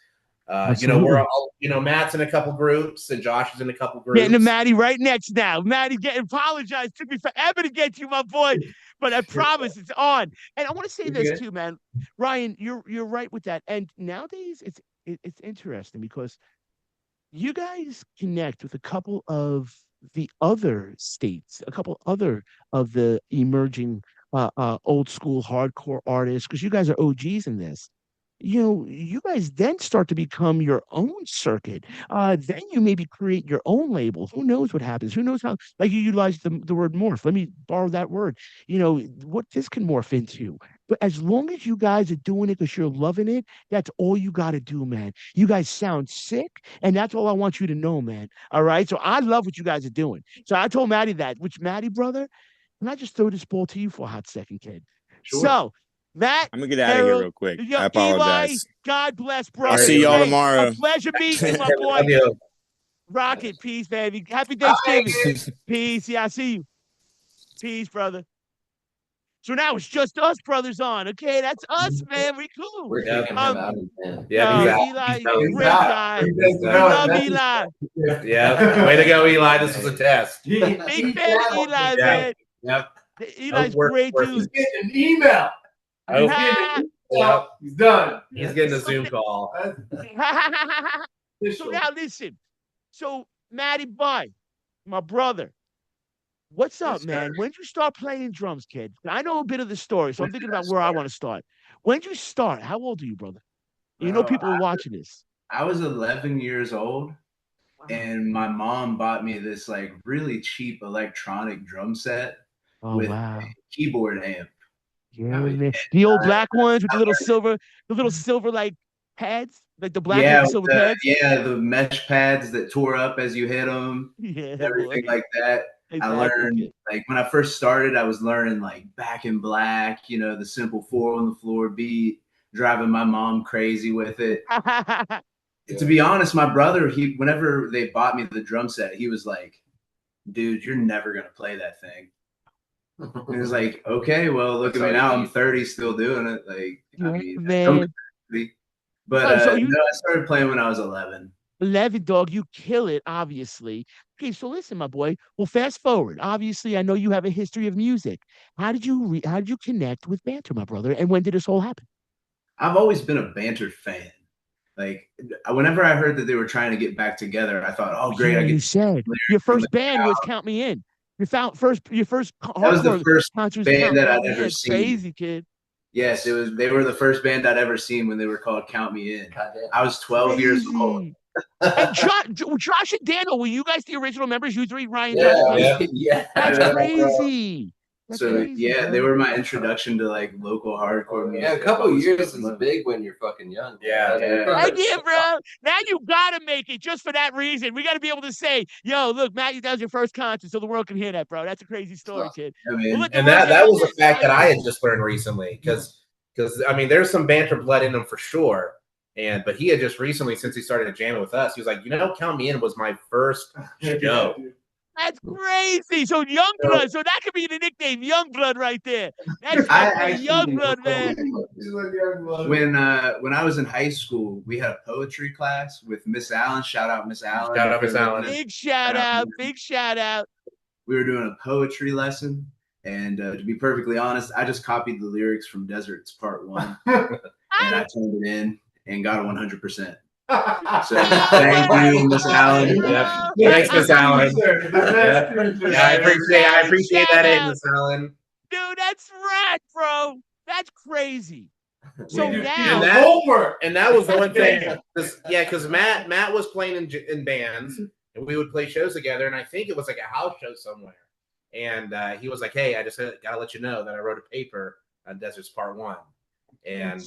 We're all, Matt's in a couple groups and Josh is in a couple groups. Getting to Maddie right next now. Maddie, apologize. Took me forever to get you, my boy. But I promise it's on. And I want to say this too, man. Ryan, you're right with that. And nowadays it's interesting because you guys connect with a couple of the other states, a couple other of the emerging old school hardcore artists, because you guys are OGs in this. you guys then start to become your own circuit. Then you maybe create your own labels. Who knows what happens? Who knows how, like you utilize the word morph. Let me borrow that word. What this can morph into. But as long as you guys are doing it because you're loving it, that's all you got to do, man. You guys sound sick, and that's all I want you to know, man. All right. So I love what you guys are doing. So I told Maddie that, which Maddie, brother, can I just throw this ball to you for a hot second, kid? Sure. So, Matt, I'm gonna get out of here Harold, real quick. yo, I Eli, apologize. God bless, bro. I'll Sorry, see y'all Eli. Hey, a tomorrow. pleasure meeting you, my boy. Love you. Rocket, peace, baby. Happy Thanksgiving. Peace. Yeah, I see you. Peace, brother. So now it's just us brothers on. Okay, that's us, man. We cool. We're Yeah. kicking him out again. Yeah, he's out. Eli, He's great out. guy. Thanks We for knowing. love That's Eli. Yeah. Way to go, Eli. This was a test. Big fan of Eli, Yeah. man. Yep. Eli's Work- great work- He's dude. getting an email. I hope- He's getting Ah. an email. He's done. He's getting a Zoom call. So now listen. So Matty Boy, my brother, what's up, Yes, sir. man? When did you start playing drums, kid? I know a bit of the story, so I'm thinking about where I want to start. When did you start? How old are you, brother? People are watching this. I was 11 years old, and my mom bought me this like really cheap electronic drum set Oh with wow. a keyboard amp. Yeah, man. The old black ones with the little silver like pads, like the black Yeah, with the silver the, pads. yeah, the mesh pads that tore up as you hit them, Yeah, everything boy. like that. I Exactly, learned kid. like when I first started, I was learning like Back in Black, the simple 4 on the floor beat, driving my mom crazy with it. To be honest, my brother, whenever they bought me the drum set, he was like, "Dude, you're never gonna play that thing." And it was like, okay, well, look at me now. I'm 30, still doing it. Like, I mean, man. but So you no, I started playing when I was 11. 11, dog, you kill it, obviously. Okay, so listen, my boy. Well, fast forward. Obviously, I know you have a history of music. How did you connect with Banter, my brother? And when did this all happen? I've always been a Banter fan. Like, whenever I heard that they were trying to get back together, I thought, oh, great. Yeah, I get you said your first band was Count Me In. Your first That was the hardcore first concert was band Count that I'd Me ever In. seen. Crazy, kid. Yes, they were the first band I'd ever seen when they were called Count Me In. Goddamn. I was 12 years old. Crazy. And Josh and Daniel, were you guys the original members? You three, Ryan, Yeah, Josh, and Daniel? yeah. That's Yeah. crazy. That's So crazy, yeah, bro. they were my introduction to like local hardcore music. Yeah, a couple I was years is fucking loving big when you're fucking young. Yeah. Heck yeah, bro. Now you gotta make it just for that reason. We gotta be able to say, yo, look, Matthew, that was your first concert, so the world can hear that, bro. That's a crazy story, kid. it. I mean, Well, look, And that was a fact that I had just learned recently because I mean there's some banter blood in him for sure. But he had just recently, since he started jamming with us, he was like, Count Me In was my first show. That's crazy. So Youngblood. So that could be the nickname, Youngblood, right there. That's Youngblood, man. when I was in high school, we had a poetry class with Miss Allen. Shout out Miss Allen. Shout out Miss Allen. Big shout out. Big shout out. We were doing a poetry lesson, and to be perfectly honest, I just copied the lyrics from Deserts Part 1, and I turned it in and got a 100%. So thank you, Miss Allen. Yeah. Thanks, Miss Allen. Yeah, I appreciate that, Miss Allen. Dude, that's rad, bro. That's crazy. So now, and that was one thing. Because Matt was playing in bands, and we would play shows together. And I think it was like a house show somewhere. And he was like, "Hey, I just gotta let you know that I wrote a paper on Deserts Part 1." And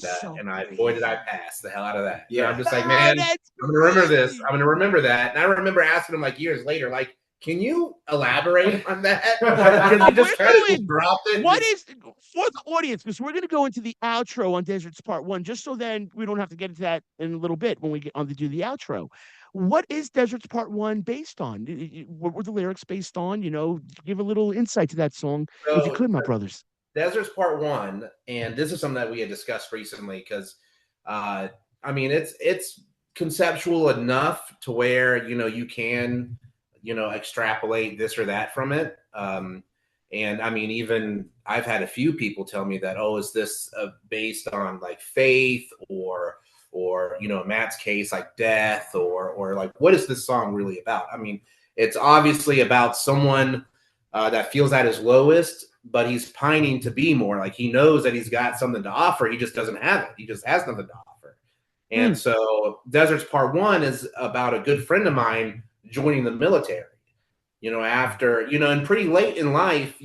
boy, did I pass the hell out of that. Yeah, so I'm just like, man, I'm gonna remember this. I'm gonna remember that. And I remember asking him like years later, like, can you elaborate on that? Because he just kind of dropped it. What is for the audience? Because we're gonna go into the outro on Deserts Part 1, just so then we don't have to get into that in a little bit when we get on to do the outro. What is Deserts Part 1 based on? What were the lyrics based on? Give a little insight to that song, if you could, my brothers. Deserts Part 1, and this is something that we had discussed recently because, I mean, it's conceptual enough to where you can extrapolate this or that from it. And I mean, even I've had a few people tell me that, oh, is this based on like faith or in Matt's case, like death or like what is this song really about? I mean, it's obviously about someone that feels at his lowest, but he's pining to be more. Like he knows that he's got something to offer. He just doesn't have it. He just has nothing to offer. And so Deserts Part 1 is about a good friend of mine joining the military. After, and pretty late in life,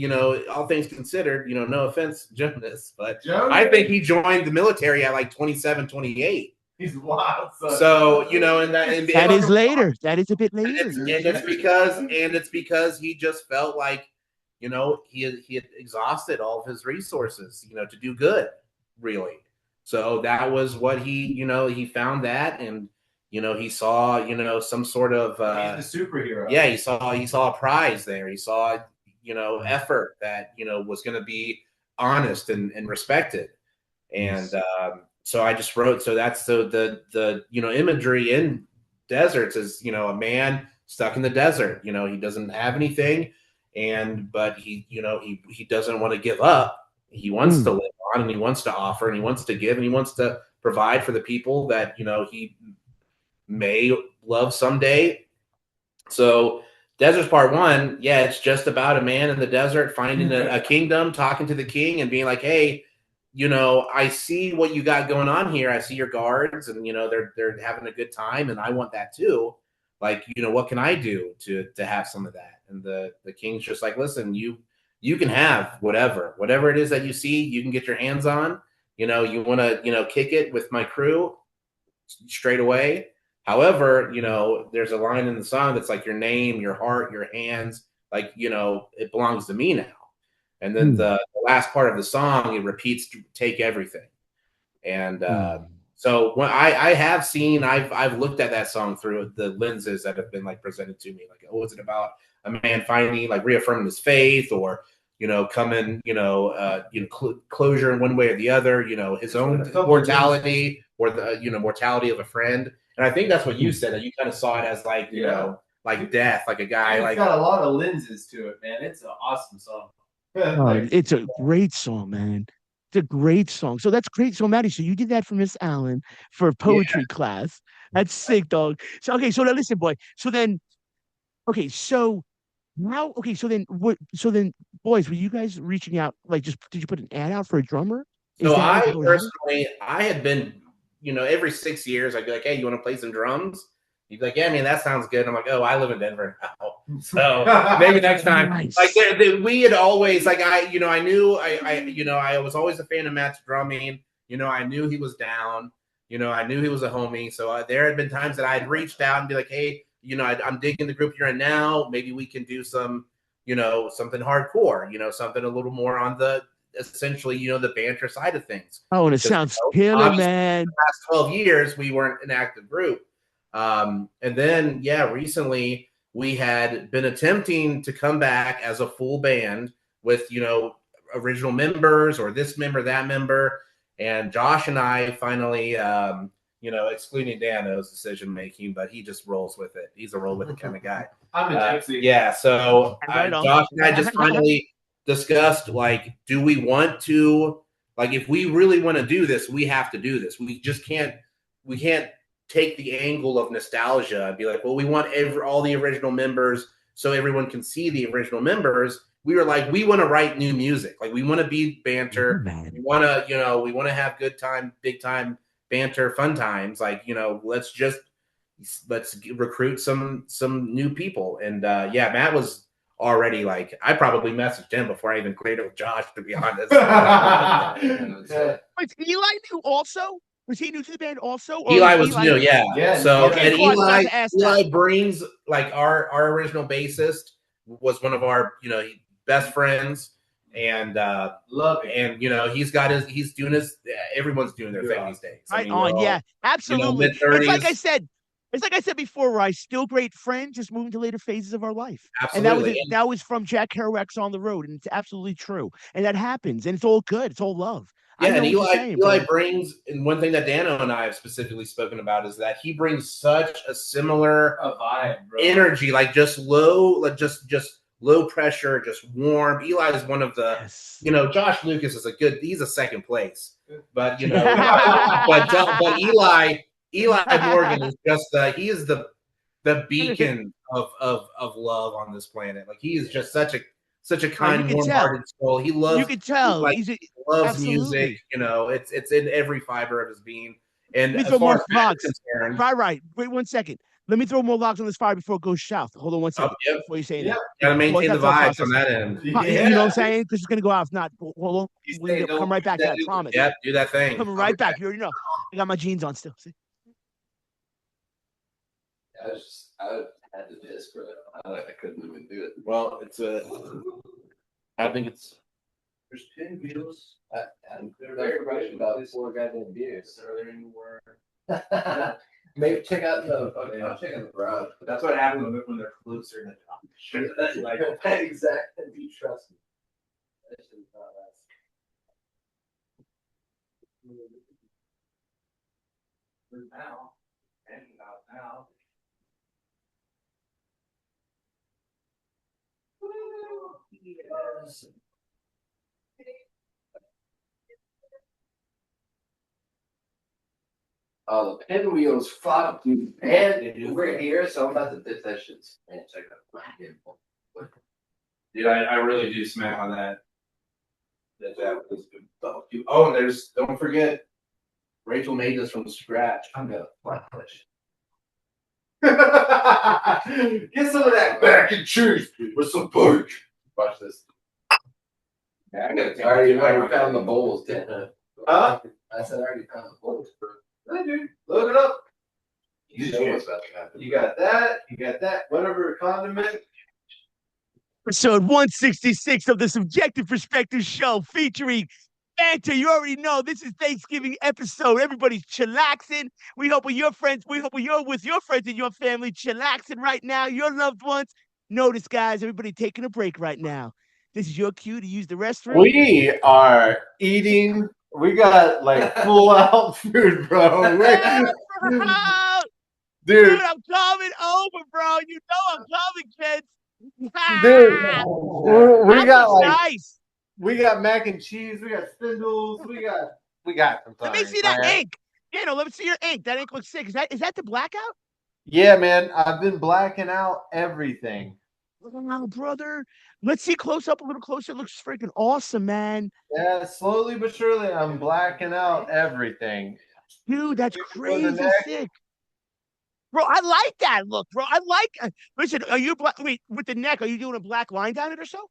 all things considered, no offense, Jonas, but I think he joined the military at like 27, 28. He's wild. So, and that is later. That is a bit later. And it's because he just felt like, he had exhausted all of his resources, to do good, really. So that was what he found that, and he saw, some sort of he's the superhero. Yeah, he saw a prize there. He saw, effort that, was going to be honest and respected. And so I just wrote, so that's the imagery in Deserts is, a man stuck in the desert. He doesn't have anything, but he doesn't want to give up. He wants to live on, and he wants to offer, and he wants to give, and he wants to provide for the people that, he may love someday. So Deserts Part 1, yeah, it's just about a man in the desert finding a kingdom, talking to the king and being like, hey, I see what you got going on here. I see your guards, and they're having a good time, and I want that too. Like, what can I do to have some of that? And the king's just like, listen, you can have whatever it is that you see, you can get your hands on. You want to kick it with my crew straight away. However, there's a line in the song that's like your name, your heart, your hands, like, it belongs to me now. And then the last part of the song, it repeats, take everything. And so when I have seen, I've looked at that song through the lenses that have been like presented to me. Like, oh, is it about a man finally like reaffirming his faith, or, coming, closure in one way or the other, his own mortality, or the, mortality of a friend. And I think that's what you said, that you kind of saw it as like, like death, like a guy. It's got a lot of lenses to it, man. It's an awesome song. It's a great song, man. It's a great song. So that's great. So Maddie, so you did that for Miss Allen for poetry class. That's sick, dog. So okay, so now listen, boy. So then, okay, so now, okay, so then what? So then, boys, were you guys reaching out? Like, just did you put an ad out for a drummer? So I personally, I had been, every 6 years, I'd be like, hey, you want to play some drums? He'd be like, yeah, man, that sounds good. I'm like, oh, I live in Denver now, so maybe next time. Nice. Like, we had always, like, I knew, I was always a fan of Matt's drumming. I knew he was down. I knew he was a homie. So there had been times that I had reached out and be like, hey, I'm digging the group you're in now. Maybe we can do some, something hardcore. Something a little more on the, essentially, the banter side of things. Oh, and it sounds killer, man. The last 12 years, we weren't an active group. And then, recently we had been attempting to come back as a full band with, original members, or this member, that member. And Josh and I finally, excluding Dano's decision making, but he just rolls with it. He's a roll with it kind of guy. I'm a gypsy. Yeah. So Josh and I just finally discussed, like, do we want to, like, if we really want to do this, we have to do this. We can't take the angle of nostalgia and be like, well, we want all the original members so everyone can see the original members. We were like, we want to write new music. Like, we want to be banter. We want to, we want to have good time, big time banter, fun times. Like, let's recruit some new people. And Matt was already like, I probably messaged him before I even cleared it with Josh, to be honest. Wait, Eli knew also? Was he new to the band also? Or Eli was new, yeah. So, okay, and Eli brings, like, our original bassist was one of our, best friends, and love it. And he's doing his. Everyone's doing their thing these days. Right on, absolutely. It's like I said before, we're still great friends, just moving to later phases of our life. Absolutely. And that was from Jack Kerouac's On the Road, and it's absolutely true. And that happens, and it's all good. It's all love. Yeah, and Eli brings, and one thing that Dano and I have specifically spoken about is that he brings such a similar vibe, bro. Energy, like just low, like just low pressure, just warm. Eli is one of the, Josh Lucas is he's a second place, but but Eli Morgan is just he is the beacon of love on this planet. Like, he is just such a kind, warm-hearted soul. He loves. You can tell. He loves music. It's in every fiber of his being. And Let me as throw far more as Matt logs. is concerned, Right. Wait 1 second. Let me throw more logs on this fire before it goes south. Hold on 1 second. yep. Before you say Yep. that. Got to Pause maintain the that thought vibes process. on that end. You know what I'm saying? Because it's gonna go off. Not. Hold on. He's We'll saying, come right back to that. I promise. Yep, do that thing. Coming right back. You already know. I got my jeans on still. See? I had to piss, bro. I couldn't even do it. Well, I think it's. There's pinwheels. I'm very rushed about 4 goddamn beers. Maybe check out I'll check out the garage. That's what happens when they're closer to the top. That's like exactly. You trust me. That shit is not last. Now, and now. Yes. Oh, the pinwheels, fuck, dude. And we're here, so I'm about to ditch that shit. Man, check out. Dude, I really do smack on that. That was good stuff. Oh, and don't forget, Rachel made this from scratch. I'm gonna flat push. Get some of that mac and cheese with some pork. Watch this. Yeah, I already found the bowls, didn't I? Huh? I said I already found the bowls. Hey, dude, load it up. You know what's about to happen. You got that, whatever condiment. Episode 166 of the Subjective Perspective Show featuring Banter. You already know this is Thanksgiving episode. Everybody's chillaxing. We hope with your friends, you're with your friends and your family chillaxing right now. Your loved ones. Notice, guys, everybody taking a break right now. This is your cue to use the restroom. We are eating. We got like full out food, bro. Dude, I'm coming over, bro. You know I'm coming, kids. Dude, we got like nice. We got mac and cheese. We got spindles. We got. Let me see that ink. Let me see your ink. That ink looks sick. Is that the blackout? Yeah, man. I've been blacking out everything. Oh, brother. Let's see close up a little closer. It looks freaking awesome, man. Yeah, slowly but surely, I'm blacking out everything. Dude, that's crazy sick. Bro, I like that look, bro. I like. Listen, are you black? Wait, with the neck, are you doing a black line down it or so?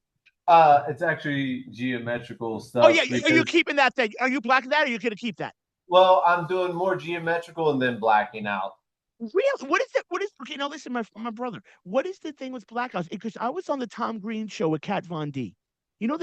It's actually geometrical stuff. Oh yeah, are you keeping that thing? Are you blacking that, or are you gonna keep that? Well, I'm doing more geometrical and then blacking out. Really? What is it? What is okay? Now listen, my brother. What is the thing with blackouts? Because I was on the Tom Green show with Kat Von D. You know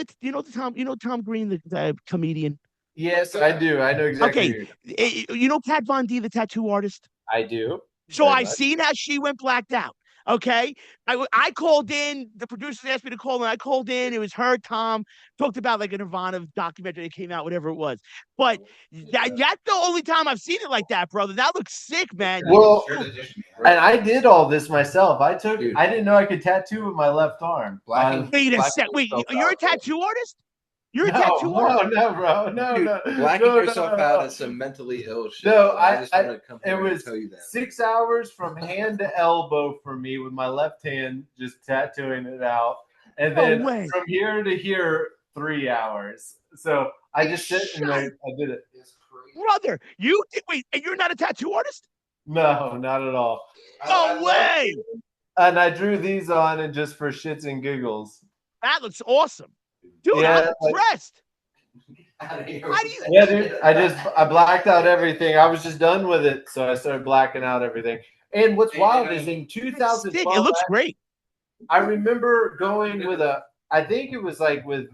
Tom Green, the comedian. Yes, I do. I know exactly. Okay, you know Kat Von D, the tattoo artist. I do. So I seen how she went blacked out. Okay, I called in. The producers asked me to call in. I called in. It was her, Tom. Talked about like a Nirvana documentary that came out, whatever it was. But that's the only time I've seen it like that, brother. That looks sick, man. Well, and I did all this myself. I didn't know I could tattoo with my left arm. Wait a sec. Wait, you're a tattoo artist? You're a tattoo artist? No, bro. No. Blacking yourself out is some mentally ill shit. No, I just want to come here it was and tell you that. 6 hours from hand to elbow for me with my left hand, just tattooing it out. And then from here to here, 3 hours. So I just sit and I did it. Brother, wait, and you're not a tattoo artist? No, not at all. No way. And I drew these on and just for shits and giggles. That looks awesome. Dude, I'm impressed. How do you? Yeah, dude. I blacked out everything. I was just done with it, so I started blacking out everything. And what's wild is in 2012, it looks great. I remember going with I think it was like with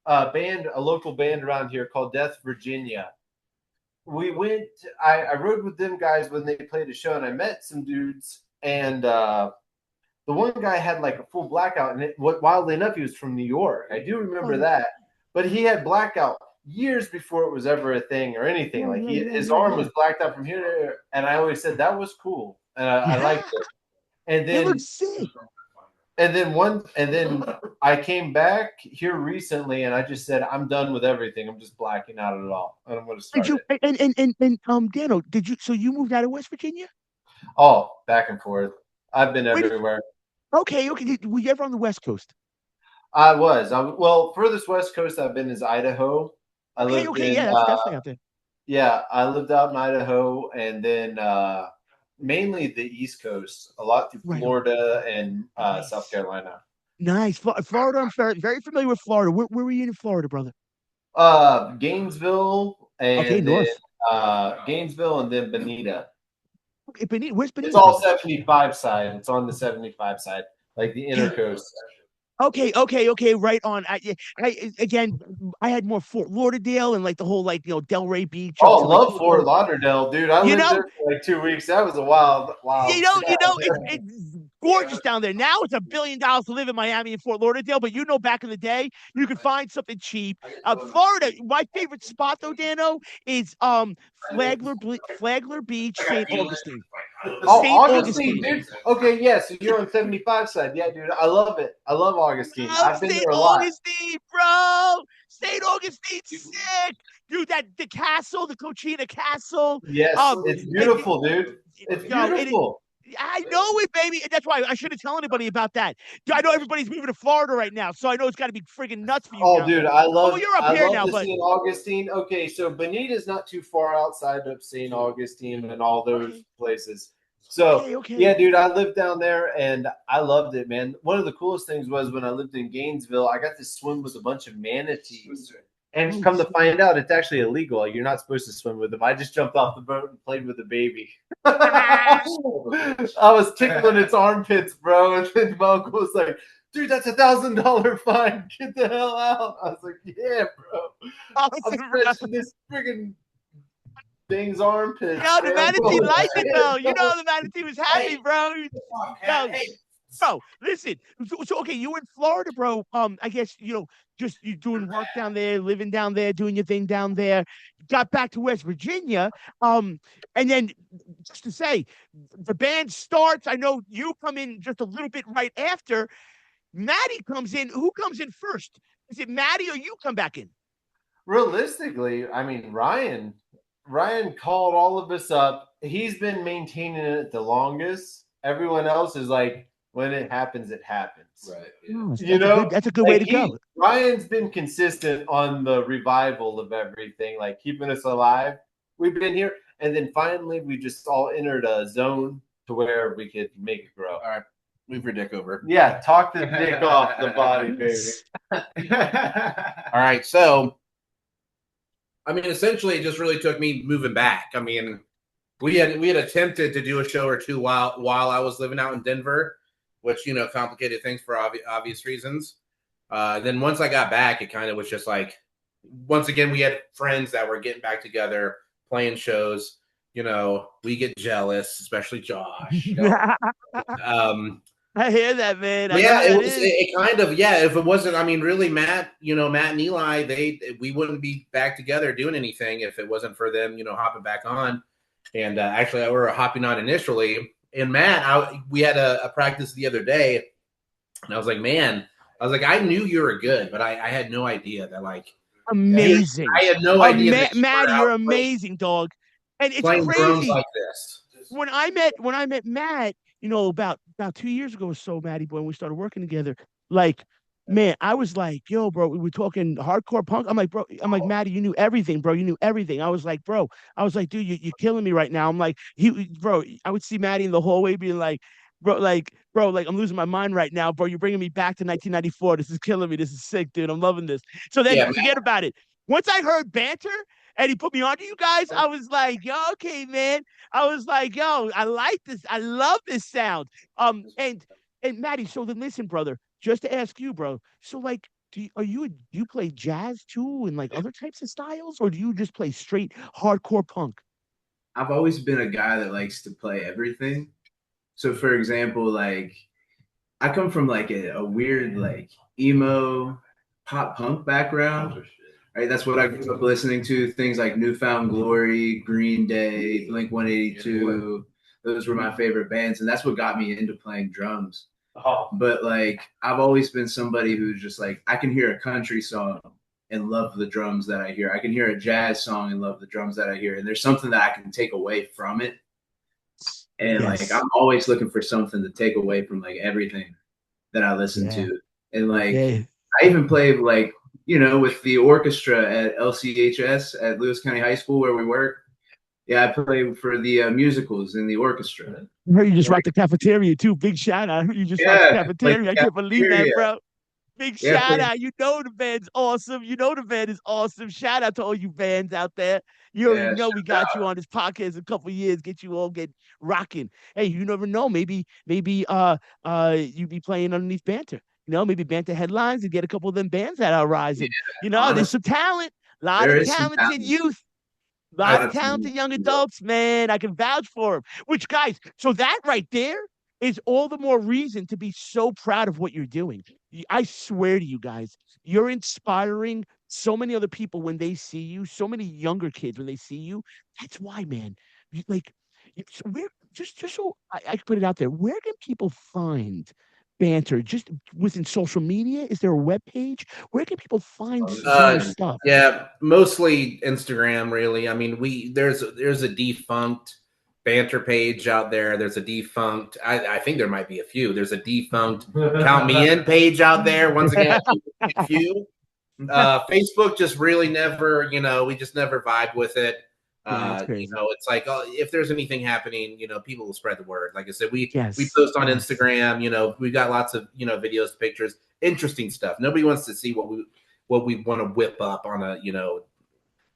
a local band around here called Death Virginia. We went. I rode with them guys when they played a show, and I met some dudes. And the one guy had like a full blackout, and wildly enough, he was from New York. I do remember that, but he had blackout years before it was ever a thing or anything. His arm was blacked out from here to there, and I always said that was cool, and I liked it. And then it looks sick. And then I came back here recently, and I just said I'm done with everything. I'm just blacking out it all, and I'm going to start. And Dano, did you? So you moved out of West Virginia? Oh, back and forth. I've been everywhere. Okay. Were you ever on the West Coast? I was. Well, furthest West Coast I've been is Idaho. I lived in, that's definitely out there. Yeah, I lived out in Idaho, and then mainly the East Coast, a lot through Right on. Florida and South Nice. Carolina. Nice. Florida, I'm very familiar with Florida. Where were you in Florida, brother? Gainesville, Okay, and then north. Gainesville, and then Bonita. Okay, where's It's Bonita, all brother? 75 side. It's on the 75 side, like the Yeah. intercoast. Okay. Right on. Again, I had more Fort Lauderdale and like the whole like Delray Beach up Oh, to like love Fort Lauderdale, dude. I you lived know, there for like 2 weeks. That was a wild. it's gorgeous down there. Now it's $1 billion to live in Miami and Fort Lauderdale, but back in the day, you could find something cheap. Florida, my favorite spot though, Dano, is Flagler Beach, St. Augustine. Oh, St. Augustine, Augustine. dude. Okay, yeah. So you're on 75 side. Yeah, dude. I love it. I love Augustine. Oh, I've been St. there a lot. Augustine, bro. St. Augustine's sick. Dude, the castle, the Cochina Castle. Yes, it's beautiful, dude. It's beautiful. I know it, baby. That's why I shouldn't tell anybody about that. I know everybody's moving to Florida right now, so I know it's got to be friggin' nuts for you Oh, down dude, there. I Oh, love well, you're up I here love now, the but St. Augustine. Okay, so Bonita's not too far outside of St. Augustine and all those places. So okay. yeah, dude, I lived down there and I loved it, man. One of the coolest things was when I lived in Gainesville, I got to swim with a bunch of manatees. And come to find out, it's actually illegal. You're not supposed to swim with them. I just jumped off the boat and played with the baby. I was tickling its armpits, bro. And then my uncle was like, dude, that's $1,000 fine. Get the hell out. I was like, yeah, bro. I'm stretching this friggin' thing's armpits. Yo, the man. manatee liked it though. The manatee was happy, bro. Yo, bro, listen. So okay, you in Florida, bro. I guess just you doing work down there, living down there, doing your thing down there. Got back to West Virginia. And then just to say, the band starts. I know you come in just a little bit right after. Maddie comes in. Who comes in first? Is it Maddie or you come back in? Realistically, I mean, Ryan called all of us up. He's been maintaining it the longest. Everyone else is like, when it happens, it happens. Right. Yeah. That's a good way to go. Ryan's been consistent on the revival of everything, like keeping us alive. We've been here. And then finally, we just all entered a zone to where we could make it grow. All right. Move your dick over. Yeah, talk the dick off the body, baby. All right. So, I mean, essentially, it just really took me moving back. I mean, we had attempted to do a show or two while I was living out in Denver, which complicated things for obvious reasons. Then once I got back, it kind of was just like, once again, we had friends that were getting back together, playing shows. We get jealous, especially Josh. I hear that, man. It kind of, if it wasn't, I mean, really, Matt and Eli, we wouldn't be back together doing anything if it wasn't for them, hopping back on. And actually, we were hopping on initially. And Matt, we had a practice the other day, and I was like, man, I knew you were good, but I had no idea that, like, amazing. I had no idea that Maddie, you're amazing, dog. And it's crazy. Like this. When I met Matt, about 2 years ago or so, Maddie boy, when we started working together, like, man, I was like, yo, bro, we were talking hardcore punk. I'm like, Maddie, you knew everything, bro. You knew everything. I was like, dude, you're killing me right now. I'm like, bro, I would see Maddie in the hallway being like, bro, I'm losing my mind right now, bro. You're bringing me back to 1994. This is killing me. This is sick, dude. I'm loving this. So then forget about it. Once I heard Banter and he put me on to you guys, I was like, yo, okay, man. I was like, yo, I like this. I love this sound. And Maddie, so then listen, brother, just to ask you, bro. So like, do you play jazz too and like other types of styles, or do you just play straight hardcore punk? I've always been a guy that likes to play everything. So for example, like I come from like a weird like emo pop punk background. Right, that's what I grew up listening to. Things like Newfound Glory, Green Day, Blink-182. Those were my favorite bands, and that's what got me into playing drums. Oh. But like, I've always been somebody who's just like, I can hear a country song and love the drums that I hear. I can hear a jazz song and love the drums that I hear. And there's something that I can take away from it. And like, I'm always looking for something to take away from like everything that I listen to. And like, I even play like with the orchestra at LCHS at Lewis County High School where we work. Yeah, I play for the musicals in the orchestra. I heard you just rocked the cafeteria too. Big shout out. I heard you just rocked the Yeah, like cafeteria. I can't believe that, cafeteria. bro. Big Yeah, shout out. You know the band's awesome. You know the band is awesome. Shout out to all you bands out there. You already know we got you on this podcast in a couple of years, get you all get rocking. Hey, you never know. Maybe you be playing underneath Banter. Maybe Banter headlines and get a couple of them bands that are rising. There's some talent, a lot there of is some talented talent. youth. A lot of talented young adults, man. I can vouch for them. Which, guys, so that right there is all the more reason to be so proud of what you're doing. I swear to you guys, you're inspiring so many other people when they see you, so many younger kids when they see you. That's why, man. Like, so where just so I can put it out there, where can people find Banter? Just within social media? Is there a web page? Where can people find some of your stuff? Yeah, mostly Instagram, really. I mean, there's a defunct Banter page out there. There's a defunct. I think there might be a few. There's a defunct Count Me In page out there. Once again, a few. Facebook just really never. We just never vibe with it. It's like if there's anything happening, people will spread the word. Like I said, we post on Instagram. We've got lots of videos, pictures, interesting stuff. Nobody wants to see what we want to whip up on a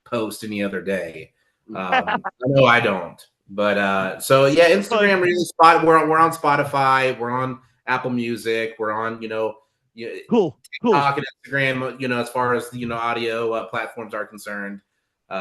post any other day. I know I don't, but so yeah, Instagram really we're on Spotify, we're on Apple Music, we're on cool TikTok and Instagram. As far as audio platforms are concerned.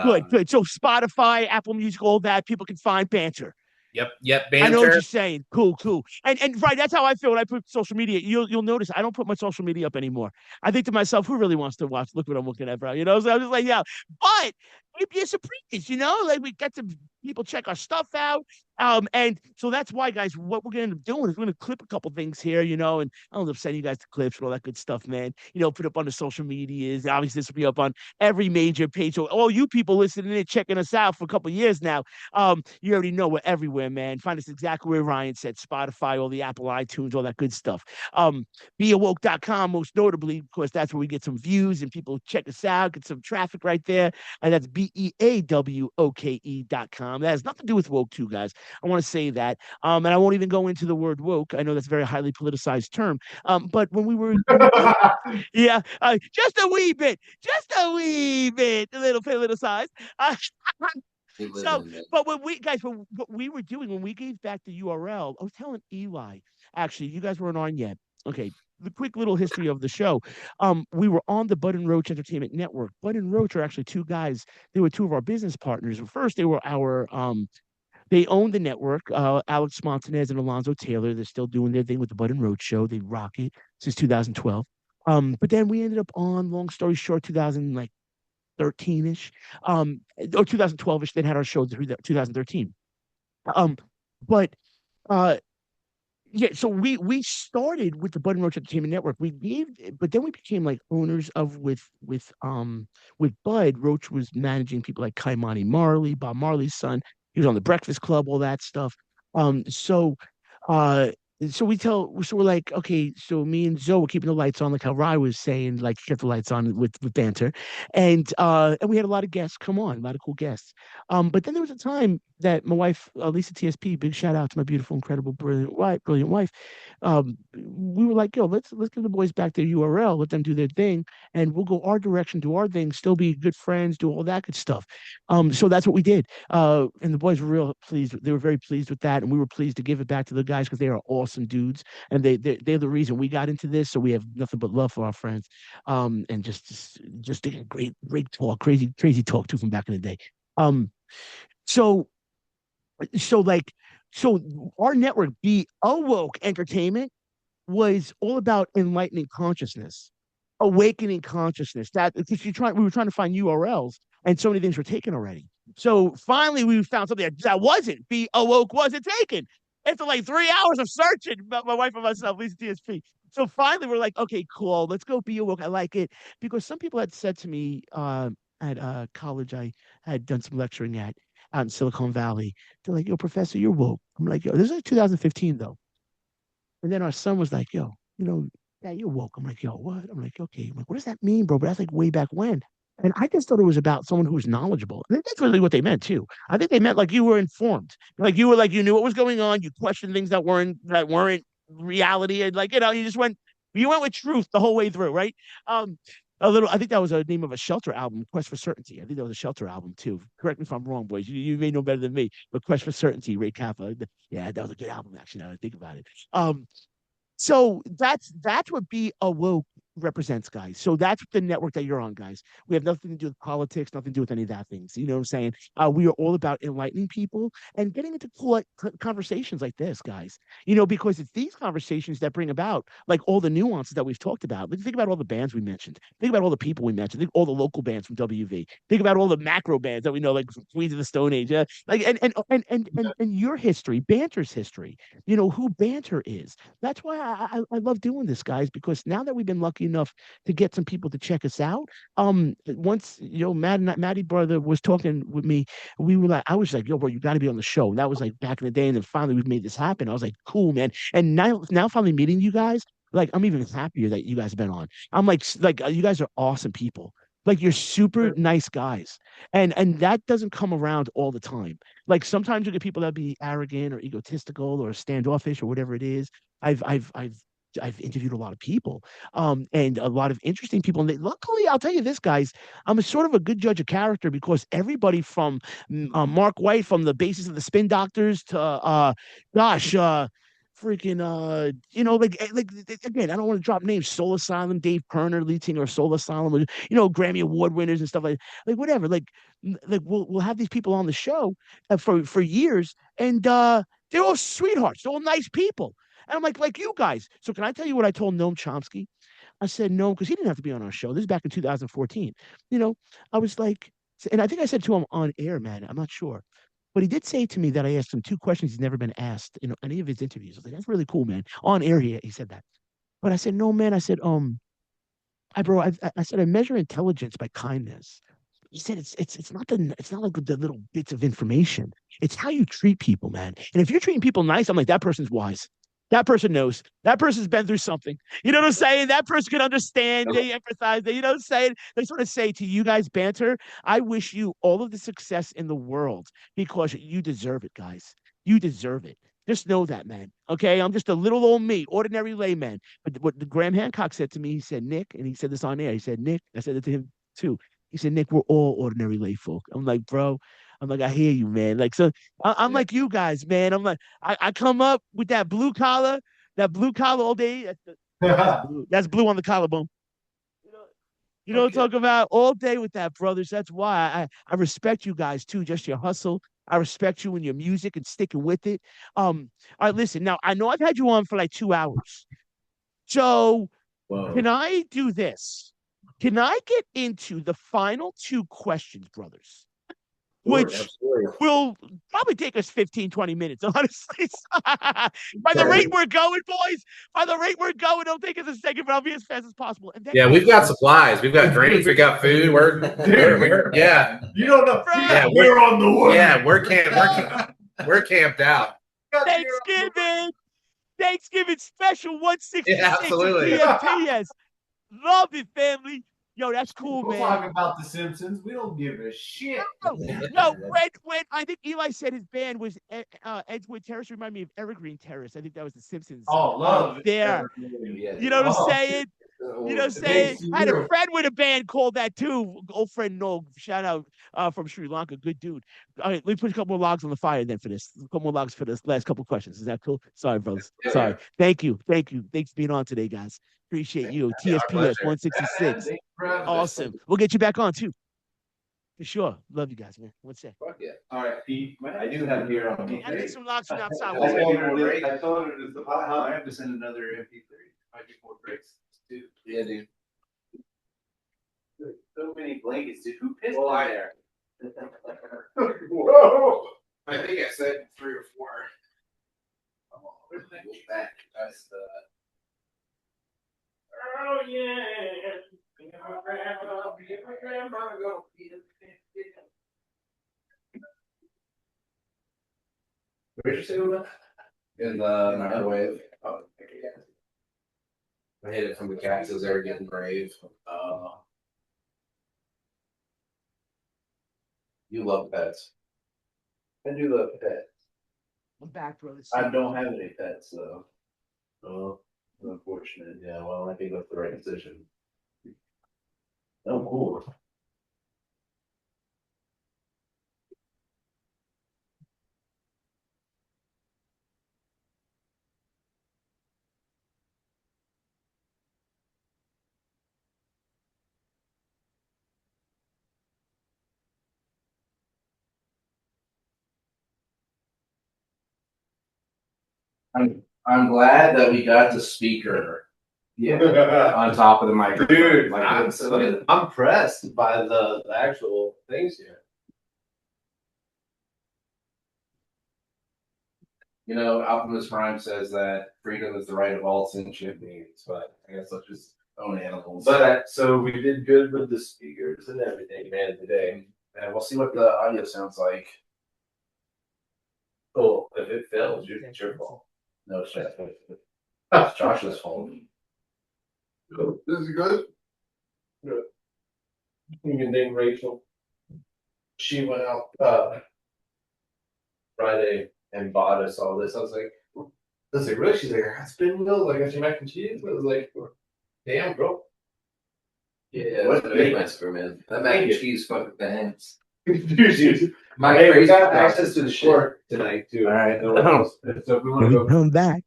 Good. So Spotify, Apple Music, all that, people can find Banter. Yep. Banter. I know what you're saying. Cool. And right, that's how I feel when I put social media. You'll notice I don't put my social media up anymore. I think to myself, who really wants to watch? Look what I'm looking at, bro. So I'm just like, yeah. But you'd be surprised, like we get some people check our stuff out. And so that's why, guys, what we're gonna end up doing is we're gonna clip a couple things here, and I'll end up sending you guys the clips and all that good stuff, man. Put up on the social medias. Obviously, this will be up on every major page. So all you people listening and checking us out for a couple of years now, you already know we're everywhere, man. Find us exactly where Ryan said, Spotify, all the Apple iTunes, all that good stuff. Beawoke.com, most notably, of course, that's where we get some views and people check us out, get some traffic right there. And that's BEAWOKE.com. That has nothing to do with woke, too, guys. I want to say that. And I won't even go into the word woke. I know that's a very highly politicized term. But when we were, just a wee bit, a little politicized. But what we were doing when we gave back the URL, I was telling Eli, actually, you guys weren't on yet. Okay, the quick little history of the show. We were on the Bud and Roach Entertainment Network. Bud and Roach are actually two guys. They were two of our business partners. First, they were they own the network. Alex Montanez and Alonzo Taylor. They're still doing their thing with the Bud and Roach show. They rock it since 2012. But then we ended up on, long story short, 2013-ish, or 2012-ish. Then had our show through 2013. But yeah, so we started with the Bud and Roach Entertainment Network. But then we became like owners of with Bud. Roach was managing people like Kaimani Marley, Bob Marley's son. He was on the Breakfast Club, all that stuff. Uh, so we're like, okay, so me and Zoe were keeping the lights on, like how Rye was saying, like keep the lights on with Banter, and we had a lot of guests come on, a lot of cool guests. But then there was a time that my wife, Lisa TSP, big shout out to my beautiful, incredible, brilliant wife. We were like, yo, let's give the boys back their URL, let them do their thing, and we'll go our direction, do our thing, still be good friends, do all that good stuff. So that's what we did. And the boys were real pleased. They were very pleased with that, and we were pleased to give it back to the guys because they are awesome dudes, and they're the reason we got into this. So we have nothing but love for our friends, and just a great talk, crazy talk too from back in the day. So our network, Be Awoke Entertainment, was all about enlightening consciousness, awakening consciousness. That because we were trying to find URLs, and so many things were taken already. So finally, we found something that wasn't Be Awoke wasn't taken. After like 3 hours of searching, my wife and myself, Lisa TSP. So finally, we're like, okay, cool, let's go Be Awoke. I like it because some people had said to me at college, I had done some lecturing out in Silicon Valley. They're like, yo, professor, you're woke. I'm like, yo, this is 2015 though. And then our son was like, yo, yeah, you're woke. I'm like, yo, what? I'm like, okay. I'm like, what does that mean, bro? But that's like way back when. And I just thought it was about someone who's knowledgeable. I think that's really what they meant too. I think they meant like you were informed, like you were like you knew what was going on. You questioned things that weren't reality, and like you went with truth the whole way through, right? Um, a little. I think that was a name of a Shelter album, Quest for Certainty. I think that was a Shelter album too. Correct me if I'm wrong, boys. You may know better than me, but Quest for Certainty, Ray Kappa. Yeah, that was a good album actually. Now that I think about it. So that's what Be Awoke represents, guys. So that's the network that you're on, guys. We have nothing to do with politics, nothing to do with any of that things. You know what I'm saying? We are all about enlightening people and getting into cool conversations like this, guys. Because it's these conversations that bring about like all the nuances that we've talked about. Like, think about all the bands we mentioned. Think about all the people we mentioned. Think all the local bands from WV. Think about all the macro bands that we know, like Queens of the Stone Age. Like and your history, Banter's history. Who Banter is. That's why I love doing this, guys, because now that we've been lucky enough to get some people to check us out, once Maddie brother was talking with me, I was like, yo, bro, you got to be on the show. And that was like back in the day, and then finally we've made this happen. I was like, cool, man. And now finally meeting you guys, like I'm even happier that you guys have been on. I'm like you guys are awesome people. Like you're super nice guys, and that doesn't come around all the time. Like sometimes you get people that be arrogant or egotistical or standoffish or whatever it is. I've I've I've I've interviewed a lot of people, and a lot of interesting people. And luckily, I'll tell you this, guys, I'm a sort of a good judge of character because everybody from Mark White, from the basis of the Spin Doctors to, gosh, freaking, again, I don't want to drop names. Soul Asylum, Dave Kerner, lead singer of Soul Asylum, Grammy Award winners and stuff like whatever. Like we'll have these people on the show for years, and they're all sweethearts, they're all nice people. And I'm like you guys. So can I tell you what I told Noam Chomsky? I said no, because he didn't have to be on our show. This is back in 2014. You know, I was like, and I think I said to him on air, man, I'm not sure. But he did say to me that I asked him two questions he's never been asked in any of his interviews. I was like, that's really cool, man. On air, he said that. But I said, no, man. I said, I said I measure intelligence by kindness. He said it's not like the little bits of information. It's how you treat people, man. And if you're treating people nice, I'm like, that person's wise. That person knows. That person's been through something. You know what I'm saying? That person can understand. They empathize. You know what I'm saying? They sort of say to you guys, Banter, I wish you all of the success in the world because you deserve it, guys. You deserve it. Just know that, man. Okay, I'm just a little old me, ordinary layman. But what Graham Hancock said to me, he said, Nick, and he said this on air. He said, Nick, I said it to him too. He said, Nick, we're all ordinary lay folk. I'm like, bro, I'm like, I hear you, man. Like, so I'm like you guys, man. I'm like, I come up with that blue collar all day. That's blue on the collarbone. You know, you know what I'm talking about? All day with that, brothers. That's why I respect you guys too, just your hustle. I respect you and your music and sticking with it. All right, listen. Now I know I've had you on for like 2 hours. So Whoa. can I do this? Can I get into the final two questions, brothers? Which will probably take us 15, 20 minutes, honestly. By the rate we're going, boys, by the rate we're going, it'll take us a second, but I'll be as fast as possible. And then, yeah, we've got supplies. We've got drinks. We got food. Yeah. You don't know. Yeah, we're on the way. Yeah, we're camped out. Thanksgiving special 166 Yeah, absolutely. TSPS. Love it, family. Yo, that's cool, We'll man. talk about the Simpsons. We don't give a shit. No, when I think Eli said his band was Edgewood Terrace, remind me of Evergreen Terrace. I think that was the Simpsons. Oh, love there. You know what I'm saying? You know what I'm saying? I had a friend with a band called that too. Old friend Noel, shout out from Sri Lanka, good dude. All right, let me put a couple more logs on the fire then for this. A couple more logs for this last couple questions. Is that cool? Sorry, brothers. Sorry. Thank you. Thanks for being on today, guys. Appreciate you. TSPS 166. Awesome. We'll get you back on too. For sure. Love you guys, man. One sec. Yeah. All right, Pete. I do have beer on me. I need some logs from outside. I told her how I have to send another MP3. I do 4 breaks too. Yeah, dude. So many blankets, dude. Who pissed in there? Whoa! I think I said 3 or 4. Back. That's the. Oh yeah. Where'd you say we went? In the microwave. Oh, I hit it from the cats as they're getting brave. You love pets. I do love pets. I'm back, brother. I don't have any pets though. Oh, unfortunate. Yeah, well, I think that's the right decision. Oh, cool. I'm glad that we got the speaker. Yeah, on top of the microphone. Dude, like I'm impressed by the actual things here. You know, Optimus Prime says that freedom is the right of all sentient beings, but I guess let's just own animals. But so we did good with the speakers and everything, man, today. And we'll see what the audio sounds like. Cool. If it fails, it's your fault. No, it's Josh's fault. This is good. Good. You can name Rachel. She went out Friday and bought us all this. I was like, really? She's like, I got spin wheels, I got your mac and cheese. I was like, damn, bro. Yeah, what a big master, man. That mac and cheese fucking bangs. Dude, My we got crazy access to the short tonight too. All right. So if we want to We go. come back.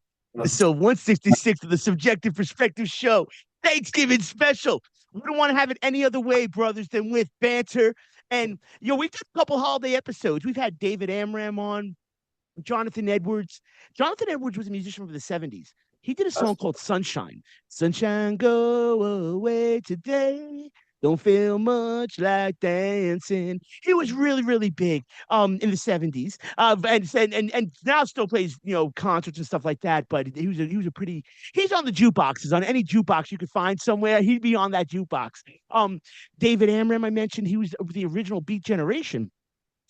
So 166 of the Subjective Perspective Show, Thanksgiving special. We don't want to have it any other way, brothers, than with banter. And we've got a couple holiday episodes. We've had David Amram on, Jonathan Edwards. Jonathan Edwards was a musician from the 70s. He did a song called Sunshine. Sunshine, go away today. Don't feel much like dancing. He was really, really big in the 70s. And now still plays, concerts and stuff like that. But he was a pretty, he's on the jukeboxes, on any jukebox you could find somewhere. He'd be on that jukebox. David Amram, I mentioned, he was the original Beat Generation.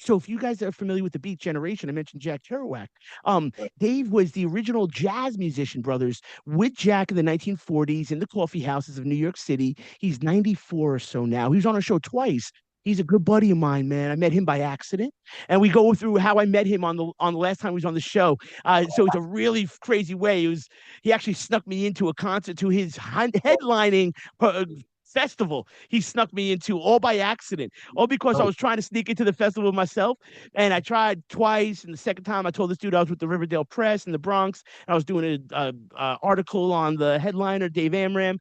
So if you guys are familiar with the Beat Generation, I mentioned Jack Kerouac. Dave was the original jazz musician, brothers, with Jack in the 1940s in the coffee houses of New York City. He's 94 or so now. He was on our show twice. He's a good buddy of mine, man. I met him by accident, and we go through how I met him on the last time he was on the show. So it's a really crazy way. He actually snuck me into a concert to his headlining festival. He snuck me into all by accident, all because I was trying to sneak into the festival myself. And I tried twice. And the second time I told this dude I was with the Riverdale Press in the Bronx. And I was doing an article on the headliner, Dave Amram.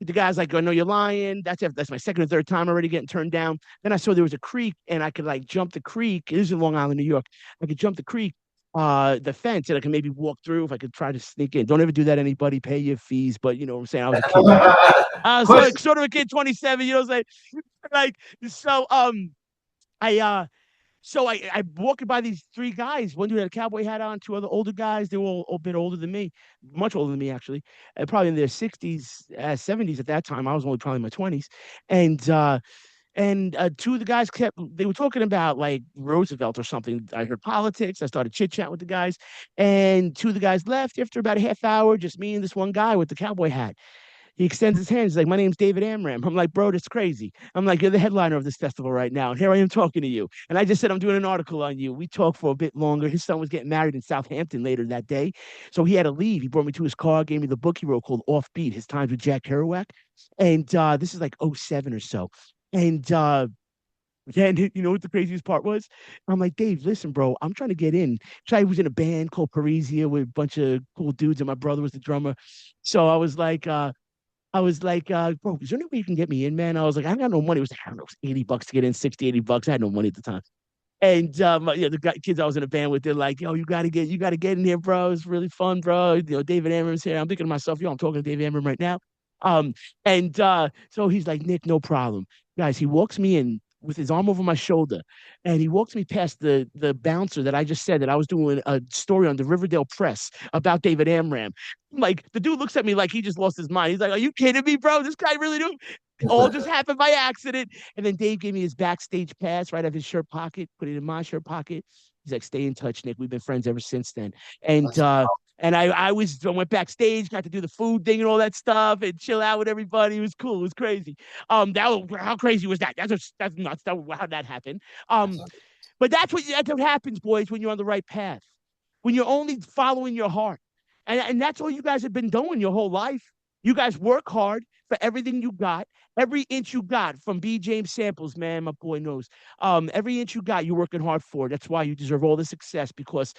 The guy's like, I know you're lying. That's my second or third time already getting turned down. Then I saw there was a creek and I could jump the creek. This is in Long Island, New York. I could jump the creek, the fence, and I can maybe walk through if I could try to sneak in. Don't ever do that, anybody. Pay your fees. But you know what I'm saying? I was a kid. I was like sort of a kid, 27, you know what I'm saying? Like, so I walking by these three guys. One dude had a cowboy hat on, two other older guys. They were all a bit older than me, much older than me, actually. Probably in their 60s, 70s at that time. I was only probably in my 20s. And two of the guys they were talking about like Roosevelt or something. I heard politics. I started chit chat with the guys. And two of the guys left after about a half hour, just me and this one guy with the cowboy hat. He extends his hand. He's like, my name's David Amram. I'm like, bro, that's crazy. I'm like, you're the headliner of this festival right now. And here I am talking to you. And I just said, I'm doing an article on you. We talked for a bit longer. His son was getting married in Southampton later that day. So he had to leave. He brought me to his car, gave me the book he wrote called Offbeat, His Times with Jack Kerouac. And this is like '07 or so. And then you know what the craziest part was? I'm like, Dave, listen, bro, I'm trying to get in. So I was in a band called Parisia with a bunch of cool dudes, and my brother was the drummer. So I was like, bro, is there any way you can get me in, man? I was like, I got no money. It was, I don't know, it was $80 to get in, 60, $80. I had no money at the time. And the kids I was in a band with, they're like, yo, you gotta get in here, bro. It's really fun, bro. David Amram's here. I'm thinking to myself, I'm talking to David Amram right now. So he's like, Nick, no problem. Guys, he walks me in with his arm over my shoulder, and he walks me past the bouncer that I just said that I was doing a story on the Riverdale Press about David Amram. Like, the dude looks at me like he just lost his mind. He's like, are you kidding me, bro? This guy really do? It all just happened by accident. And then Dave gave me his backstage pass right out of his shirt pocket, put it in my shirt pocket. He's like, stay in touch, Nick. We've been friends ever since then. And And I went backstage, got to do the food thing and all that stuff, and chill out with everybody. It was cool. It was crazy. How crazy was that? That's nuts. How that happened. But that's what happens, boys, when you're on the right path. When you're only following your heart, and that's all you guys have been doing your whole life. You guys work hard for everything you got, every inch you got from B. James samples, man. My boy knows. Every inch you got, you're working hard for. That's why you deserve all the success because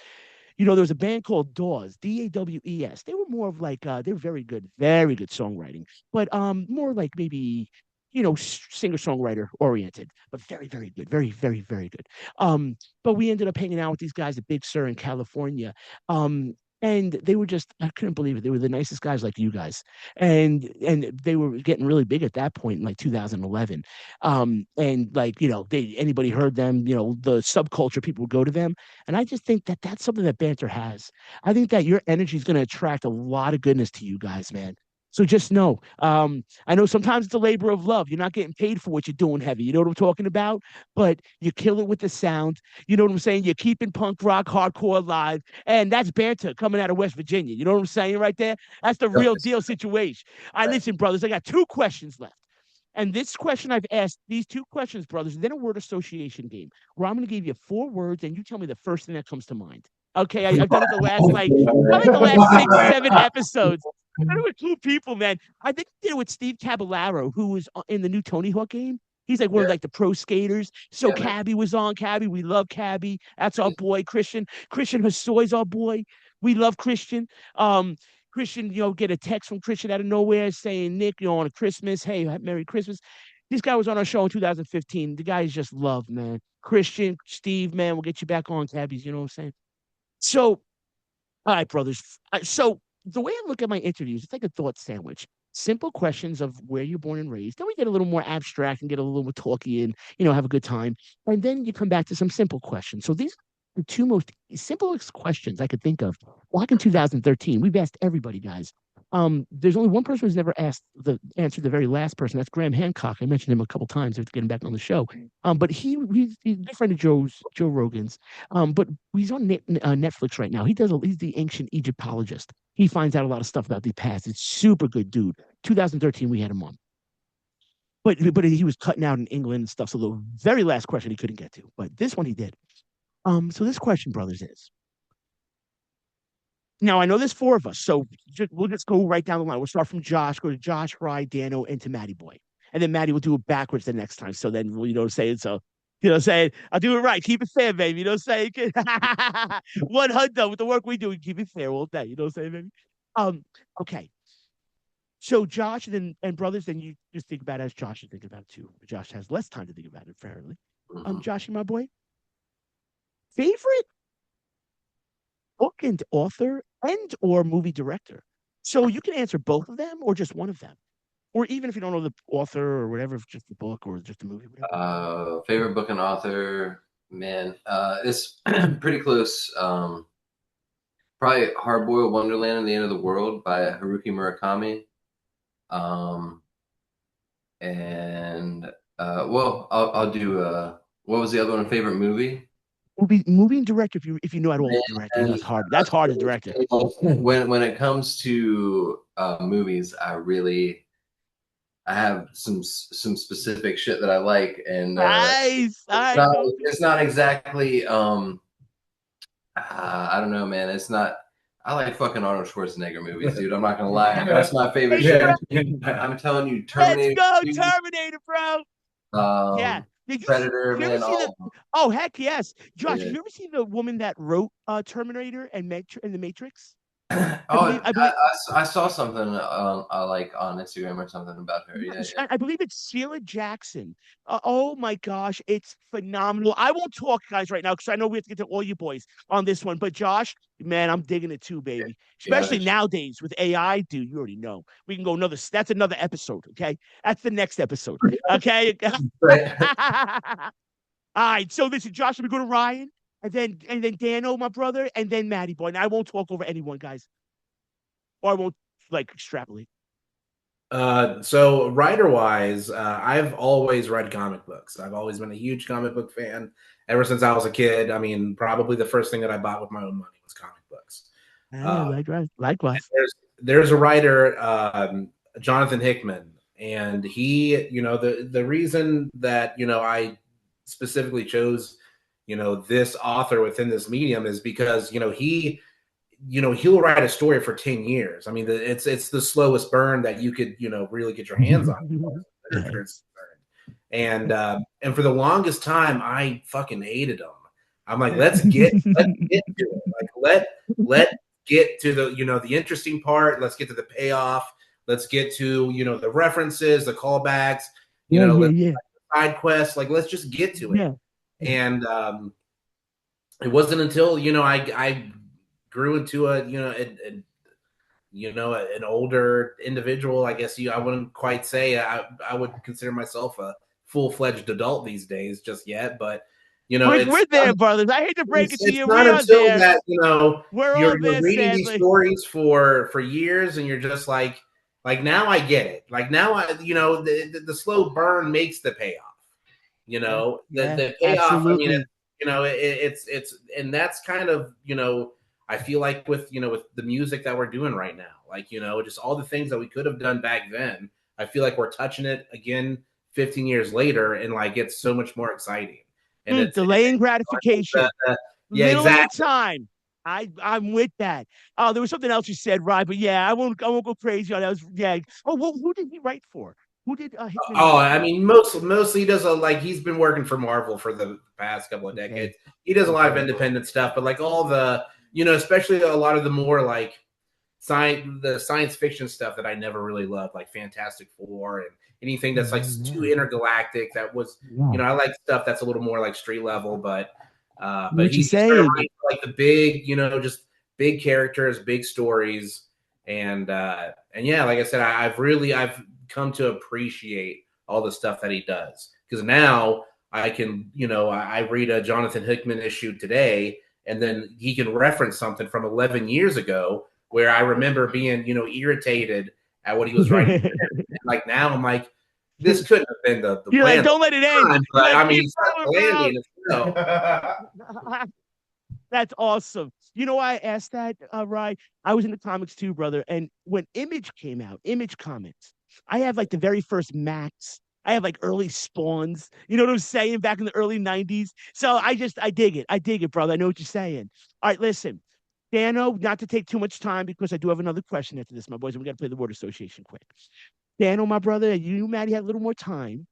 there was a band called Dawes, Dawes. They were more of like they were very good songwriting, but more like maybe singer-songwriter oriented, but very, very good, very, very, very good. But we ended up hanging out with these guys at Big Sur in California. And they were I couldn't believe it. They were the nicest guys like you guys. And they were getting really big at that point in like 2011. And like, anybody heard them, the subculture people would go to them. And I just think that that's something that Banter has. I think that your energy is going to attract a lot of goodness to you guys, man. So just know, I know sometimes it's a labor of love. You're not getting paid for what you're doing heavy. You know what I'm talking about? But you kill it with the sound. You know what I'm saying? You're keeping punk rock hardcore alive. And that's Banter coming out of West Virginia. You know what I'm saying right there? That's the real deal situation. All right, listen, brothers, I got 2 questions left. And this question I've asked, these 2 questions, brothers, then a word association game where I'm going to give you 4 words and you tell me the first thing that comes to mind. Okay, I've done it the last the last 6, 7 episodes. I did it with 2 people, man. I think I did it with Steve Caballero, who was in the new Tony Hawk game. He's like one of like the pro skaters. So Cabby was on. Cabby, we love Cabby. That's our boy, Christian. Christian Hassoy's our boy. We love Christian. Christian, get a text from Christian out of nowhere saying, Nick, on Christmas, hey, Merry Christmas. This guy was on our show in 2015. The guy is just love, man. Christian, Steve, man, we'll get you back on, Cabbies. You know what I'm saying? So, all right, brothers. So the way I look at my interviews, it's like a thought sandwich. Simple questions of where you're born and raised. Then we get a little more abstract and get a little more talky and, have a good time. And then you come back to some simple questions. So these are the 2 most simplest questions I could think of. Back in 2013, we've asked everybody, guys. There's only one person who's never answered the very last person. That's Graham Hancock. I mentioned him a couple times to get him back on the show. But he's a good friend of Joe Rogan's. But he's on Netflix right now. He's the ancient Egyptologist. He finds out a lot of stuff about the past. It's super good dude. 2013, we had him on. But he was cutting out in England and stuff. So the very last question he couldn't get to. But this one he did. So this question, brothers, is. Now, I know there's 4 of us, so we'll just go right down the line. We'll start from Josh, go to Josh, Rye, Dano, and to Matty Boy. And then Matty will do it backwards the next time. So then, saying, I'll do it right. Keep it fair, baby. You know what I'm saying? 100 with the work we do, we keep it fair all day. You know what I'm saying, baby? Okay. So Josh and brothers, then you just think about it as Josh is thinking about it too. Josh has less time to think about it, fairly. Joshy, my boy, favorite book and author and or movie director. So you can answer both of them or just one of them. Or even if you don't know the author or whatever, if just the book or just the movie. Favorite book and author, man. It's pretty close. Probably Hard Boiled Wonderland and the End of the World by Haruki Murakami. I'll do what was the other one? Favorite movie? Movie and director. If you know at all directing, that's hard. That's hard as director. When it comes to movies, I have some specific shit that I like, and nice. It's not exactly I don't know, man. It's not. I like fucking Arnold Schwarzenegger movies, dude. I'm not gonna lie. That's my favorite shit. I'm telling you, Terminator. Let's go, Terminator, bro. Yeah. Predator, man. Oh, heck yes. Josh, have you ever seen the woman that wrote Terminator and The Matrix? I saw something like on Instagram or something about her. Yeah. I believe it's Sheila Jackson. Oh my gosh, it's phenomenal. I won't talk, guys, right now because I know we have to get to all you boys on this one. But Josh, man, I'm digging it too, baby. Especially nowadays with AI, dude. You already know. We can go that's another episode. Okay, that's the next episode. Okay. All right. So listen, Josh, let me go to Ryan. And then Dano, my brother, and then Matty Boy. Now I won't talk over anyone, guys. Or I won't extrapolate. So writer-wise, I've always read comic books. I've always been a huge comic book fan ever since I was a kid. I mean, probably the first thing that I bought with my own money was comic books. Likewise. There's a writer, Jonathan Hickman, and he, the reason that I specifically chose this author within this medium is because he'll write a story for 10 years. I mean, it's the slowest burn that you could really get your hands on. And for the longest time, I fucking hated him. I'm like, let's get to it. Like let get to the the interesting part. Let's get to the payoff. Let's get to the references, the callbacks. Side quests. Like, let's just get to it. Yeah. And it wasn't until I grew into an older individual. I guess I wouldn't quite say I would consider myself a full-fledged adult these days just yet, but we're there, brothers. I hate to break it to you. Not until that we're you're all there, reading sadly. these stories for years, and you're just like now I get it. Like now I the slow burn makes the payoff. The payoff. Absolutely. I mean, it's and that's kind of I feel like with with the music that we're doing right now, like just all the things that we could have done back then. I feel like we're touching it again 15 years later, and like it's so much more exciting. And it's delaying gratification. Yeah, exactly. Time. I'm with that. Oh, there was something else you said, right? But yeah, I won't go crazy on that. Oh, well, who did he write for? Who did Hickman? I mean, mostly he does he's been working for Marvel for the past couple of decades. He does a lot of independent stuff, but like all the especially a lot of the more like science fiction stuff that I never really loved, like Fantastic Four and anything that's like too intergalactic. That was I like stuff that's a little more like street level, but he's started writing like the big, just big characters, big stories, and yeah, like I said, I've come to appreciate all the stuff that he does, because now I can I read a Jonathan Hickman issue today, and then he can reference something from 11 years ago where I remember being irritated at what he was writing. And like now I'm like, this couldn't have been the You're plan. like, don't let it end. But I mean, landing. That's awesome. You know why I asked that, Rye? I was into comics too, brother. And when Image came out, Image Comics, I have like the very first Max. I have like early Spawns. You know what I'm saying? Back in the early 90s. So I dig it. I dig it, brother. I know what you're saying. All right, listen. Dano, not to take too much time because I do have another question after this, my boys, and we got to play the word association quick. Dano, my brother, you, Maddie, had a little more time.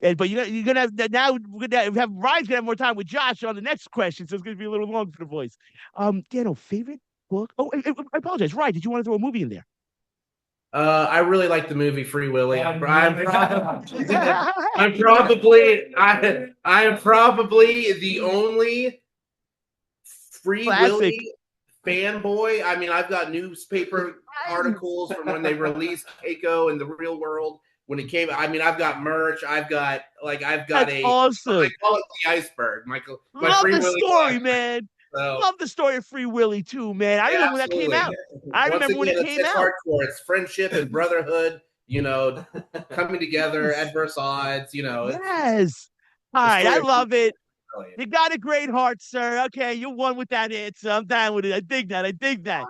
But you're gonna have now. We're gonna have Ryan's gonna have more time with Josh on the next question, so it's gonna be a little long for the voice. Dano, favorite book? Oh, I apologize. Ryan, did you want to throw a movie in there? I really like the movie Free Willy. I'm probably the only Free Willy fanboy. I mean, I've got newspaper articles from when they released Keiko in the real world. When it came, I mean, I've got merch. I've got awesome. I call it the iceberg, Michael. Love the story, man. So, love the story of Free Willy too, man. I remember when that came out. I remember when it came out. Hardcore. It's friendship and brotherhood. Coming together, adverse odds. Yes. All right, I love it. You got a great heart, sir. Okay, you won with that answer. I'm down with it. I dig that. All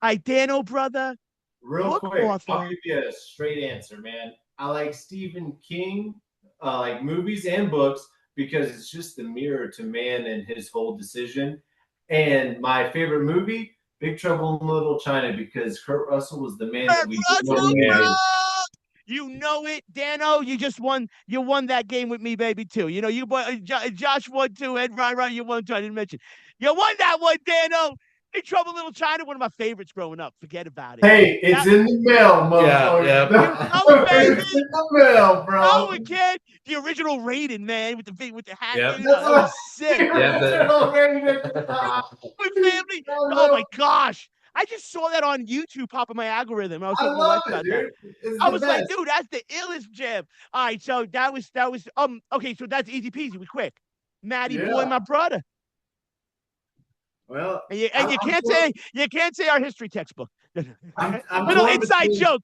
right, Dano, brother. Real quick, I'll give you a straight answer, man. I like Stephen King, like movies and books, because it's just the mirror to man and his whole decision. And my favorite movie, Big Trouble in Little China, because Kurt Russell was the man that we didn't. You know it, Dano. You just won. You won that game with me, baby, too. Josh won too, and Ryan, you won too. I didn't mention. You won that one, Dano. Big Trouble in Little China, one of my favorites growing up. Forget about it. Hey, it's in the mail, motherfucker. Yeah. Baby. It's in the mail, bro. Oh, kid. The original Raiden, man, with the hat. Yep. That was sick. Original Raiden. My family. Oh my gosh. I just saw that on YouTube pop in my algorithm. I was so love it, dude. I was like, dude, that's the illest jam. All right, so that was okay, so that's easy peasy. We quick. Maddie boy, my brother. Well, and you can't say our history textbook. I'm little inside joke.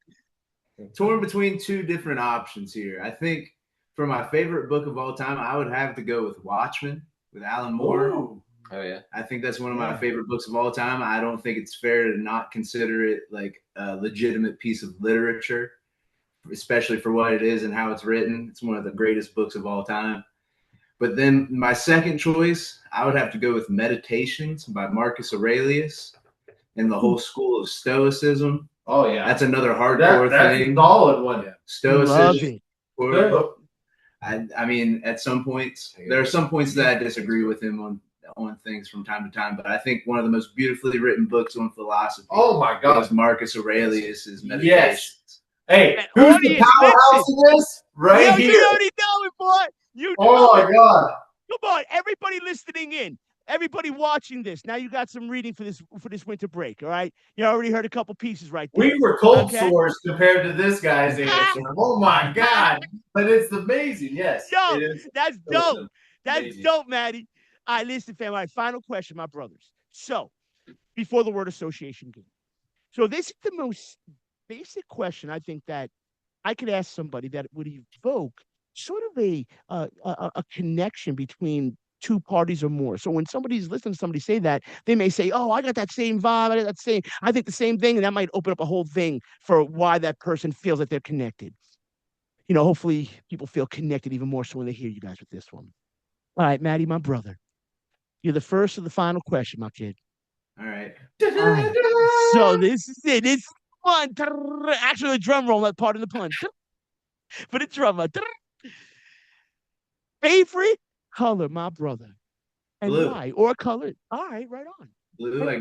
Torn between two different options here. I think for my favorite book of all time, I would have to go with Watchmen with Alan Moore. Ooh. Oh yeah. I think that's one of my favorite books of all time. I don't think it's fair to not consider it like a legitimate piece of literature, especially for what it is and how it's written. It's one of the greatest books of all time. But then my second choice, I would have to go with Meditations by Marcus Aurelius and the whole school of Stoicism. Oh yeah, that's another hardcore that's thing. a solid one. Yeah. Stoicism. Love it. I mean, at some points, there are some points that I disagree with him on things from time to time, but I think one of the most beautifully written books on philosophy. Oh my God, is Marcus Aurelius's Meditations. Yes. Hey, who's the powerhouse in this? Right here. You already know it, boy. You oh my God. Come on, everybody listening in, everybody watching this. Now you got some reading for this winter break. All right, you already heard a couple pieces right there. We were cold sores compared to this guy's answer. Oh my God, but it's amazing. Yes, Yo, it is. that's dope. Awesome. That's Amazing. dope, Maddie. All right, listen, fam. All right, final question, my brothers. So, before the word association game. So this is the most basic question I think that I could ask somebody that would evoke sort of a connection between two parties or more. So when somebody's listening to somebody say that, they may say, "Oh, I got that same vibe. I got that same. I think the same thing," and that might open up a whole thing for why that person feels that they're connected. You know, hopefully people feel connected even more so when they hear you guys with this one. All right, Maddie, my brother, you're the first of the final question, my kid. All right. All right. So this is it. It's fun. Actually, a drum roll, not part of the pun. For the drummer. Favorite color, my brother, and Blue. why? Or color? All right, right on. Blue. Right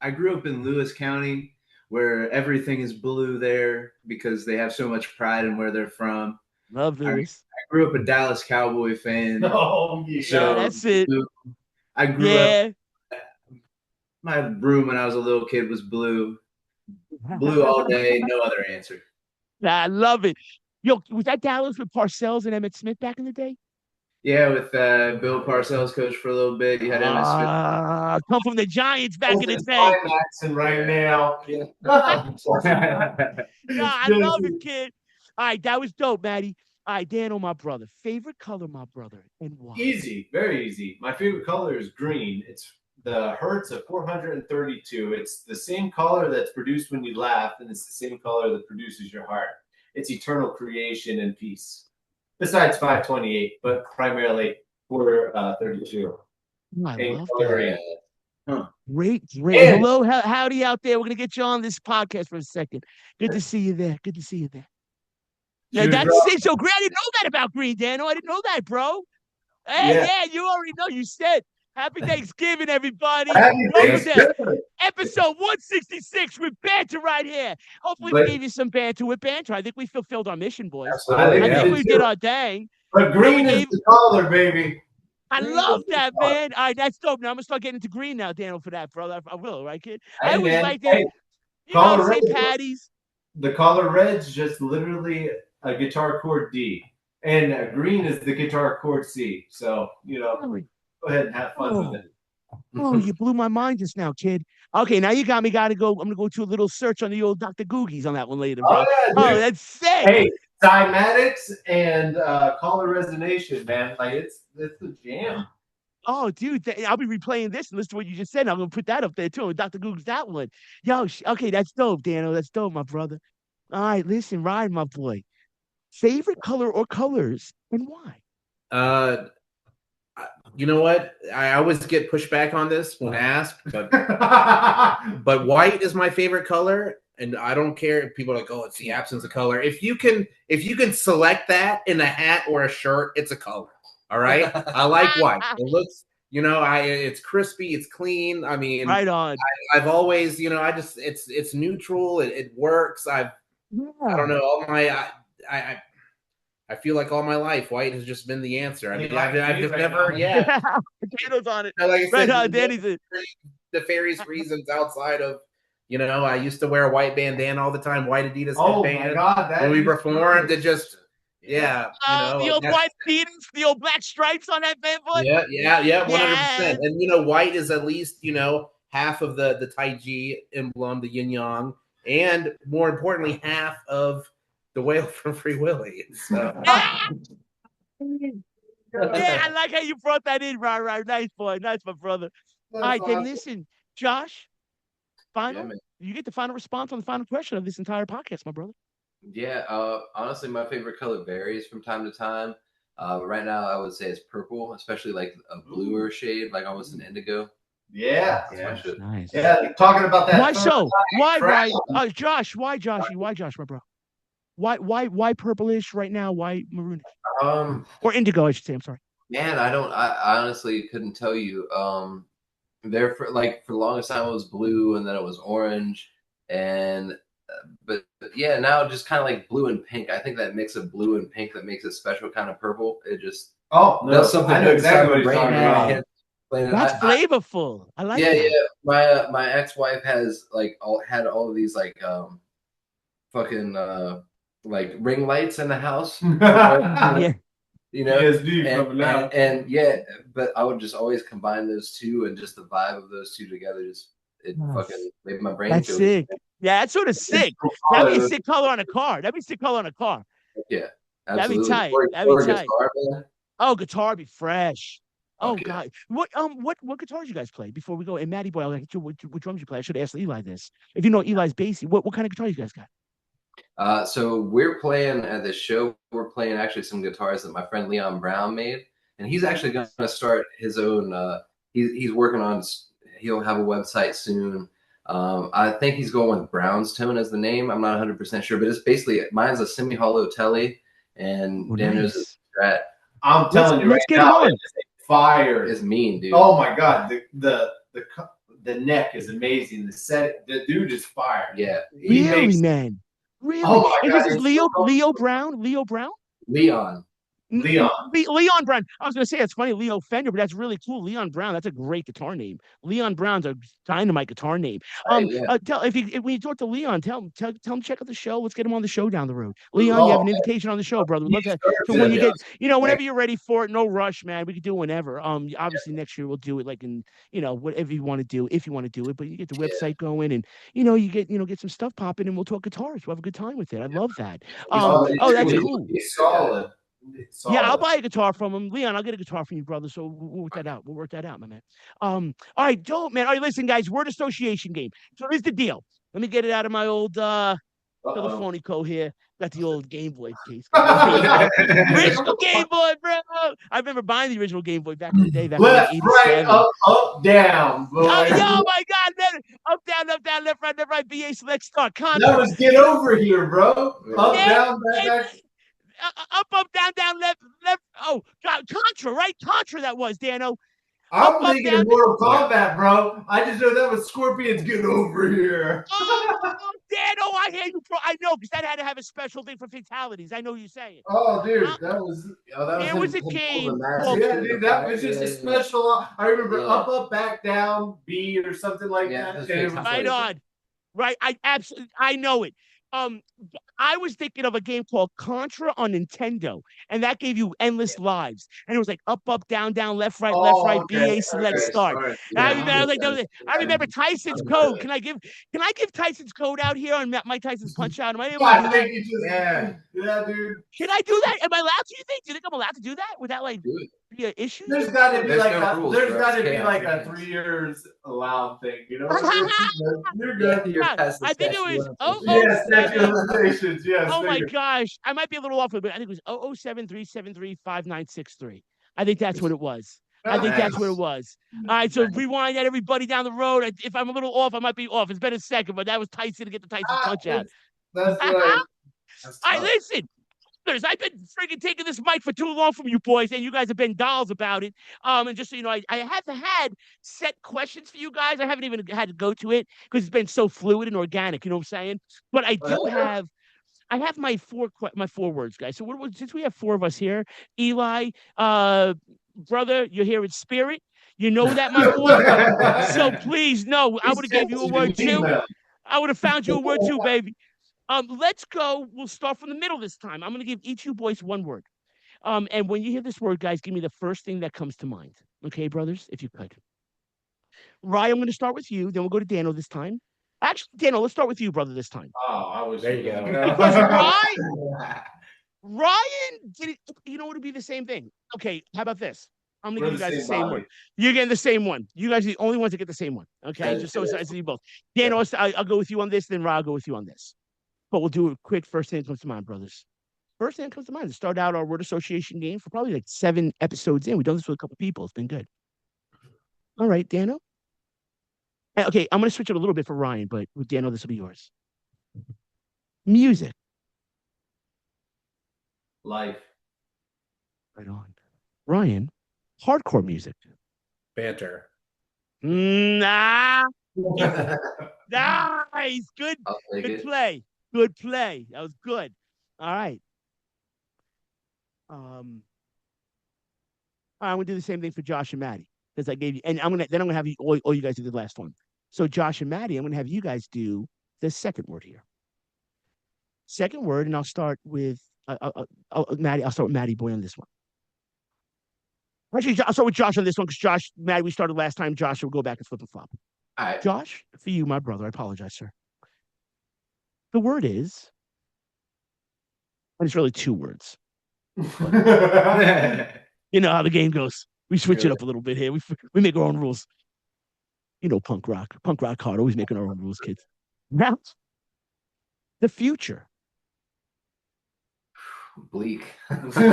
I grew up in Lewis County, where everything is blue there because they have so much pride in where they're from. Love Lewis. I grew up a Dallas Cowboy fan. Oh yeah, so that's it. I grew up. My room when I was a little kid was blue. Blue all day, no other answer. I love it. Yo, was that Dallas with Parcells and Emmett Smith back in the day? Yeah, with Bill Parcells coach for a little bit. You had Emmett Smith. Come from the Giants back in the day. Climaxing right now. Yeah. I love it, kid. All right, that was dope, Maddie. All right, Daniel, my brother. Favorite color, my brother, and why? Easy, very easy. My favorite color is green. It's the hertz of 432. It's the same color that's produced when you laugh, and it's the same color that produces your heart. It's eternal creation and peace. Besides 528, but primarily 432. I love that. Huh. Great. And hello, howdy out there. We're gonna get you on this podcast for a second. Good to see you there. Yeah, that's so great. I didn't know that about Green, Daniel. I didn't know that, bro. Hey, yeah, you already know. You said Happy Thanksgiving, everybody. Happy Thanksgiving. Episode 166 with Banter right here. Hopefully we gave you some banter with Banter. I think we fulfilled our mission, boys. Absolutely. I think we did our dang. But green is the color, baby. I love that, man. All right, that's dope. Now I'm gonna start getting into green now, Daniel, for that, brother. I will, right, kid? I always liked it. You know, St. Patty's. The color red's just literally a guitar chord D, and green is the guitar chord C. So go ahead and have fun with it. Oh, you blew my mind just now, kid. Okay, now you got me. Gotta go. I'm gonna go to a little search on the old Dr. Googies on that one later, bro. Oh, that's sick. Hey, cymatics and color resonation, man. Like it's the jam. Oh, dude, I'll be replaying this and listen to what you just said. I'm gonna put that up there too. Dr. Goog's that one. Yo, okay, that's dope, Daniel. That's dope, my brother. All right, listen, Ryan, my boy. Favorite color or colors and why? You know what? I always get pushed back on this when asked, but but white is my favorite color, and I don't care if people are like, "Oh, it's the absence of color." If you can select that in a hat or a shirt, it's a color. All right, I like white. It looks, it's crispy, it's clean. I mean, right on. I've always, it's neutral. It works. I don't know. All my I feel like all my life, white has just been the answer. I mean, I've just never, Potatoes on it. Like I said, right on, Danny's nefarious reasons outside of, I used to wear a white bandana all the time, white Adidas headband. My God, when we performed, it just, the old white beatings, the old black stripes on that band, boy. Yeah, 100%. And white is at least, half of the Tai Chi emblem, the yin yang, and more importantly, half of the whale from Free Willy. So. Yeah, I like how you brought that in, right. Nice boy. Nice, my brother. All right, then listen, Josh, final. man. You get the final response on the final question of this entire podcast, my brother. Yeah, honestly, my favorite color varies from time to time. Right now, I would say it's purple, especially like a bluer shade, like almost an indigo. Yeah. That's my shit. Nice. Yeah, talking about that. Why so? Why, track. Josh? Why, Joshy? Why, Josh, my bro? Why purplish right now? Why maroonish? Or indigo, I should say. I'm sorry. Man, I honestly couldn't tell you. There for the longest time it was blue, and then it was orange, and but yeah, now just kind of like blue and pink. I think that mix of blue and pink that makes it special kind of purple. It just does something. I know exactly what you're talking about. I That's flavorful. I like that. Yeah. My ex-wife has had all of these fucking like ring lights in the house. Yeah. You know, PSD and yeah, but I would just always combine those two, and just the vibe of those two together fucking made my brain That's feel sick. good. Yeah, that's sort of sick. That'd be a sick color on a car. Yeah, absolutely. That'd be tight. Or guitar, man. Oh, guitar would be fresh. Oh Okay. God, what guitars you guys play before we go? And Matty boy, I'll get you what drums you play. I should ask Eli this. If you know Eli's bassy, what kind of guitar you guys got? So we're playing at this show. We're playing actually some guitars that my friend Leon Brown made, and he's actually going to start his own. He's working on. He'll have a website soon. I think he's going with Brown's Tone as the name. I'm not 100% sure, but it's basically mine's a semi-hollow telly, and Daniel's is Strat. I'm telling you, let's right get now, it on. it's fire. It's mean, dude. Oh my god, the neck is amazing. The dude is fire. Yeah, really, man. Really? Oh my and God, this is Leo Brown? Leon Leon Brown. I was going to say, it's funny, Leo Fender, but that's really cool. Leon Brown, that's a great guitar name. Leon Brown's a dynamite guitar name. Yeah. When you talk to Leon, tell him to check out the show. Let's get him on the show down the road. Leon, you have an invitation on the show, brother. We'd love that. So when you get, whenever you're ready for it, no rush, man. We can do it whenever. Obviously next year we'll do it like in, whatever you want to do, if you want to do it. But you get the website going, and you get some stuff popping, and we'll talk guitars. We'll have a good time with it. I love that. That's cool. He's solid. Yeah, I'll buy a guitar from him. Leon, I'll get a guitar from you, brother. So we'll work that out. We'll work that out, my man. All right, dope, man. All right, listen, guys, word association game. So here's the deal. Let me get it out of my old telephonico here. Got the old Game Boy case. Original Game Boy, bro. I remember buying the original Game Boy back in the day. Back Left, in right, up, down. Boy. Oh my God, man. Up, down, left, right, BA select start. Contra. That was get over here, bro. Up, down, back. Up, down, left. Oh, God, Contra, right? Contra that was, Dano. I'm thinking of Mortal Kombat, bro. I just know that was Scorpion's get over here. Dano, I hear you, bro. I know, because that had to have a special thing for fatalities. I know what you're saying. Oh, dude, that was there was a game. Yeah, dude, that was just a special. I remember up, back, down, B or something like that. Right on. Right, I know it. I was thinking of a game called Contra on Nintendo, and that gave you endless lives. And it was like up, down, left, right, BA select start. I remember Tyson's code. Can I give Tyson's code out here on Mike Tyson's Punch Out? Am I able to do that? Yeah, dude. Can I do that? Am I allowed to? Do you think I'm allowed to do that without be an issue? There's got to be like a 3 years allowed thing, you know? You're good. I think it was Yes, oh my gosh. I might be a little off, but I think it was 007-373-5963. I think that's what it was. All right, so rewind that, everybody down the road. If I'm a little off, I might be off. It's been a second, but that was Tyson to get the Tyson punch out. That's right. All right, listen. I've been freaking taking this mic for too long from you boys, and you guys have been dolls about it. And just so you know, I haven't had set questions for you guys. I haven't even had to go to it because it's been so fluid and organic. You know what I'm saying? But I do have. I have my four words, guys. So since we have four of us here, Eli, brother, you're here in spirit. You know that, my boy. So please, no, I would have gave you a word too. I would have found you a word too, baby. Let's go. We'll start from the middle this time. I'm going to give each of you boys one word. And when you hear this word, guys, give me the first thing that comes to mind. Okay, brothers, if you could. Rye, I'm going to start with you. Then we'll go to Dano this time. Actually, Dano, let's start with you, brother, this time. Oh, I was there. You go. Because Ryan did it. You know what would be the same thing? Okay, how about this? I'm gonna We're give you the guys the same same body. one. You're getting the same one. You guys are the only ones that get the same one. Okay, That just so is it's you both. Dan, I'll go with you on this. Then Ra, I'll go with you on this. But we'll do it quick. First thing that comes to mind, brothers. First thing that comes to mind is start out our word association game for probably like 7 episodes in. We've done this with a couple people. It's been good. All right, Dano. Okay, I'm gonna switch it a little bit for Ryan, but with Dano, this will be yours. Music. Life. Right on. Ryan, hardcore music. Banter. Nah. Nice. Good. I'll take Good it. play. Good play. That was good. All right. I'm gonna do the same thing for Josh and Maddie because I gave you, and I'm gonna have you all you guys do the last one. So Josh and Maddie, I'm gonna have you guys do the second word here. Second word, and I'll start with Maddie. I'll start with Maddie Boy on this one. Actually, I'll start with Josh on this one because Josh, Maddie, we started last time. Josh will go back and flip and flop. All right. Josh, for you, my brother, I apologize, sir. The word is, and it's really 2 words. You know how the game goes. We switch it up a little bit here. We make our own rules. You know, punk rock hard, always making our own rules, kids. Now, the future. Bleak. Sorry.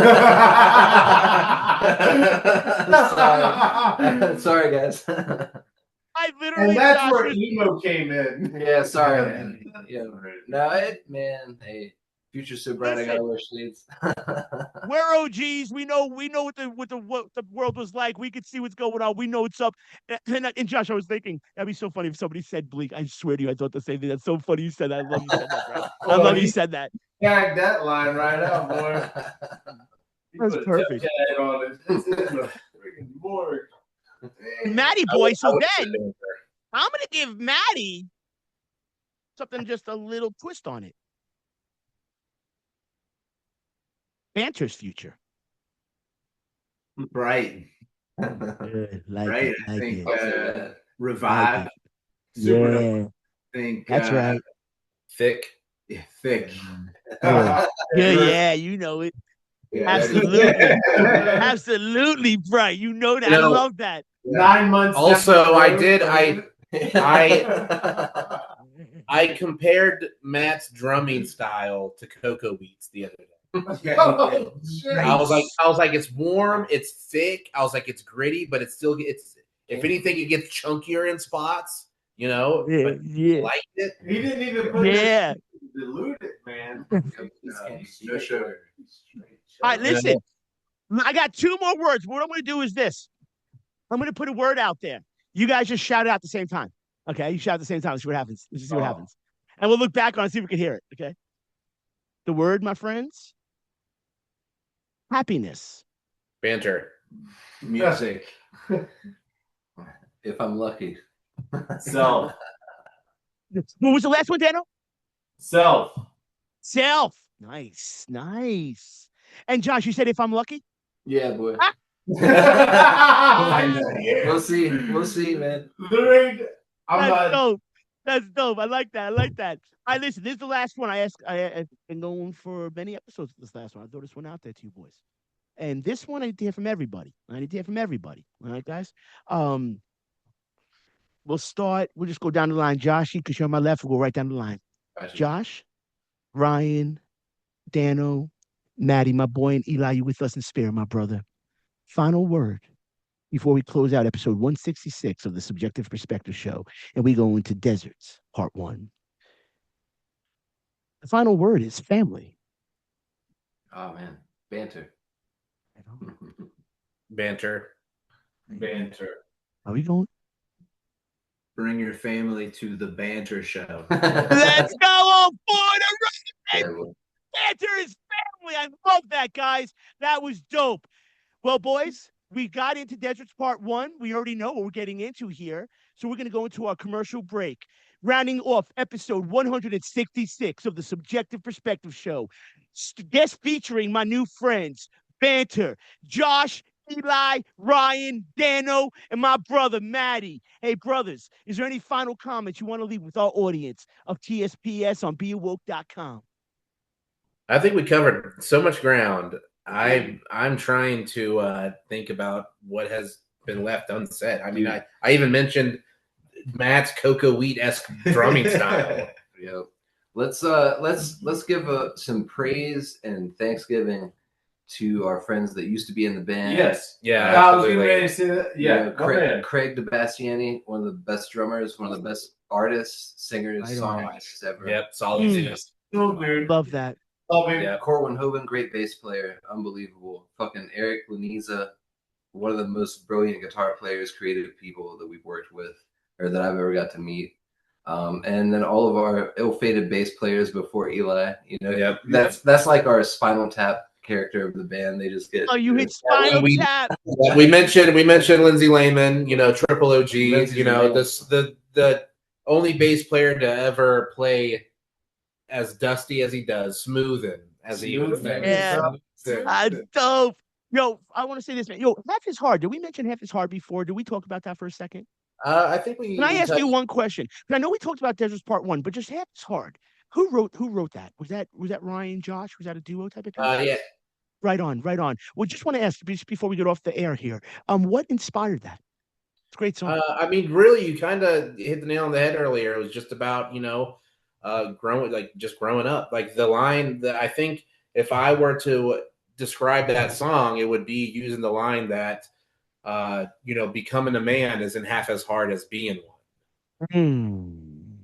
Sorry, guys. I literally. And that's Josh, where emo came in. Yeah, sorry, man. Yeah, no, man. Hey, future's so bright. I gotta wear shades. we're OGs. We know what the world was like. We could see what's going on. We know what's up. And Josh, I was thinking that'd be so funny if somebody said bleak. I swear to you, I thought the same thing. That's so funny you said that. I love you said that, bro. I love you said that. Tag that line right out, boy. That's perfect. Tag on it. It's in the freaking morgue. Maddie Boy. So then I'm gonna give Maddie something just a little twist on it. Banter's future. Bright. Good, like Right. it, I like think it. revive. Like Supernova. Yeah, I think that's right. Thick. Yeah, thick. Yeah, yeah, you know it. Absolutely. Absolutely, right. You know that. You I know, love that. 9 months. Also, down the I road, did. I I compared Matt's drumming style to Cocoa Beats the other day. Oh, shit. I was like, it's warm, it's thick. I was like, it's gritty, but it's still if anything, it gets chunkier in spots, you know. Yeah, But yeah. I liked it. He didn't even put Yeah. it dilute it, man. No sugar. All right, listen. I got 2 more words. What I'm going to do is this. I'm going to put a word out there. You guys just shout it out at the same time. Okay? You shout at the same time. Let's see what happens. Let's see what happens. And we'll look back on it, see if we can hear it. Okay? The word, my friends, happiness. Banter. Music. If I'm lucky. Self. What was the last one, Dano? Self. Self. Nice. Nice. And Josh, you said if I'm lucky? Yeah, boy. Ah. We'll see. We'll see, man. That's dope. That's dope. I like that. I like that. All right, listen, this is the last one. I've been going for many episodes of this last one. I throw this one out there to you boys. And this one I need to hear from everybody. I need to hear from everybody. All right, guys? We'll just go down the line. Josh, because you're on my left, we'll go right down the line. Josh, Ryan, Dano, Maddie, my boy, and Eli, you with us in spirit, my brother. Final word before we close out episode 166 of the Subjective Perspective Show, and we go into Deserts, part 1. The final word is family. Oh, man. Banter. Banter. Banter. Are we going? Bring your family to the Banter Show. Let's go on board. Banter is family. I love that, guys. That was dope. Well, boys, we got into Deserts Part 1. We already know what we're getting into here. So we're going to go into our commercial break. Rounding off episode 166 of the Subjective Perspective Show. Guest featuring my new friends, Banter, Josh, Eli, Ryan, Dano, and my brother, Maddie. Hey, brothers, is there any final comments you want to leave with our audience of TSPS on BeAwoke.com? I think we covered so much ground. I'm trying to think about what has been left unsaid. I mean, I even mentioned Matt's cocoa wheat-esque drumming style. Yeah. Let's give some praise and Thanksgiving to our friends that used to be in the band. Yes. Yeah, I was getting ready to say that. Yeah. Craig DeBastiani, one of the best drummers, one of the best artists, singers, songwriters ever. Yep, solid. So weird. Love that. Yeah. Corwin Hoban, great bass player, unbelievable. Fucking Eric Laniza, one of the most brilliant guitar players, creative people that we've worked with or that I've ever got to meet. And then all of our ill-fated bass players before Eli, you know, that's like our Spinal Tap character of the band. They just get you hit Spinal Tap. We mentioned Lindsay Lehman, you know, Triple OG, you know, the only bass player to ever play as dusty as he does, smoothing as he would. Yeah, dope. Yo, I want to say this, man. Yo, Half is Hard. Did we mention Half is Hard before? Did we talk about that for a second? I think we. Can I ask you one question? I know we talked about Deserts Part 1, but just Half is Hard. Who wrote that? Was that Ryan, Josh? Was that a duo type of thing? Yeah. Right on. Well, just want to ask just before we get off the air here. What inspired that? It's a great song. I mean, really, you kind of hit the nail on the head earlier. It was just about, you know, growing up. Like the line that I think if I were to describe that song, it would be using the line that, you know, becoming a man isn't half as hard as being one.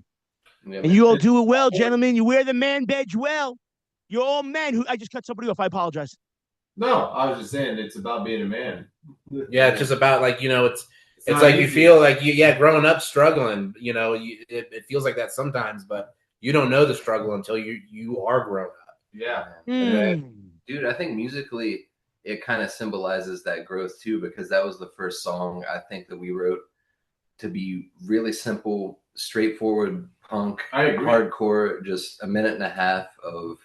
Yeah, and you all do it well, gentlemen. You wear the man badge well. You're all men. I just cut somebody off. I apologize. No, I was just saying it's about being a man. Yeah, it's just about, like, you know, it's like easy. You feel like growing up struggling, you know, it feels like that sometimes, but you don't know the struggle until you are grown up. Yeah. Dude, I think musically it kind of symbolizes that growth too, because that was the first song I think that we wrote to be really simple, straightforward punk, hardcore, just a minute and a half of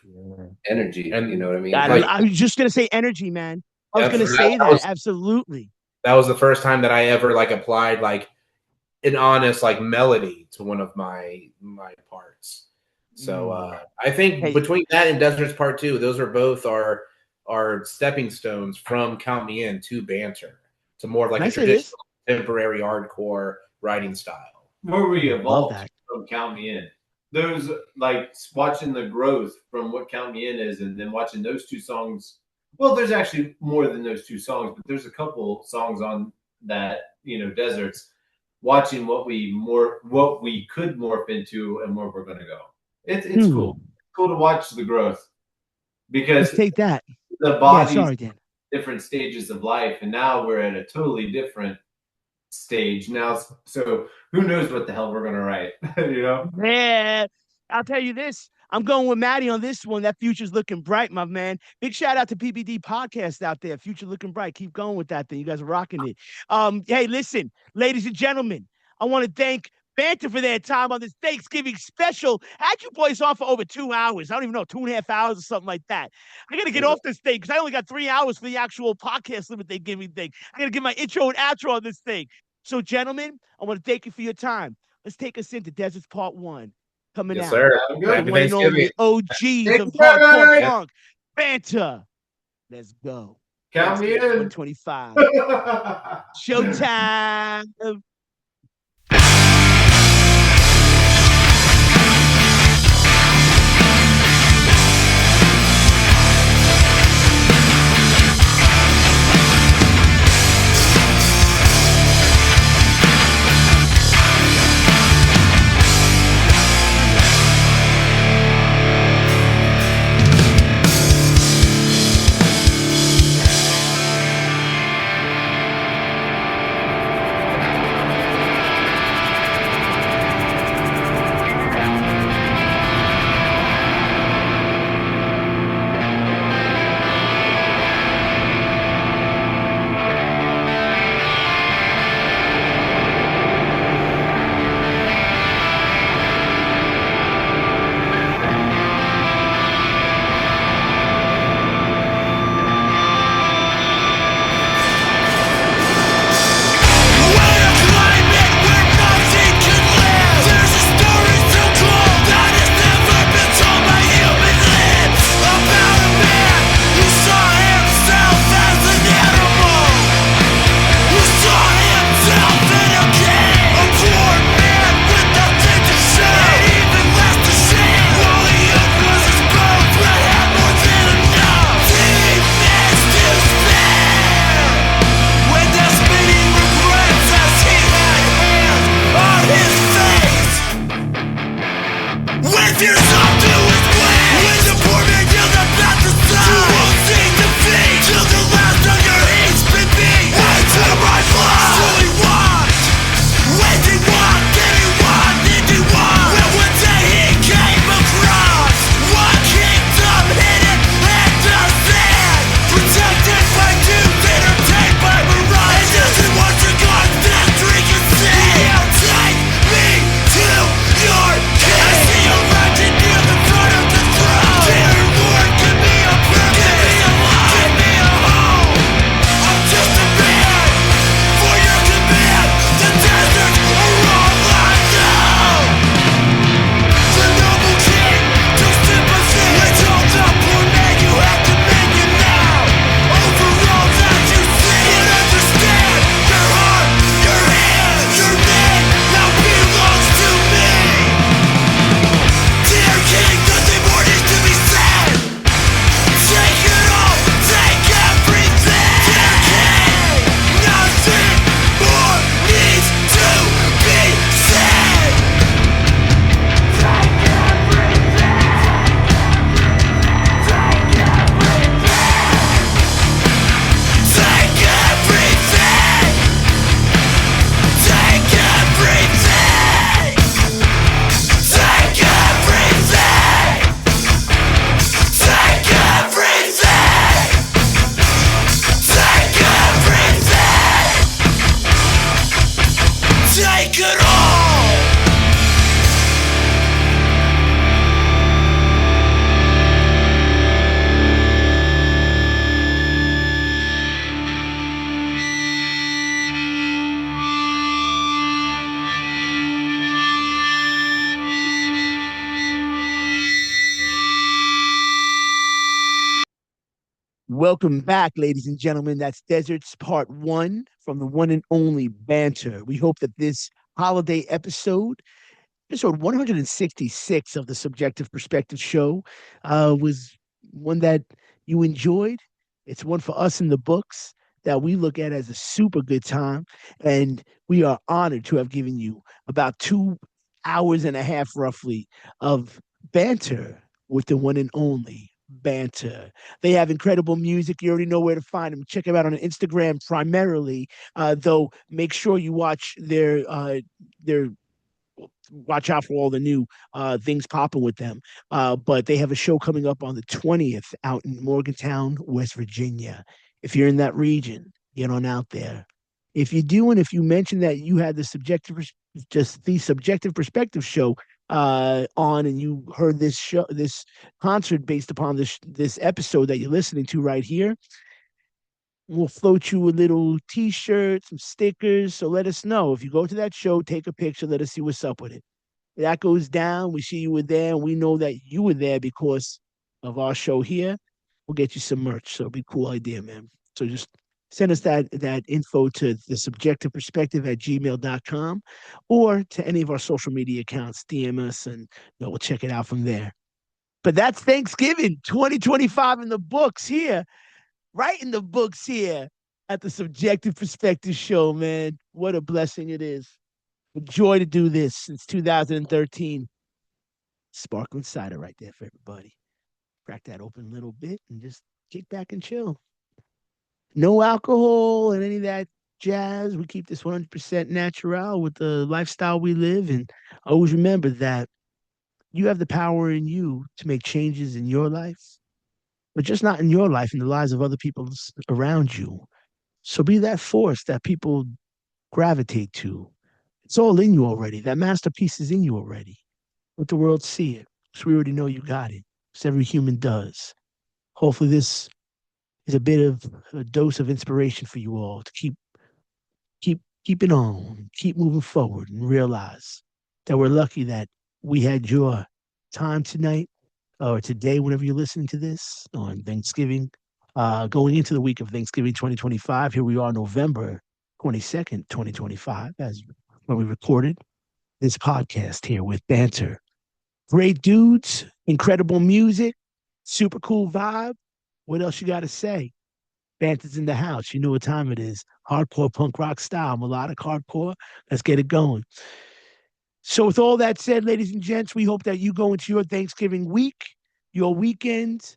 energy. And you know what I mean? I was just gonna say energy, man. I was gonna say that. Absolutely. That was the first time that I ever like applied like an honest like melody to one of my parts. So I think between that and Deserts Part 2, those are both our stepping stones from Count Me In to Banter, to more of like a traditional contemporary hardcore writing style. Where we evolved from Count Me In. Those, like, watching the growth from what Count Me In is, and then watching those two songs. Well, there's actually more than those two songs, but there's a couple songs on that, you know, Deserts. Watching what we could morph into and where we're going to go. It's cool. It's cool to watch the growth, because let's take that. The body's different stages of life, and now we're at a totally different stage now. So who knows what the hell we're gonna write? You know? Yeah, I'll tell you this. I'm going with Maddie on this one. That future's looking bright, my man. Big shout out to PBD Podcast out there. Future looking bright. Keep going with that thing. You guys are rocking it. Hey, listen, ladies and gentlemen, I want to thank Banter for their time on this Thanksgiving special. I had you boys on for over 2 hours. I don't even know, 2.5 hours or something like that. I got to get off this thing because I only got 3 hours for the actual podcast limit they give me thing. I got to get my intro and outro on this thing. So, gentlemen, I want to thank you for your time. Let's take us into Deserts Part 1. Coming out. Sir. Happy Thanksgiving. OGs of hardcore punk. Banter. Let's go. Count me in. 125. Showtime. Welcome back, ladies and gentlemen. That's Deserts Part 1 from the one and only Banter. We hope that this holiday episode 166 of the Subjective Perspective Show, was one that you enjoyed. It's one for us in the books that we look at as a super good time. And we are honored to have given you about 2 hours and a half, roughly, of banter with the one and only Banter. They have incredible music. You already know where to find them. Check them out on Instagram primarily, though make sure you watch their watch out for all the new things popping with them. But they have a show coming up on the 20th out in Morgantown, West Virginia. If you're in that region, get on out there. If you do, and if you mention that you had the subjective perspective show on, and you heard this concert based upon this episode that you're listening to right here, we'll float you a little T-shirt, some stickers. So let us know. If you go to that show, take a picture. Let us see what's up with it. That goes down. We see you were there, and we know that you were there because of our show here. We'll get you some merch. So it'll be a cool idea, man. So just send us that info to the subjectiveperspective@gmail.com or to any of our social media accounts. DM us, and we'll check it out from there. But that's Thanksgiving 2025 in the books here. Right in the books here at the Subjective Perspective Show, man. What a blessing it is. A joy to do this since 2013. Sparkling cider right there for everybody. Crack that open a little bit and just kick back and chill. No alcohol and any of that jazz. We keep this 100% natural with the lifestyle we live. And always remember that you have the power in you to make changes in your life, but just not in your life, in the lives of other people around you. So be that force that people gravitate to. It's all in you already. That masterpiece is in you already. Let the world see it. So we already know you got it. Because every human does. Hopefully this is a bit of a dose of inspiration for you all to keep it on, keep moving forward, and realize that we're lucky that we had your time tonight or today, whenever you're listening to this on Thanksgiving, going into the week of Thanksgiving 2025. Here we are, November 22nd, 2025, as when we recorded this podcast here with Banter. Great dudes, incredible music, super cool vibe. What else you got to say? Banter's in the house. You know what time it is. Hardcore punk rock style, melodic hardcore. Let's get it going. So with all that said, ladies and gents, we hope that you go into your Thanksgiving week, your weekend,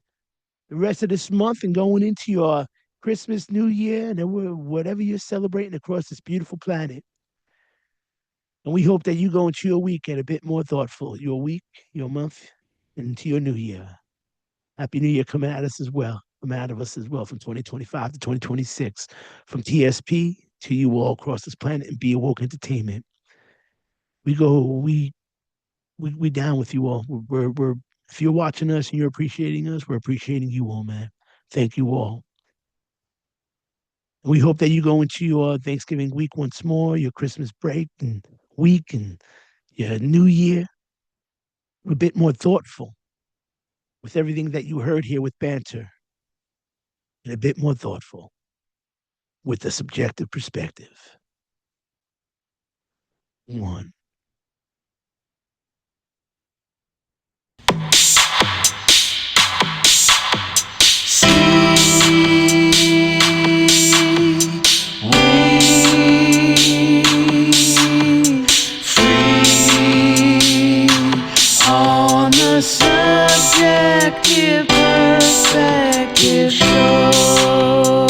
the rest of this month, and going into your Christmas, New Year, and whatever you're celebrating across this beautiful planet. And we hope that you go into your weekend a bit more thoughtful, your week, your month, and into your new year. Happy New Year coming at us as well, from 2025 to 2026, from TSP to you all across this planet and Be Awoke Entertainment. We down with you all. We're if you're watching us and you're appreciating us, we're appreciating you all, man. Thank you all. We hope that you go into your Thanksgiving week once more, your Christmas break and week, and your New Year a bit more thoughtful with everything that you heard here with Banter, and a bit more thoughtful with the subjective perspective. 1. Subjective Perspective Show.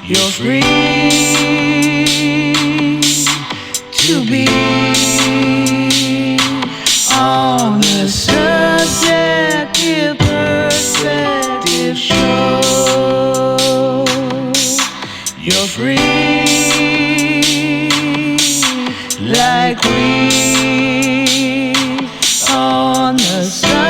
You're free to be on the Subjective Perspective Show. You're free like we on the sun.